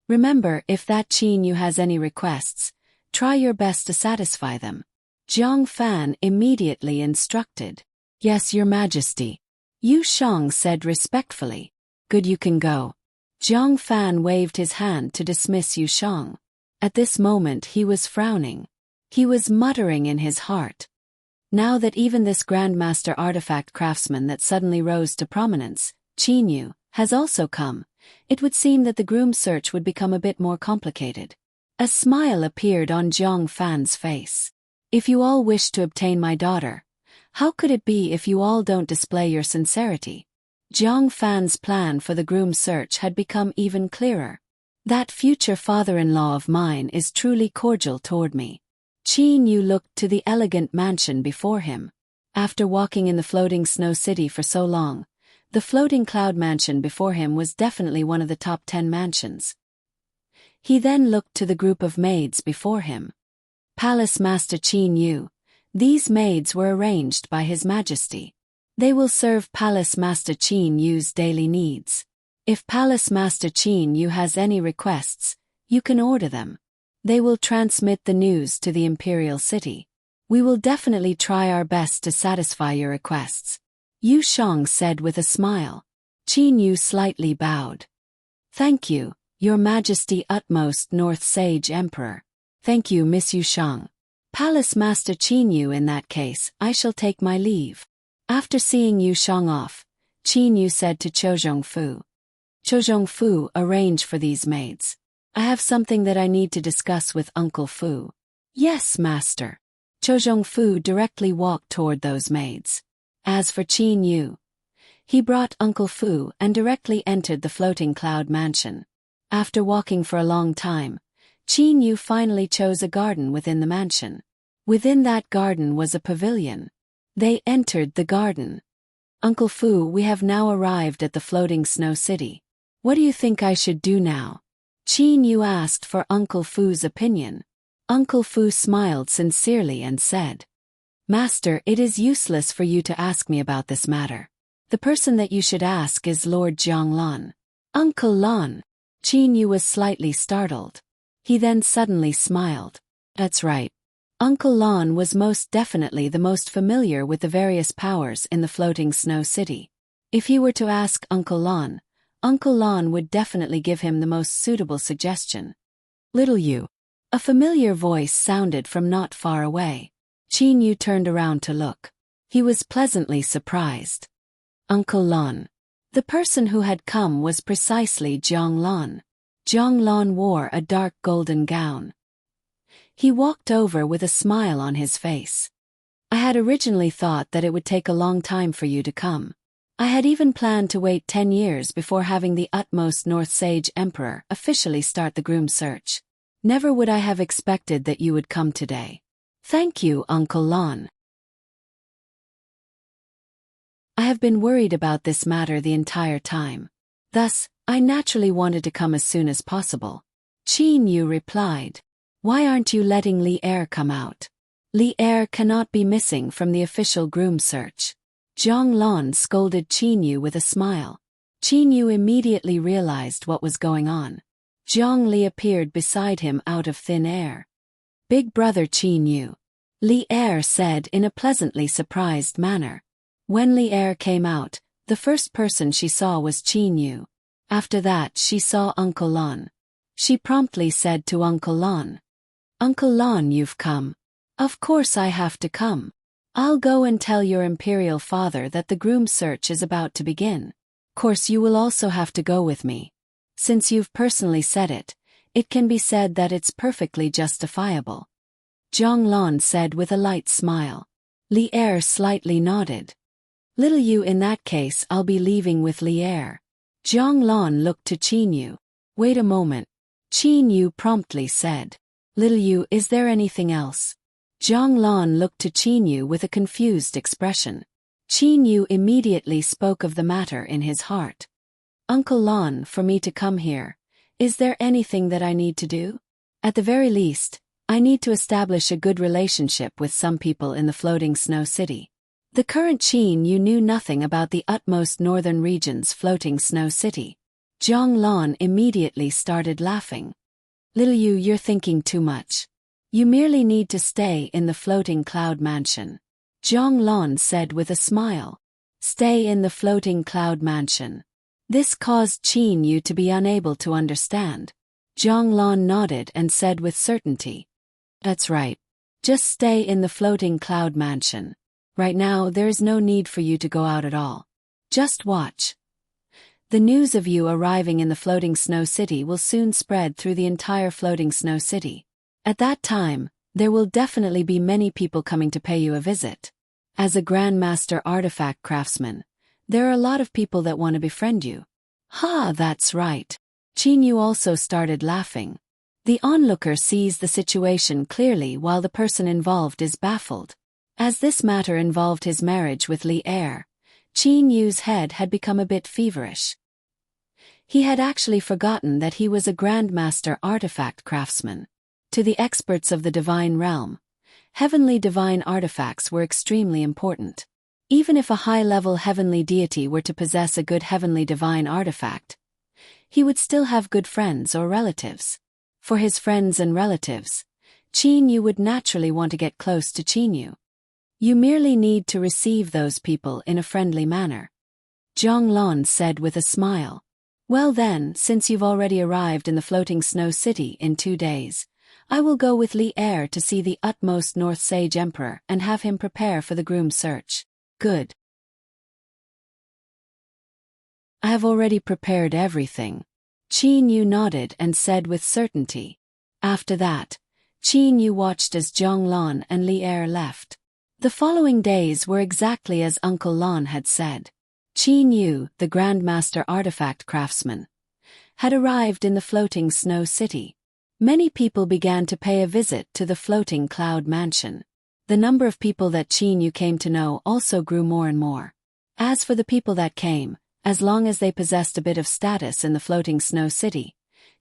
Remember, if that Qin Yu has any requests, try your best to satisfy them. Jiang Fan immediately instructed. Yes, Your Majesty. Yu Shang said respectfully. Good, you can go. Jiang Fan waved his hand to dismiss Yu Shang. At this moment he was frowning. He was muttering in his heart. Now that even this Grandmaster artifact craftsman that suddenly rose to prominence, Qin Yu, has also come, it would seem that the groom search would become a bit more complicated. A smile appeared on Jiang Fan's face. If you all wish to obtain my daughter, how could it be if you all don't display your sincerity? Jiang Fan's plan for the groom search had become even clearer. That future father-in-law of mine is truly cordial toward me. Qin Yu looked to the elegant mansion before him. After walking in the floating snow city for so long, the floating cloud mansion before him was definitely one of the top 10 mansions. He then looked to the group of maids before him. Palace Master Qin Yu. These maids were arranged by His Majesty. They will serve Palace Master Qin Yu's daily needs. If Palace Master Qin Yu has any requests, you can order them. They will transmit the news to the Imperial City. We will definitely try our best to satisfy your requests. Yu Shang said with a smile. Qin Yu slightly bowed. Thank you, Your Majesty Utmost North Sage Emperor. Thank you, Miss Yu Shang. Palace Master Qin Yu, in that case, I shall take my leave. After seeing Yu Shang off, Qin Yu said to Chou Zhongfu. Chou Zhongfu, arrange for these maids. I have something that I need to discuss with Uncle Fu. Yes, Master. Chou Zhongfu directly walked toward those maids. As for Qin Yu, he brought Uncle Fu and directly entered the floating cloud mansion. After walking for a long time, Qin Yu finally chose a garden within the mansion. Within that garden was a pavilion. They entered the garden. Uncle Fu, we have now arrived at the floating snow city. What do you think I should do now? Qin Yu asked for Uncle Fu's opinion. Uncle Fu smiled sincerely and said, Master, it is useless for you to ask me about this matter. The person that you should ask is Lord Jiang Lan. Uncle Lan. Qin Yu was slightly startled. He then suddenly smiled. That's right. Uncle Lan was most definitely the most familiar with the various powers in the floating snow city. If he were to ask Uncle Lan would definitely give him the most suitable suggestion. Little Yu. A familiar voice sounded from not far away. Qin Yu turned around to look. He was pleasantly surprised. Uncle Lan. The person who had come was precisely Jiang Lan. Jiang Lan wore a dark golden gown. He walked over with a smile on his face. I had originally thought that it would take a long time for you to come. I had even planned to wait 10 years before having the Utmost North Sage Emperor officially start the groom search. Never would I have expected that you would come today. Thank you, Uncle Lan. I have been worried about this matter the entire time. Thus, I naturally wanted to come as soon as possible. Qin Yu replied. Why aren't you letting Li Er come out? Li Er cannot be missing from the official groom search. Jiang Lan scolded Qin Yu with a smile. Qin Yu immediately realized what was going on. Jiang Li appeared beside him out of thin air. Big brother Qin Yu. Li Er said in a pleasantly surprised manner. When Li Er came out, the first person she saw was Qin Yu. After that she saw Uncle Lan. She promptly said to Uncle Lan. Uncle Lan, you've come. Of course I have to come. I'll go and tell your imperial father that the groom search is about to begin. Course you will also have to go with me. Since you've personally said it, it can be said that it's perfectly justifiable. Jiang Lan said with a light smile. Li Er slightly nodded. Little Yu, in that case I'll be leaving with Li Er. Jiang Lan looked to Qin Yu. Wait a moment. Qin Yu promptly said. Little Yu, is there anything else? Jiang Lan looked to Qin Yu with a confused expression. Qin Yu immediately spoke of the matter in his heart. Uncle Lan, for me to come here, is there anything that I need to do? At the very least, I need to establish a good relationship with some people in the floating snow city. The current Qin Yu knew nothing about the utmost northern region's floating snow city. Zhang Lan immediately started laughing. Little Yu, you're thinking too much. You merely need to stay in the floating cloud mansion. Zhang Lan said with a smile. Stay in the floating cloud mansion. This caused Qin Yu to be unable to understand. Zhang Lan nodded and said with certainty. That's right. Just stay in the floating cloud mansion. Right now there is no need for you to go out at all. Just watch. The news of you arriving in the floating snow city will soon spread through the entire floating snow city. At that time, there will definitely be many people coming to pay you a visit. As a Grandmaster artifact craftsman, there are a lot of people that want to befriend you. Ha, that's right. Qin Yu also started laughing. The onlooker sees the situation clearly while the person involved is baffled. As this matter involved his marriage with Li Er, Qin Yu's head had become a bit feverish. He had actually forgotten that he was a Grandmaster artifact craftsman. To the experts of the divine realm, heavenly divine artifacts were extremely important. Even if a high-level heavenly deity were to possess a good heavenly divine artifact, he would still have good friends or relatives. For his friends and relatives, Qin Yu would naturally want to get close to Qin Yu. You merely need to receive those people in a friendly manner. Zhang Lan said with a smile. Well then, since you've already arrived in the floating snow city in 2 days, I will go with Li Er to see the utmost North Sage Emperor and have him prepare for the groom search. Good. I have already prepared everything. Qin Yu nodded and said with certainty. After that, Qin Yu watched as Zhang Lan and Li Er left. The following days were exactly as Uncle Lan had said. Qin Yu, the Grandmaster artifact craftsman, had arrived in the floating snow city. Many people began to pay a visit to the floating cloud mansion. The number of people that Qin Yu came to know also grew more and more. As for the people that came, as long as they possessed a bit of status in the floating snow city,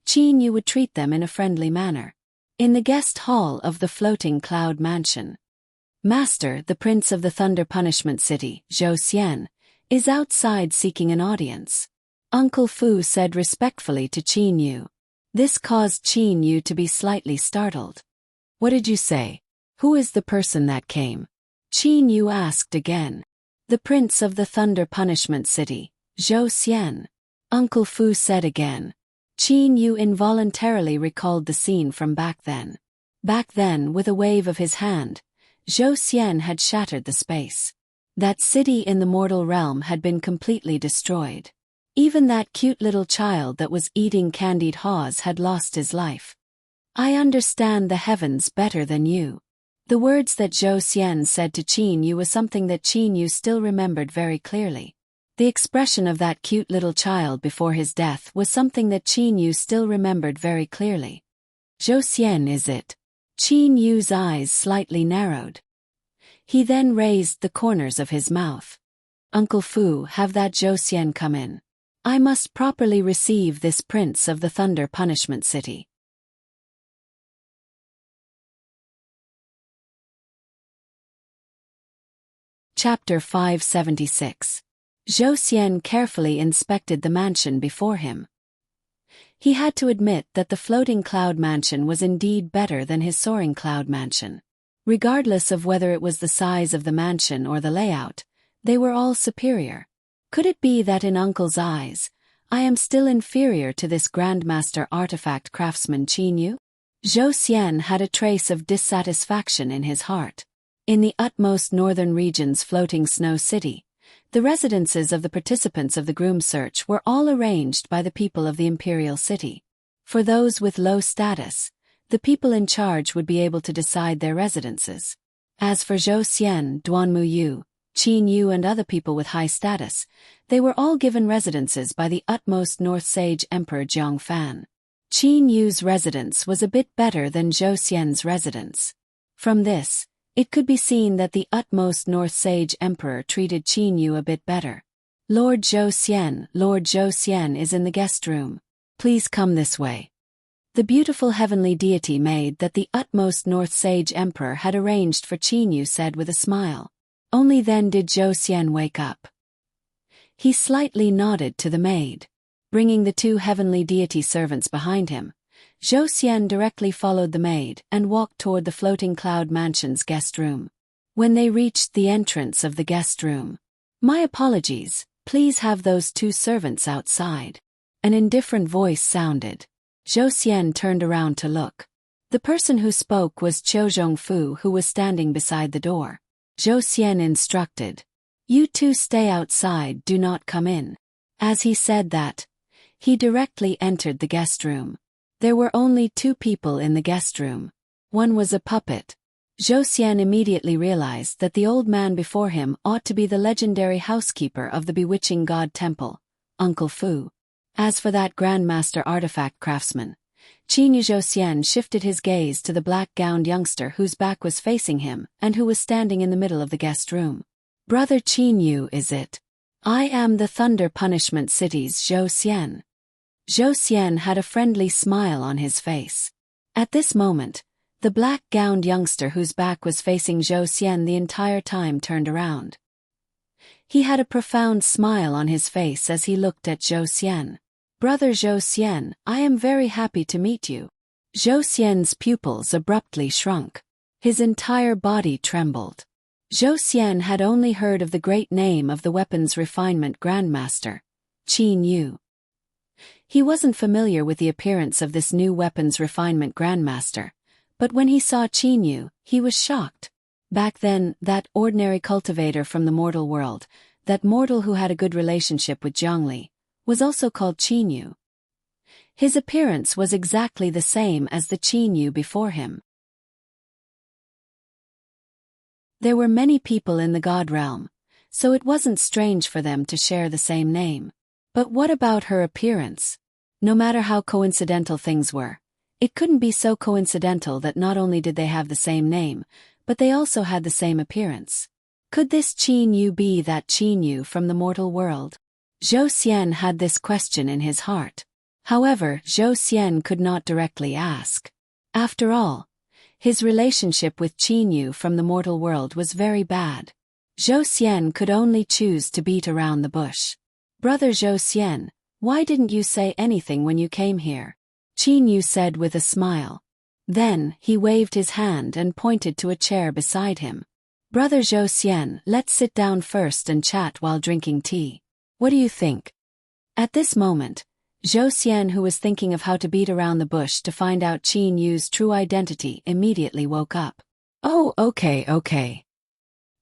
Qin Yu would treat them in a friendly manner. In the guest hall of the floating cloud mansion, Master, the Prince of the Thunder Punishment City, Zhou Xian, is outside seeking an audience. Uncle Fu said respectfully to Qin Yu. This caused Qin Yu to be slightly startled. What did you say? Who is the person that came? Qin Yu asked again. The Prince of the Thunder Punishment City, Zhou Xian. Uncle Fu said again. Qin Yu involuntarily recalled the scene from back then. Back then, with a wave of his hand, Zhou Xian had shattered the space. That city in the mortal realm had been completely destroyed. Even that cute little child that was eating candied haws had lost his life. I understand the heavens better than you. The words that Zhou Xian said to Qin Yu was something that Qin Yu still remembered very clearly. The expression of that cute little child before his death was something that Qin Yu still remembered very clearly. Zhou Xian, is it? Qin Yu's eyes slightly narrowed. He then raised the corners of his mouth. Uncle Fu, have that Zhou Xian come in. I must properly receive this Prince of the Thunder Punishment City. Chapter 576. Zhou Xian carefully inspected the mansion before him. He had to admit that the floating cloud mansion was indeed better than his soaring cloud mansion. Regardless of whether it was the size of the mansion or the layout, they were all superior. Could it be that in Uncle's eyes, I am still inferior to this Grandmaster artifact craftsman Qin Yu? Zhou Xian had a trace of dissatisfaction in his heart. In the utmost northern region's floating snow city, the residences of the participants of the groom search were all arranged by the people of the imperial city. For those with low status, the people in charge would be able to decide their residences. As for Zhou Xian, Duanmu Yu, Qin Yu and other people with high status, they were all given residences by the utmost North Sage Emperor Jiang Fan. Qin Yu's residence was a bit better than Zhou Xian's residence. From this, it could be seen that the utmost North Sage Emperor treated Qin Yu a bit better. Lord Zhou Xian is in the guest room. Please come this way. The beautiful heavenly deity maid that the utmost North Sage Emperor had arranged for Qin Yu said with a smile. Only then did Zhou Xian wake up. He slightly nodded to the maid. Bringing the two heavenly deity servants behind him, Zhou Xian directly followed the maid and walked toward the floating cloud mansion's guest room. When they reached the entrance of the guest room, "My apologies, please have those two servants outside." An indifferent voice sounded. Zhou Xian turned around to look. The person who spoke was Qiu Zhongfu, who was standing beside the door. Zhou Xian instructed, "You two stay outside, do not come in." As he said that, he directly entered the guest room. There were only two people in the guest room. One was a puppet. Zhou Xian immediately realized that the old man before him ought to be the legendary housekeeper of the bewitching god temple, Uncle Fu. As for that grandmaster artifact craftsman, Zhou Xian shifted his gaze to the black-gowned youngster whose back was facing him and who was standing in the middle of the guest room. "Brother Yu, is it? I am the Thunder Punishment City's Zhou Xian." Zhou Xian had a friendly smile on his face. At this moment, the black-gowned youngster whose back was facing Zhou Xian the entire time turned around. He had a profound smile on his face as he looked at Zhou Xian. "Brother Zhou Xian, I am very happy to meet you." Zhou Xian's pupils abruptly shrunk. His entire body trembled. Zhou Xian had only heard of the great name of the weapons refinement grandmaster, Qin Yu. He wasn't familiar with the appearance of this new weapons refinement grandmaster, but when he saw Qin Yu, he was shocked. Back then, that ordinary cultivator from the mortal world, that mortal who had a good relationship with Zhongli, was also called Qin Yu. His appearance was exactly the same as the Qin Yu before him. There were many people in the god realm, so it wasn't strange for them to share the same name. But what about her appearance? No matter how coincidental things were, it couldn't be so coincidental that not only did they have the same name, but they also had the same appearance. Could this Qin Yu be that Qin Yu from the mortal world? Zhou Xian had this question in his heart. However, Zhou Xian could not directly ask. After all, his relationship with Qin Yu from the mortal world was very bad. Zhou Xian could only choose to beat around the bush. "Brother Zhou Xian, why didn't you say anything when you came here?" Qin Yu said with a smile. Then, he waved his hand and pointed to a chair beside him. "Brother Zhou Xian, let's sit down first and chat while drinking tea. What do you think?" At this moment, Zhou Xian, who was thinking of how to beat around the bush to find out Qin Yu's true identity, immediately woke up. "Oh, okay.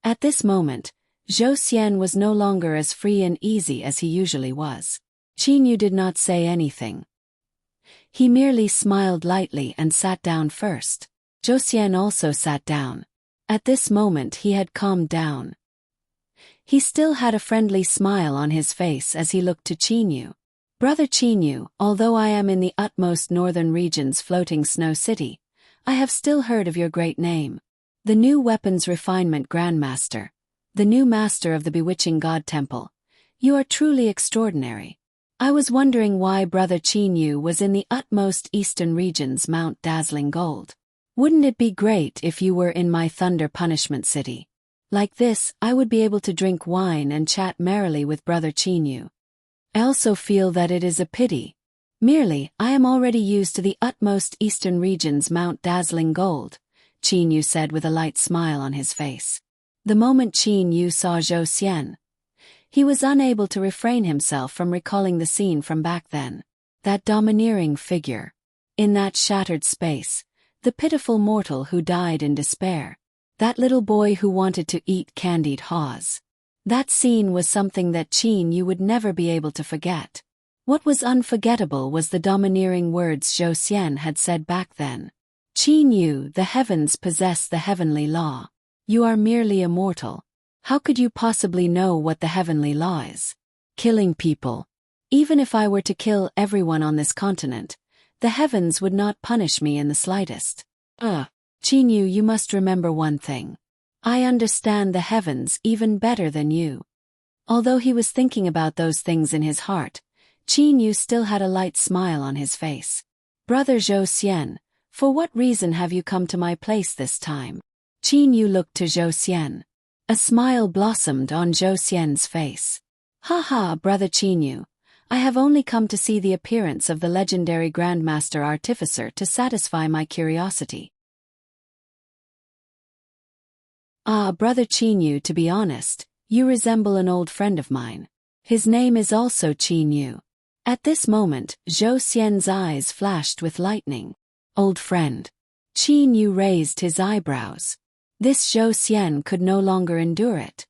At this moment, Zhou Xian was no longer as free and easy as he usually was. Qin Yu did not say anything. He merely smiled lightly and sat down first. Zhou Xian also sat down. At this moment he had calmed down. He still had a friendly smile on his face as he looked to Qin Yu. "Brother Qin Yu, although I am in the utmost northern region's floating snow city, I have still heard of your great name. The new weapons refinement grandmaster, the new master of the bewitching god temple. You are truly extraordinary. I was wondering why Brother Qin Yu was in the utmost eastern region's Mount Dazzling Gold. Wouldn't it be great if you were in my Thunder Punishment City? Like this, I would be able to drink wine and chat merrily with Brother Qin Yu. I also feel that it is a pity. Merely, I am already used to the utmost eastern region's Mount Dazzling Gold," Qin Yu said with a light smile on his face. The moment Qin Yu saw Zhou Xian, he was unable to refrain himself from recalling the scene from back then. That domineering figure. In that shattered space, the pitiful mortal who died in despair. That little boy who wanted to eat candied haws. That scene was something that Qin Yu would never be able to forget. What was unforgettable was the domineering words Zhou Xian had said back then. "Qin Yu, the heavens possess the heavenly law. You are merely a mortal. How could you possibly know what the heavenly law is? Killing people. Even if I were to kill everyone on this continent, the heavens would not punish me in the slightest. Qin Yu, you must remember one thing. I understand the heavens even better than you." Although he was thinking about those things in his heart, Qin Yu still had a light smile on his face. "Brother Zhou Xian, for what reason have you come to my place this time?" Qin Yu looked to Zhou Xian. A smile blossomed on Zhou Xian's face. "Ha ha, Brother Qinyu. I have only come to see the appearance of the legendary Grandmaster Artificer to satisfy my curiosity." "Ah, Brother Qinyu, to be honest, you resemble an old friend of mine. His name is also Qinyu." At this moment, Zhou Xian's eyes flashed with lightning. "Old friend." Qinyu raised his eyebrows. This Zhou Xian could no longer endure it.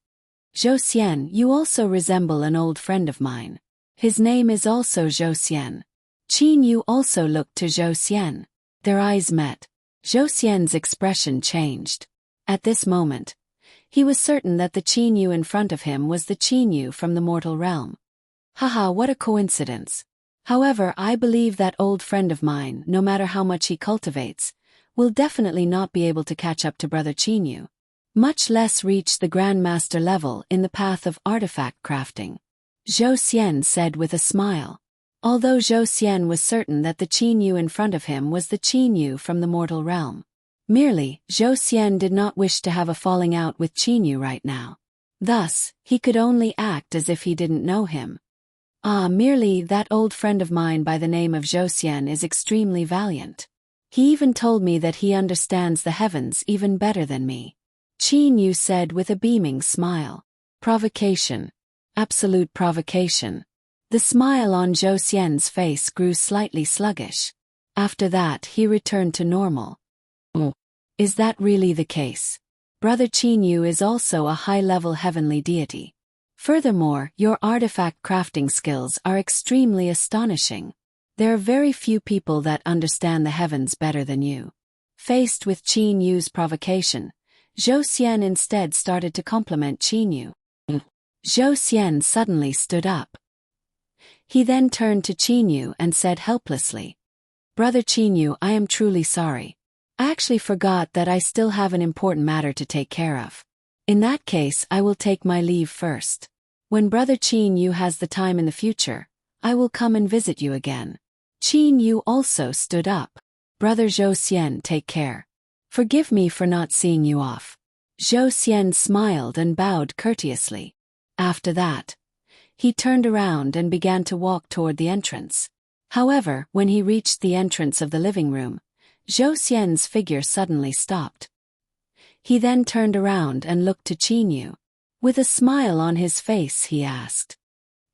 "Zhou Xian, you also resemble an old friend of mine. His name is also Zhou Xian." Qinyu also looked to Zhou Xian. Their eyes met. Zhou Xian's expression changed. At this moment, he was certain that the Qinyu in front of him was the Qinyu from the mortal realm. "Haha, what a coincidence. However, I believe that old friend of mine, no matter how much he cultivates, will definitely not be able to catch up to Brother Qinyu, much less reach the Grandmaster level in the path of artifact crafting," Zhou Xian said with a smile. Although Zhou Xian was certain that the Qinyu in front of him was the Qinyu from the mortal realm, merely, Zhou Xian did not wish to have a falling out with Qinyu right now. Thus, he could only act as if he didn't know him. "Ah, merely that old friend of mine by the name of Zhou Xian is extremely valiant. He even told me that he understands the heavens even better than me," Qinyu said with a beaming smile. Provocation. Absolute provocation. The smile on Zhou Xian's face grew slightly sluggish. After that he returned to normal. "Oh, is that really the case? Brother Qinyu is also a high-level heavenly deity. Furthermore, your artifact crafting skills are extremely astonishing. There are very few people that understand the heavens better than you." Faced with Qinyu's provocation, Zhou Xian instead started to compliment Qinyu. Zhou Xian suddenly stood up. He then turned to Qinyu and said helplessly, "Brother Qinyu, I am truly sorry. I actually forgot that I still have an important matter to take care of. In that case, I will take my leave first. When Brother Qinyu has the time in the future, I will come and visit you again." Qinyu also stood up. "Brother Zhou Xian, take care. Forgive me for not seeing you off." Zhou Xian smiled and bowed courteously. After that, he turned around and began to walk toward the entrance. However, when he reached the entrance of the living room, Zhou Xian's figure suddenly stopped. He then turned around and looked to Qinyu. With a smile on his face he asked,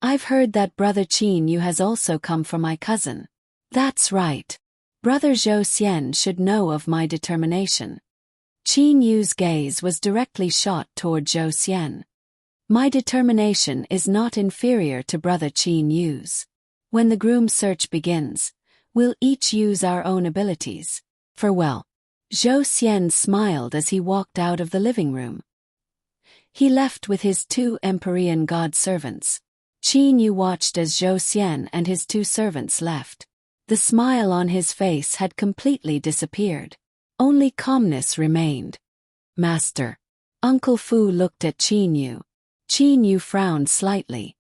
"I've heard that Brother Qinyu has also come for my cousin." "That's right. Brother Zhou Xian should know of my determination." Qinyu's gaze was directly shot toward Zhou Xian. "My determination is not inferior to Brother Qinyu's. When the groom search begins, we'll each use our own abilities. Farewell." Zhou Xian smiled as he walked out of the living room. He left with his 2 Empyrean god servants. Qinyu watched as Zhou Xian and his 2 servants left. The smile on his face had completely disappeared. Only calmness remained. "Master." Uncle Fu looked at Qinyu. Qinyu frowned slightly.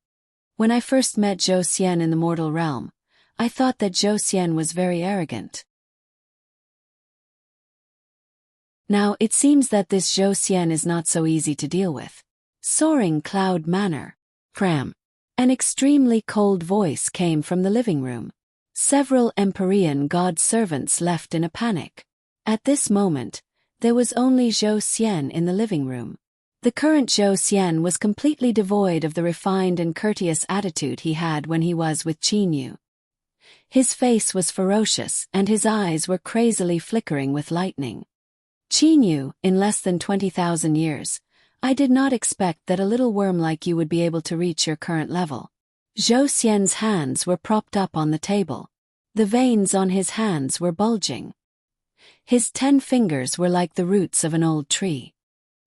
"When I first met Zhou Xian in the mortal realm, I thought that Zhou Xian was very arrogant. Now it seems that this Zhou Xian is not so easy to deal with." Soaring cloud manner. Cram. An extremely cold voice came from the living room. Several Empyrean god servants left in a panic. At this moment, there was only Zhou Xian in the living room. The current Zhou Xian was completely devoid of the refined and courteous attitude he had when he was with Qinyu. His face was ferocious and his eyes were crazily flickering with lightning. "Qinyu, in less than 20,000 years, I did not expect that a little worm like you would be able to reach your current level." Zhou Xian's hands were propped up on the table. The veins on his hands were bulging. His 10 fingers were like the roots of an old tree.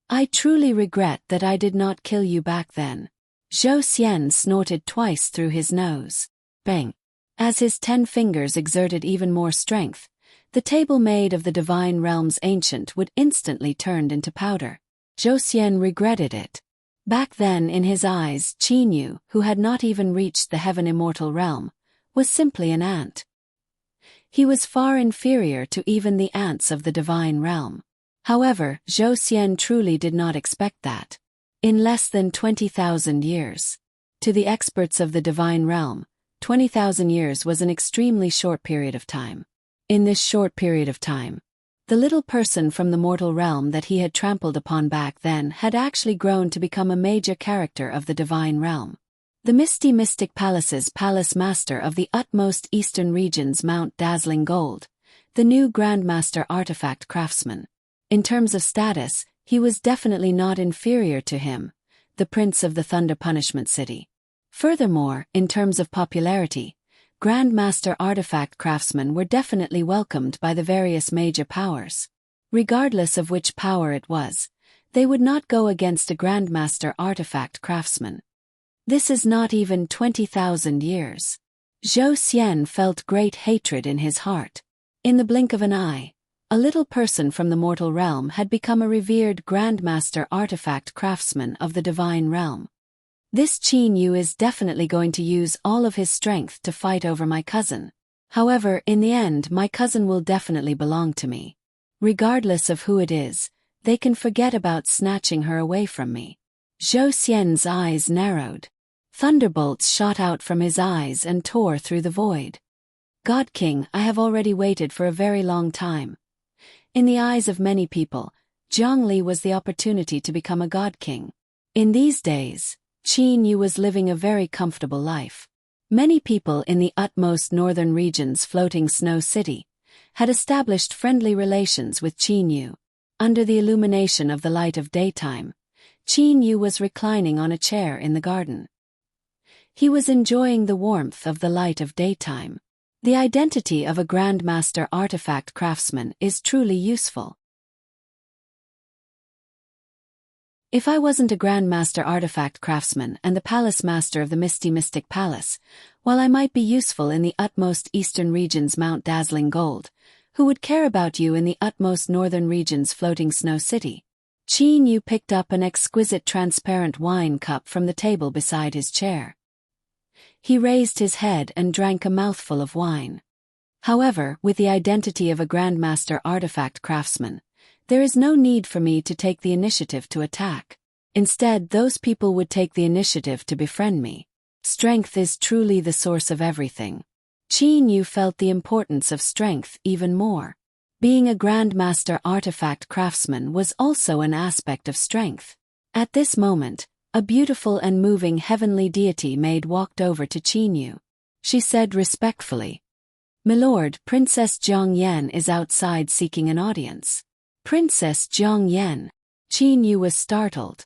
"I truly regret that I did not kill you back then." Zhou Xian snorted twice through his nose. Bang! As his 10 fingers exerted even more strength, the table made of the divine realm's ancient wood instantly turned into powder. Zhou Xian regretted it. Back then in his eyes, Qinyu, who had not even reached the heaven immortal realm, was simply an ant. He was far inferior to even the ants of the divine realm. However, Zhou Xian truly did not expect that. in less than 20,000 years. To the experts of the divine realm, 20,000 years was an extremely short period of time. In this short period of time, the little person from the mortal realm that he had trampled upon back then had actually grown to become a major character of the divine realm. The misty mystic palace's palace master of the utmost eastern regions, Mount Dazzling Gold, the new Grandmaster artifact craftsman. In terms of status, he was definitely not inferior to him, the prince of the Thunder Punishment City. Furthermore, in terms of popularity, Grandmaster artifact craftsmen were definitely welcomed by the various major powers. Regardless of which power it was, they would not go against a Grandmaster artifact craftsman. This is not even 20,000 years. Zhou Xian felt great hatred in his heart. In the blink of an eye, a little person from the mortal realm had become a revered Grandmaster artifact craftsman of the divine realm. This Qin Yu is definitely going to use all of his strength to fight over my cousin. However, in the end, my cousin will definitely belong to me. Regardless of who it is, they can forget about snatching her away from me. Zhou Xian's eyes narrowed. Thunderbolts shot out from his eyes and tore through the void. God King, I have already waited for a very long time. In the eyes of many people, Zhongli was the opportunity to become a God King. In these days, Qin Yu was living a very comfortable life. Many people in the utmost northern region's floating snow city had established friendly relations with Qin Yu. Under the illumination of the light of daytime, Qin Yu was reclining on a chair in the garden. He was enjoying the warmth of the light of daytime. The identity of a Grandmaster artifact craftsman is truly useful. If I wasn't a Grandmaster artifact craftsman and the palace master of the Misty Mystic Palace, while I might be useful in the utmost eastern region's Mount Dazzling Gold, who would care about you in the utmost northern region's floating snow city? Qin Yu picked up an exquisite transparent wine cup from the table beside his chair. He raised his head and drank a mouthful of wine. However, with the identity of a Grandmaster artifact craftsman, there is no need for me to take the initiative to attack. Instead, those people would take the initiative to befriend me. Strength is truly the source of everything. Qin Yu felt the importance of strength even more. Being a Grandmaster artifact craftsman was also an aspect of strength. At this moment, a beautiful and moving heavenly deity maid walked over to Qin Yu. She said respectfully, "Milord, Princess Jiang Yan is outside seeking an audience." Princess Jiang Yan. Qin Yu was startled.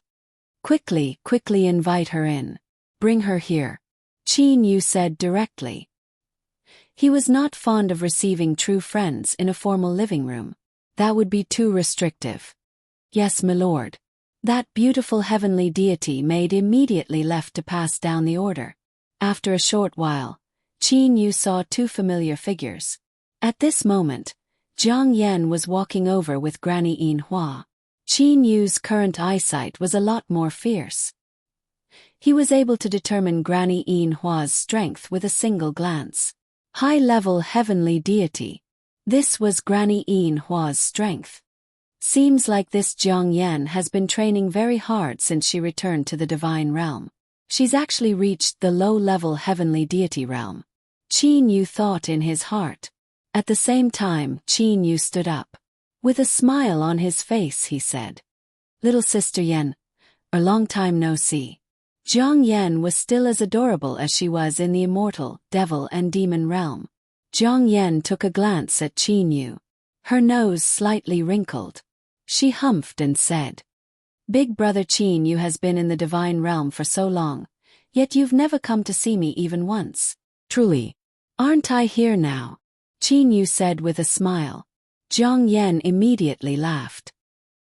Quickly invite her in. Bring her here," Qin Yu said directly. He was not fond of receiving true friends in a formal living room. That would be too restrictive. "Yes, milord." That beautiful heavenly deity maid immediately left to pass down the order. After a short while, Qin Yu saw two familiar figures. At this moment, Jiang Yan was walking over with Granny Yin Hua. Qin Yu's current eyesight was a lot more fierce. He was able to determine Granny Yin Hua's strength with a single glance. High-level heavenly deity. This was Granny Yin Hua's strength. Seems like this Jiang Yan has been training very hard since she returned to the divine realm. She's actually reached the low-level heavenly deity realm. Qin Yu thought in his heart. At the same time, Qin Yu stood up. With a smile on his face, he said, "Little sister Yan, a long time no see." Jiang Yan was still as adorable as she was in the immortal, devil and demon realm. Jiang Yan took a glance at Qin Yu. Her nose slightly wrinkled. She humphed and said, "Big brother Qin Yu has been in the divine realm for so long, yet you've never come to see me even once. Truly, aren't I here now?" Qin Yu said with a smile. Jiang Yan immediately laughed.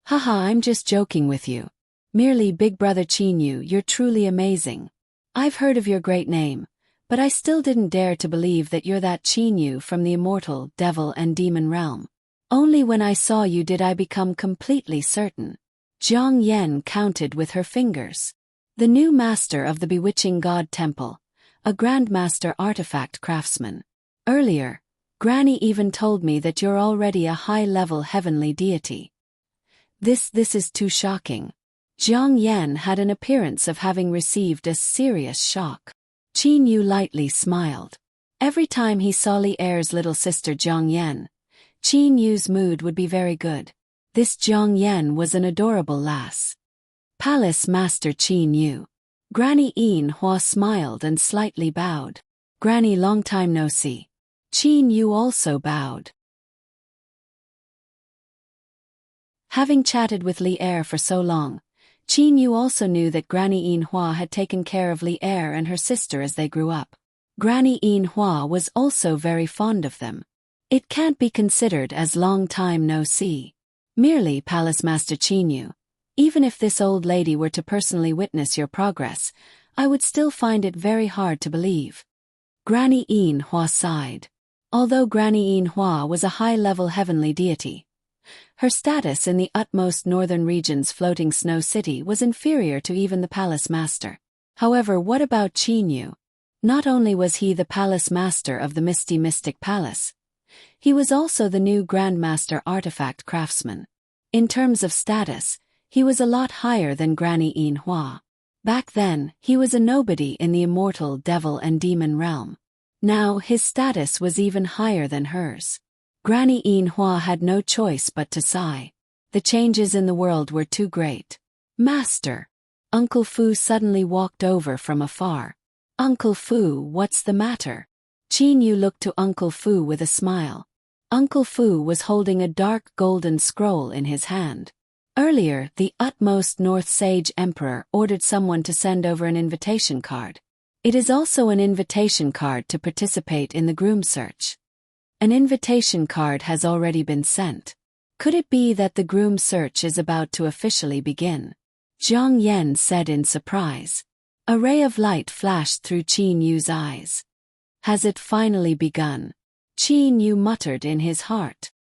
"Haha, I'm just joking with you. Merely big brother Qin Yu, you're truly amazing. I've heard of your great name, but I still didn't dare to believe that you're that Qin Yu from the immortal, devil and demon realm. Only when I saw you did I become completely certain." Jiang Yan counted with her fingers. The new master of the bewitching god temple, a Grandmaster artifact craftsman. Earlier, Granny even told me that you're already a high-level heavenly deity. This is too shocking. Jiang Yan had an appearance of having received a serious shock. Qin Yu lightly smiled. Every time he saw Li Er's little sister Jiang Yan, Qin Yu's mood would be very good. This Jiang Yan was an adorable lass. Palace Master Qin Yu. Granny Yin Hua smiled and slightly bowed. Granny, long time no see. Qin Yu also bowed. Having chatted with Li Er for so long, Qin Yu also knew that Granny Yin Hua had taken care of Li Er and her sister as they grew up. Granny Yin Hua was also very fond of them. It can't be considered as long time no see. Merely Palace Master Qin Yu. Even if this old lady were to personally witness your progress, I would still find it very hard to believe. Granny Yin Hua sighed. Although Granny Yin Hua was a high-level heavenly deity, her status in the utmost northern region's floating snow city was inferior to even the palace master. However, what about Qin Yu? Not only was he the palace master of the Misty Mystic Palace, he was also the new Grandmaster Artifact Craftsman. In terms of status, he was a lot higher than Granny Yin Hua. Back then, he was a nobody in the immortal devil and demon realm. Now, his status was even higher than hers. Granny Yin Hua had no choice but to sigh. The changes in the world were too great. Master! Uncle Fu suddenly walked over from afar. Uncle Fu, what's the matter? Qin Yu looked to Uncle Fu with a smile. Uncle Fu was holding a dark golden scroll in his hand. Earlier, the utmost North Sage Emperor ordered someone to send over an invitation card. It is also an invitation card to participate in the groom search. An invitation card has already been sent. Could it be that the groom search is about to officially begin? Jiang Yan said in surprise. A ray of light flashed through Qin Yu's eyes. Has it finally begun? Qin Yu muttered in his heart.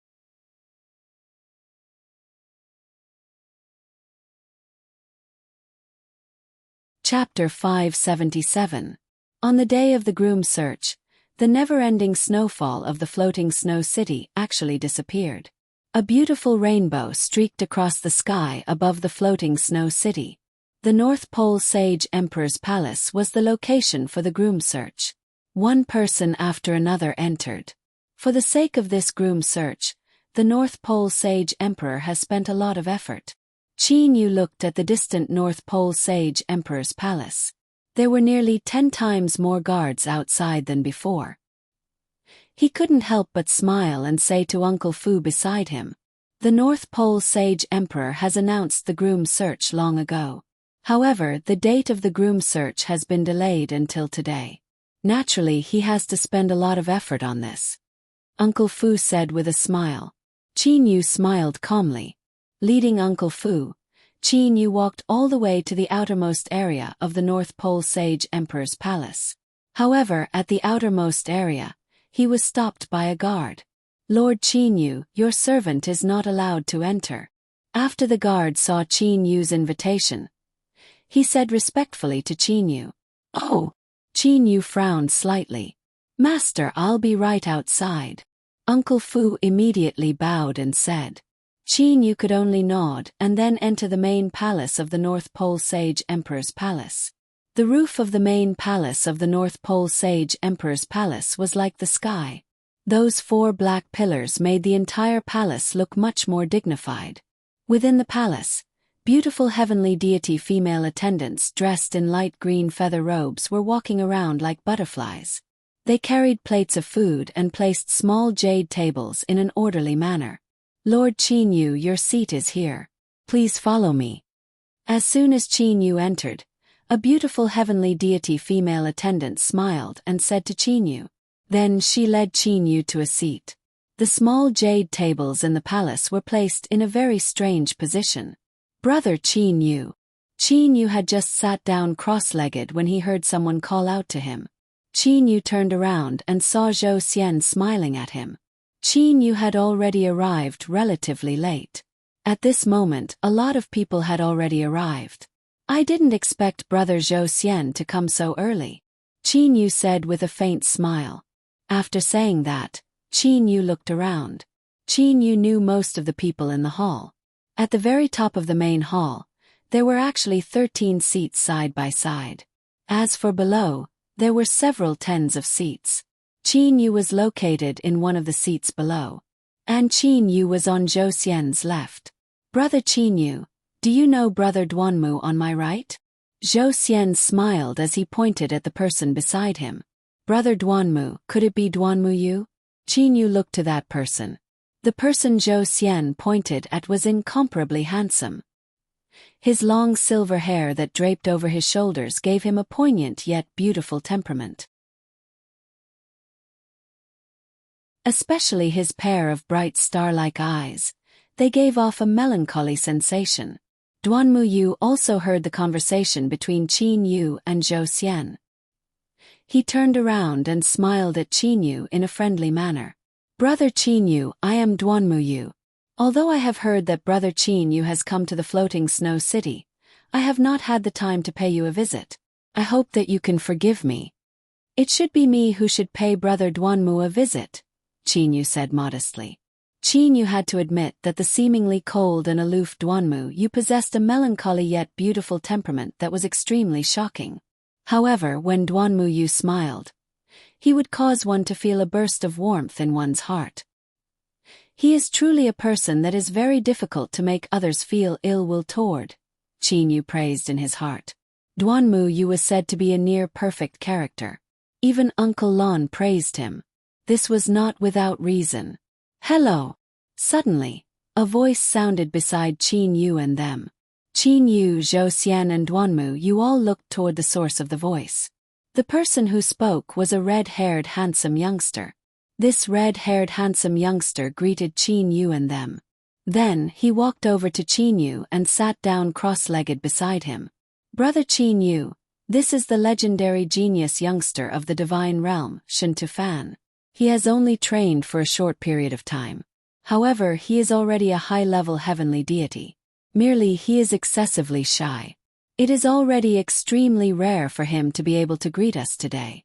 Chapter 577. On the day of the groom search, the never-ending snowfall of the floating snow city actually disappeared. A beautiful rainbow streaked across the sky above the floating snow city. The North Pole Sage Emperor's palace was the location for the groom search. One person after another entered. For the sake of this groom search, the North Pole Sage Emperor has spent a lot of effort. Qin Yu looked at the distant North Pole Sage Emperor's palace. There were nearly 10 times more guards outside than before. He couldn't help but smile and say to Uncle Fu beside him, "The North Pole Sage Emperor has announced the groom search long ago. However, the date of the groom search has been delayed until today. Naturally, he has to spend a lot of effort on this," Uncle Fu said with a smile. Qin Yu smiled calmly. Leading Uncle Fu, Qin Yu walked all the way to the outermost area of the North Pole Sage Emperor's palace. However, at the outermost area, he was stopped by a guard. "Lord Qin Yu, your servant is not allowed to enter." After the guard saw Qin Yu's invitation, he said respectfully to Qin Yu, "Oh." Qin Yu frowned slightly. "Master, I'll be right outside." Uncle Fu immediately bowed and said. Qin Yu could only nod and then enter the main palace of the North Pole Sage Emperor's palace. The roof of the main palace of the North Pole Sage Emperor's palace was like the sky. Those 4 black pillars made the entire palace look much more dignified. Within the palace, beautiful heavenly deity female attendants dressed in light green feather robes were walking around like butterflies. They carried plates of food and placed small jade tables in an orderly manner. "Lord Qin Yu, your seat is here. Please follow me." As soon as Qin Yu entered, a beautiful heavenly deity female attendant smiled and said to Qin Yu. Then she led Qin Yu to a seat. The small jade tables in the palace were placed in a very strange position. "Brother Qin Yu." Qin Yu had just sat down cross-legged when he heard someone call out to him. Qin Yu turned around and saw Zhou Xian smiling at him. Qin Yu had already arrived relatively late. At this moment, a lot of people had already arrived. "I didn't expect Brother Zhou Xian to come so early," Qin Yu said with a faint smile. After saying that, Qin Yu looked around. Qin Yu knew most of the people in the hall. At the very top of the main hall, There were actually 13 seats side by side. As for below, there were several tens of seats. Qin Yu was located in one of the seats below. And Qin Yu was on Zhou Xian's left. Brother Qin Yu, do you know Brother Duanmu on my right? Zhou Xian smiled as he pointed at the person beside him. Brother Duanmu, could it be Duanmu Yu? Qin Yu looked to that person. The person Zhou Xian pointed at was incomparably handsome. His long silver hair that draped over his shoulders gave him a poignant yet beautiful temperament. Especially his pair of bright star-like eyes. They gave off a melancholy sensation. Duanmu Yu also heard the conversation between Qin Yu and Zhou Xian. He turned around and smiled at Qin Yu in a friendly manner. Brother Qin Yu, I am Duanmu Yu. Although I have heard that Brother Qin Yu has come to the floating snow city, I have not had the time to pay you a visit. I hope that you can forgive me. It should be me who should pay Brother Duanmu a visit, Qin Yu said modestly. Qin Yu had to admit that the seemingly cold and aloof Duanmu Yu possessed a melancholy yet beautiful temperament that was extremely shocking. However, when Duanmu Yu smiled, he would cause one to feel a burst of warmth in one's heart. He is truly a person that is very difficult to make others feel ill will toward, Qin Yu praised in his heart. Duanmu Yu was said to be a near-perfect character. Even Uncle Lon praised him. This was not without reason. Hello! Suddenly, a voice sounded beside Qin Yu and them. Qin Yu, Zhou Xian and Duanmu Yu all looked toward the source of the voice. The person who spoke was a red-haired handsome youngster. This red-haired handsome youngster greeted Qin Yu and them. Then, he walked over to Qin Yu and sat down cross-legged beside him. Brother Qin Yu, this is the legendary genius youngster of the divine realm, Shen Tufan. He has only trained for a short period of time. However, he is already a high-level heavenly deity. Merely he is excessively shy. It is already extremely rare for him to be able to greet us today.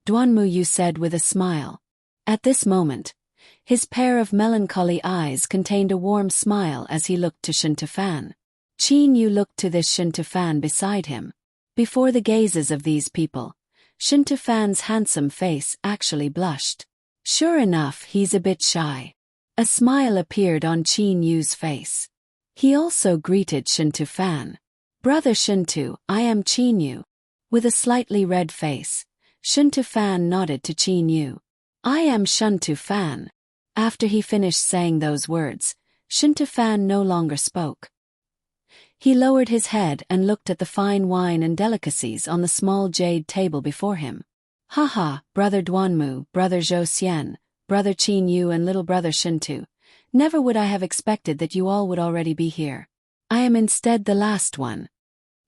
Duanmu Yu said with a smile. At this moment, his pair of melancholy eyes contained a warm smile as he looked to Shen Tufan. Qin Yu looked to this Shen Tufan beside him. Before the gazes of these people, Shen Tufan's handsome face actually blushed. Sure enough, he's a bit shy. A smile appeared on Qin Yu's face. He also greeted Shen Tufan. Brother Shen Tu, I am Qin Yu. With a slightly red face, Shen Tufan nodded to Qin Yu. I am Shen Tufan. After he finished saying those words, Shen Tufan no longer spoke. He lowered his head and looked at the fine wine and delicacies on the small jade table before him. Haha, Brother Duanmu, Brother Zhou Xian, Brother Qin Yu and little Brother Shen Tu. Never would I have expected that you all would already be here. I am instead the last one.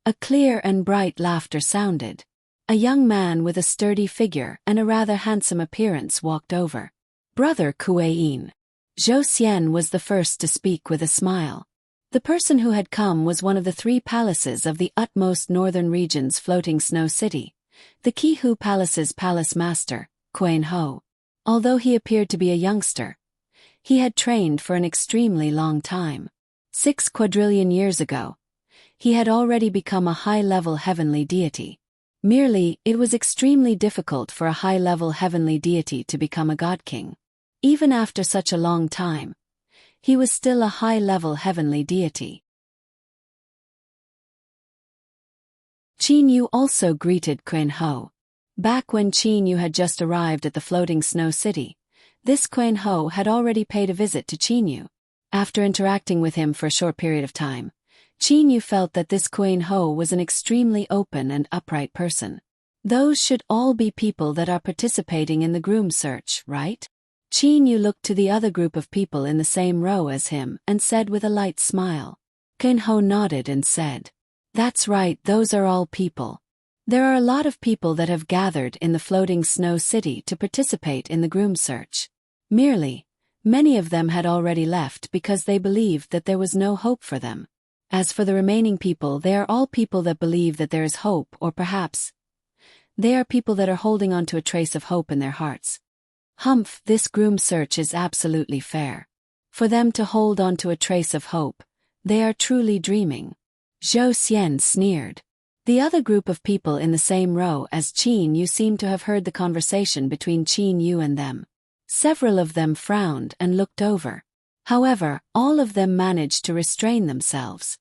A clear and bright laughter sounded. A young man with a sturdy figure and a rather handsome appearance walked over. Brother Kuei-in. Zhou Xian was the first to speak with a smile. The person who had come was one of the 3 palaces of the utmost northern region's floating snow city, the Qihu Palace's palace master, Quain Ho. Although he appeared to be a youngster, he had trained for an extremely long time. 6 quadrillion years ago, he had already become a high-level heavenly deity. Merely, it was extremely difficult for a high-level heavenly deity to become a god king. Even after such a long time, he was still a high-level heavenly deity. Qin Yu also greeted Quain Ho. Back when Qin Yu had just arrived at the floating snow city, this Quain Ho had already paid a visit to Qin Yu. After interacting with him for a short period of time, Qin Yu felt that this Quain Ho was an extremely open and upright person. Those should all be people that are participating in the groom search, right? Qin Yu looked to the other group of people in the same row as him and said with a light smile. Quain Ho nodded and said, "That's right, those are all people. There are a lot of people that have gathered in the floating snow city to participate in the groom search. Merely, many of them had already left because they believed that there was no hope for them. As for the remaining people, they are all people that believe that there is hope, or perhaps they are people that are holding on to a trace of hope in their hearts. Humph, this groom search is absolutely fair. For them to hold on to a trace of hope, they are truly dreaming. Zhou Xian sneered. The other group of people in the same row as Qin Yu seemed to have heard the conversation between Qin Yu and them. Several of them frowned and looked over. However, all of them managed to restrain themselves.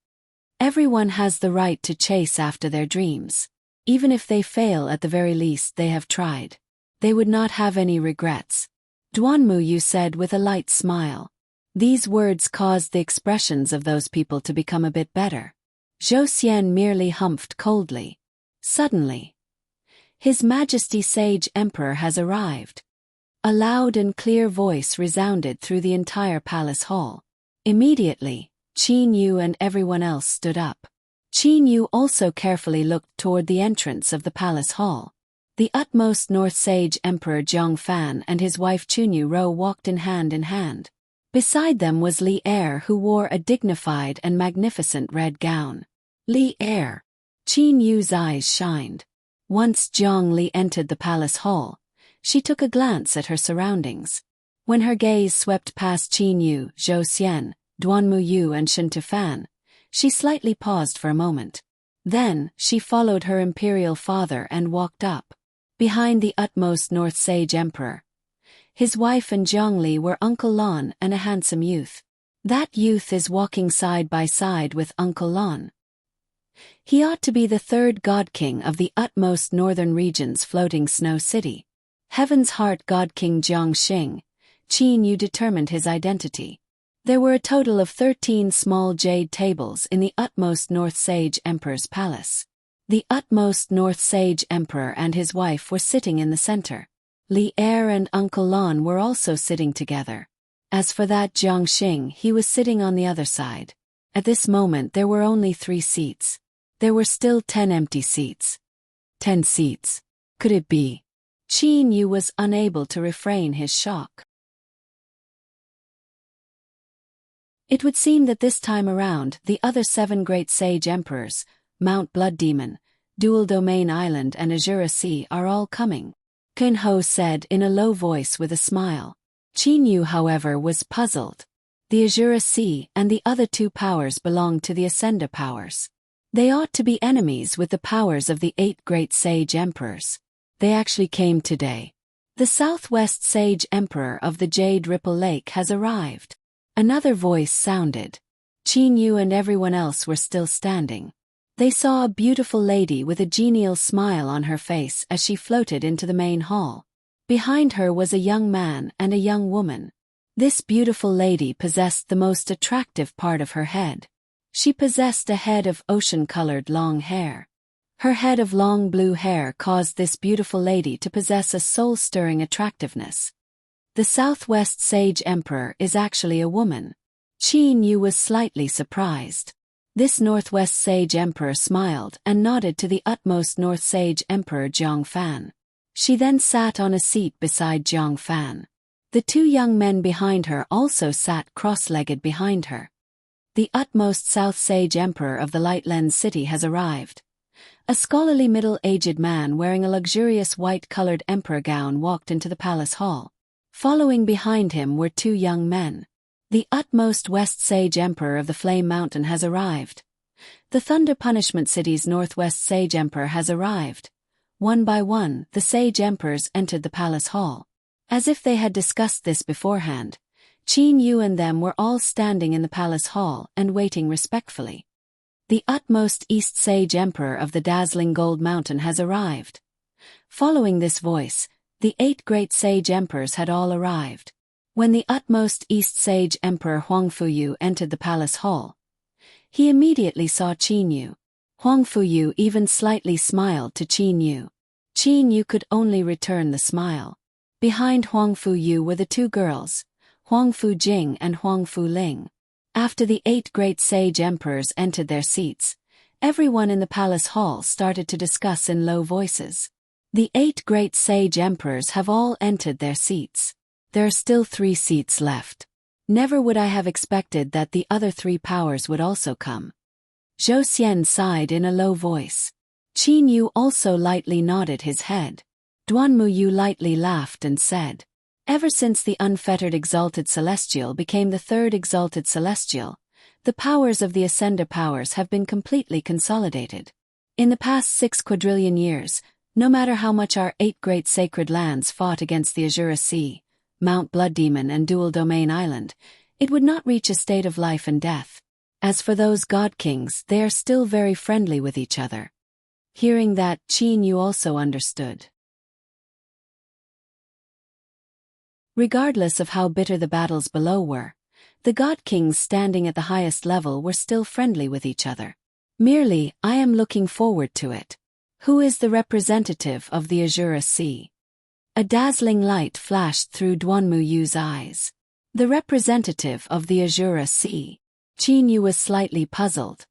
Everyone has the right to chase after their dreams. Even if they fail, at the very least they have tried. They would not have any regrets. Duanmu Yu said with a light smile. These words caused the expressions of those people to become a bit better. Zhou Xian merely humphed coldly. Suddenly, His Majesty Sage Emperor has arrived. A loud and clear voice resounded through the entire palace hall. Immediately, Qin Yu and everyone else stood up. Qin Yu also carefully looked toward the entrance of the palace hall. The utmost North Sage Emperor Zhang Fan and his wife Chunyu Ro walked in hand. Beside them was Li Er, who wore a dignified and magnificent red gown. Li Er. Qin Yu's eyes shined. Once Zhang Li entered the palace hall, she took a glance at her surroundings. When her gaze swept past Qin Yu, Zhou Xian, Duanmu Yu and Shen Tufan, she slightly paused for a moment. Then, she followed her imperial father and walked up. Behind the utmost North Sage Emperor, his wife and Zhang Li were Uncle Lon and a handsome youth. That youth is walking side by side with Uncle Lon. He ought to be the third God King of the utmost northern region's floating snow city. Heaven's Heart God King Jiang Xing. Qin Yu determined his identity. There were a total of 13 small jade tables in the utmost North Sage Emperor's palace. The utmost North Sage Emperor and his wife were sitting in the center. Li Er and Uncle Lon were also sitting together. As for that Jiang Xing, he was sitting on the other side. At this moment there were only 3 seats. There were still 10 empty seats. 10 seats. Could it be? Qin Yu was unable to refrain his shock. It would seem that this time around, the other 7 great sage emperors, Mount Blood Demon, Dual Domain Island and Azura Sea are all coming. Kun Ho said in a low voice with a smile. Qin Yu, however, was puzzled. The Azura Sea and the other 2 powers belong to the Ascenda powers. They ought to be enemies with the powers of the 8 great sage emperors. They actually came today. The Southwest Sage Emperor of the Jade Ripple Lake has arrived. Another voice sounded. Qin Yu and everyone else were still standing. They saw a beautiful lady with a genial smile on her face as she floated into the main hall. Behind her was a young man and a young woman. This beautiful lady possessed the most attractive part of her head. She possessed a head of ocean-colored long hair. Her head of long blue hair caused this beautiful lady to possess a soul-stirring attractiveness. The Southwest Sage Emperor is actually a woman. Qin Yu was slightly surprised. This Northwest Sage Emperor smiled and nodded to the utmost North Sage Emperor Jiang Fan. She then sat on a seat beside Jiang Fan. The 2 young men behind her also sat cross-legged behind her. The utmost South Sage Emperor of the Light Lens City has arrived. A scholarly middle-aged man wearing a luxurious white-colored emperor gown walked into the palace hall. Following behind him were 2 young men. The utmost West Sage Emperor of the Flame Mountain has arrived. The Thunder Punishment City's Northwest Sage Emperor has arrived. One by one, the Sage Emperors entered the palace hall. As if they had discussed this beforehand, Qin Yu and them were all standing in the palace hall and waiting respectfully. The utmost East Sage Emperor of the Dazzling Gold Mountain has arrived. Following this voice, the 8 great Sage Emperors had all arrived. When the utmost East Sage Emperor Huangfu entered the palace hall, he immediately saw Qin Yu. Huangfu even slightly smiled to Qin Yu. Qin Yu could only return the smile. Behind Huangfu were the 2 girls, Huangfu Jing and Huangfu Ling. After the 8 great sage emperors entered their seats, everyone in the palace hall started to discuss in low voices. The 8 great sage emperors have all entered their seats. There are still 3 seats left. Never would I have expected that the other 3 powers would also come. Zhou Xian sighed in a low voice. Qin Yu also lightly nodded his head. Duanmu Yu lightly laughed and said, "Ever since the unfettered Exalted Celestial became the 3rd Exalted Celestial, The powers of the Ascender powers have been completely consolidated. In the past 6 quadrillion years, no matter how much our 8 great sacred lands fought against the Azura Sea, Mount Blood Demon and Dual Domain Island, it would not reach a state of life and death. As for those God Kings, they are still very friendly with each other. Hearing that, Qin Yu also understood. Regardless of how bitter the battles below were, the God Kings standing at the highest level were still friendly with each other. Merely, I am looking forward to it. Who is the representative of the Azura Sea? A dazzling light flashed through Duanmu Yu's eyes. The representative of the Azura Sea. Qin Yu was slightly puzzled.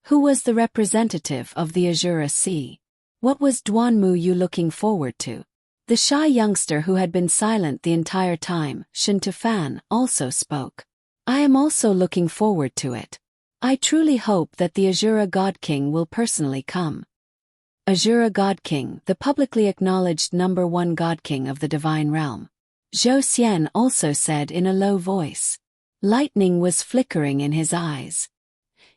Who was the representative of the Azura Sea? What was Duanmu Yu looking forward to? The shy youngster who had been silent the entire time, Shen Tufan, also spoke. I am also looking forward to it. I truly hope that the Azura God King will personally come. Azura God King, the publicly acknowledged #1 God King of the Divine Realm. Zhou Xian also said in a low voice. Lightning was flickering in his eyes.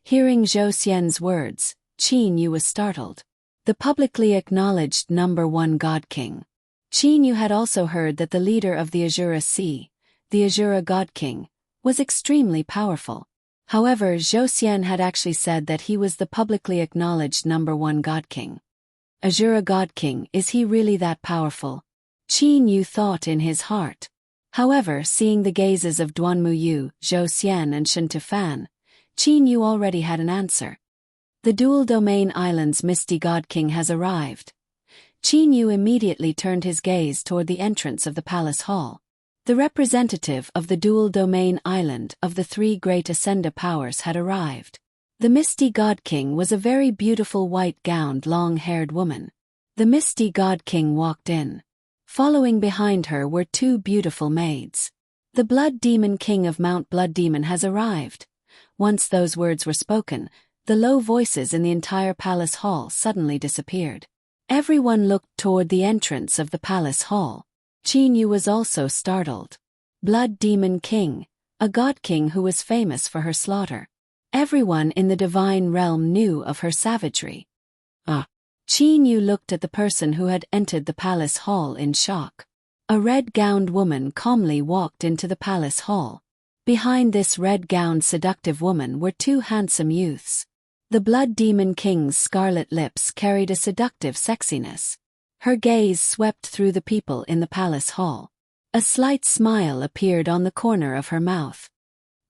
Hearing Zhou Xian's words, Qin Yu was startled. The publicly acknowledged #1 God King. Qin Yu had also heard that the leader of the Azura Sea, the Azura God King, was extremely powerful. However, Zhou Xian had actually said that he was the publicly acknowledged #1 God King. Azura God King, is he really that powerful? Qin Yu thought in his heart. However, seeing the gazes of Duanmu Yu, Zhou Xian and Shen Tufan, Qin Yu already had an answer. The Dual Domain Island's Misty God King has arrived. Qin Yu immediately turned his gaze toward the entrance of the palace hall. The representative of the Dual Domain Island of the 3 great Ascender powers had arrived. The Misty God King was a very beautiful white-gowned long-haired woman. The Misty God King walked in. Following behind her were 2 beautiful maids. The Blood Demon King of Mount Blood Demon has arrived. Once those words were spoken, the low voices in the entire palace hall suddenly disappeared. Everyone looked toward the entrance of the palace hall. Qin Yu was also startled. Blood Demon King, a God King who was famous for her slaughter. Everyone in the divine realm knew of her savagery. Qin Yu looked at the person who had entered the palace hall in shock. A red-gowned woman calmly walked into the palace hall. Behind this red-gowned seductive woman were 2 handsome youths. The Blood Demon King's scarlet lips carried a seductive sexiness. Her gaze swept through the people in the palace hall. A slight smile appeared on the corner of her mouth.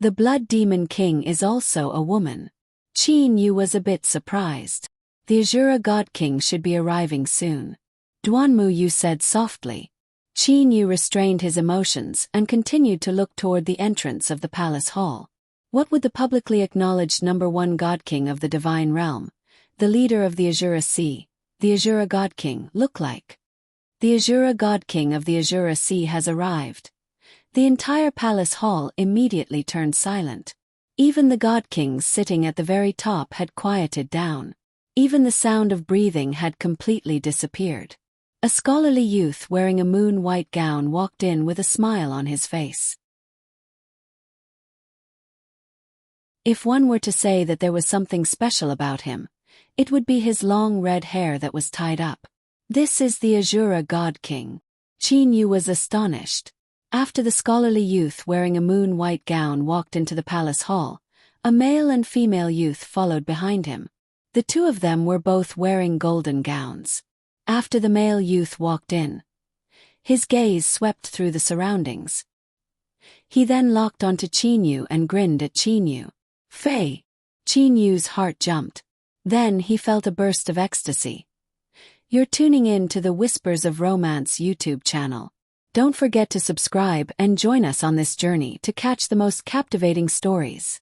The Blood Demon King is also a woman. Qin Yu was a bit surprised. The Azura God King should be arriving soon. Duanmu Yu said softly. Qin Yu restrained his emotions and continued to look toward the entrance of the palace hall. What would the publicly acknowledged #1 God King of the Divine Realm, the leader of the Azura Sea, the Azura God King, look like? The Azura God King of the Azura Sea has arrived. The entire palace hall immediately turned silent. Even the God Kings sitting at the very top had quieted down. Even the sound of breathing had completely disappeared. A scholarly youth wearing a moon-white gown walked in with a smile on his face. If one were to say that there was something special about him, it would be his long red hair that was tied up. This is the Azura God King. Qin Yu was astonished. After the scholarly youth wearing a moon-white gown walked into the palace hall, a male and female youth followed behind him. The 2 of them were both wearing golden gowns. After the male youth walked in, his gaze swept through the surroundings. He then locked onto Qin Yu and grinned at Qin Yu. Fei! Qin Yu's heart jumped. Then he felt a burst of ecstasy. You're tuning in to the Whispers of Romance YouTube channel. Don't forget to subscribe and join us on this journey to catch the most captivating stories.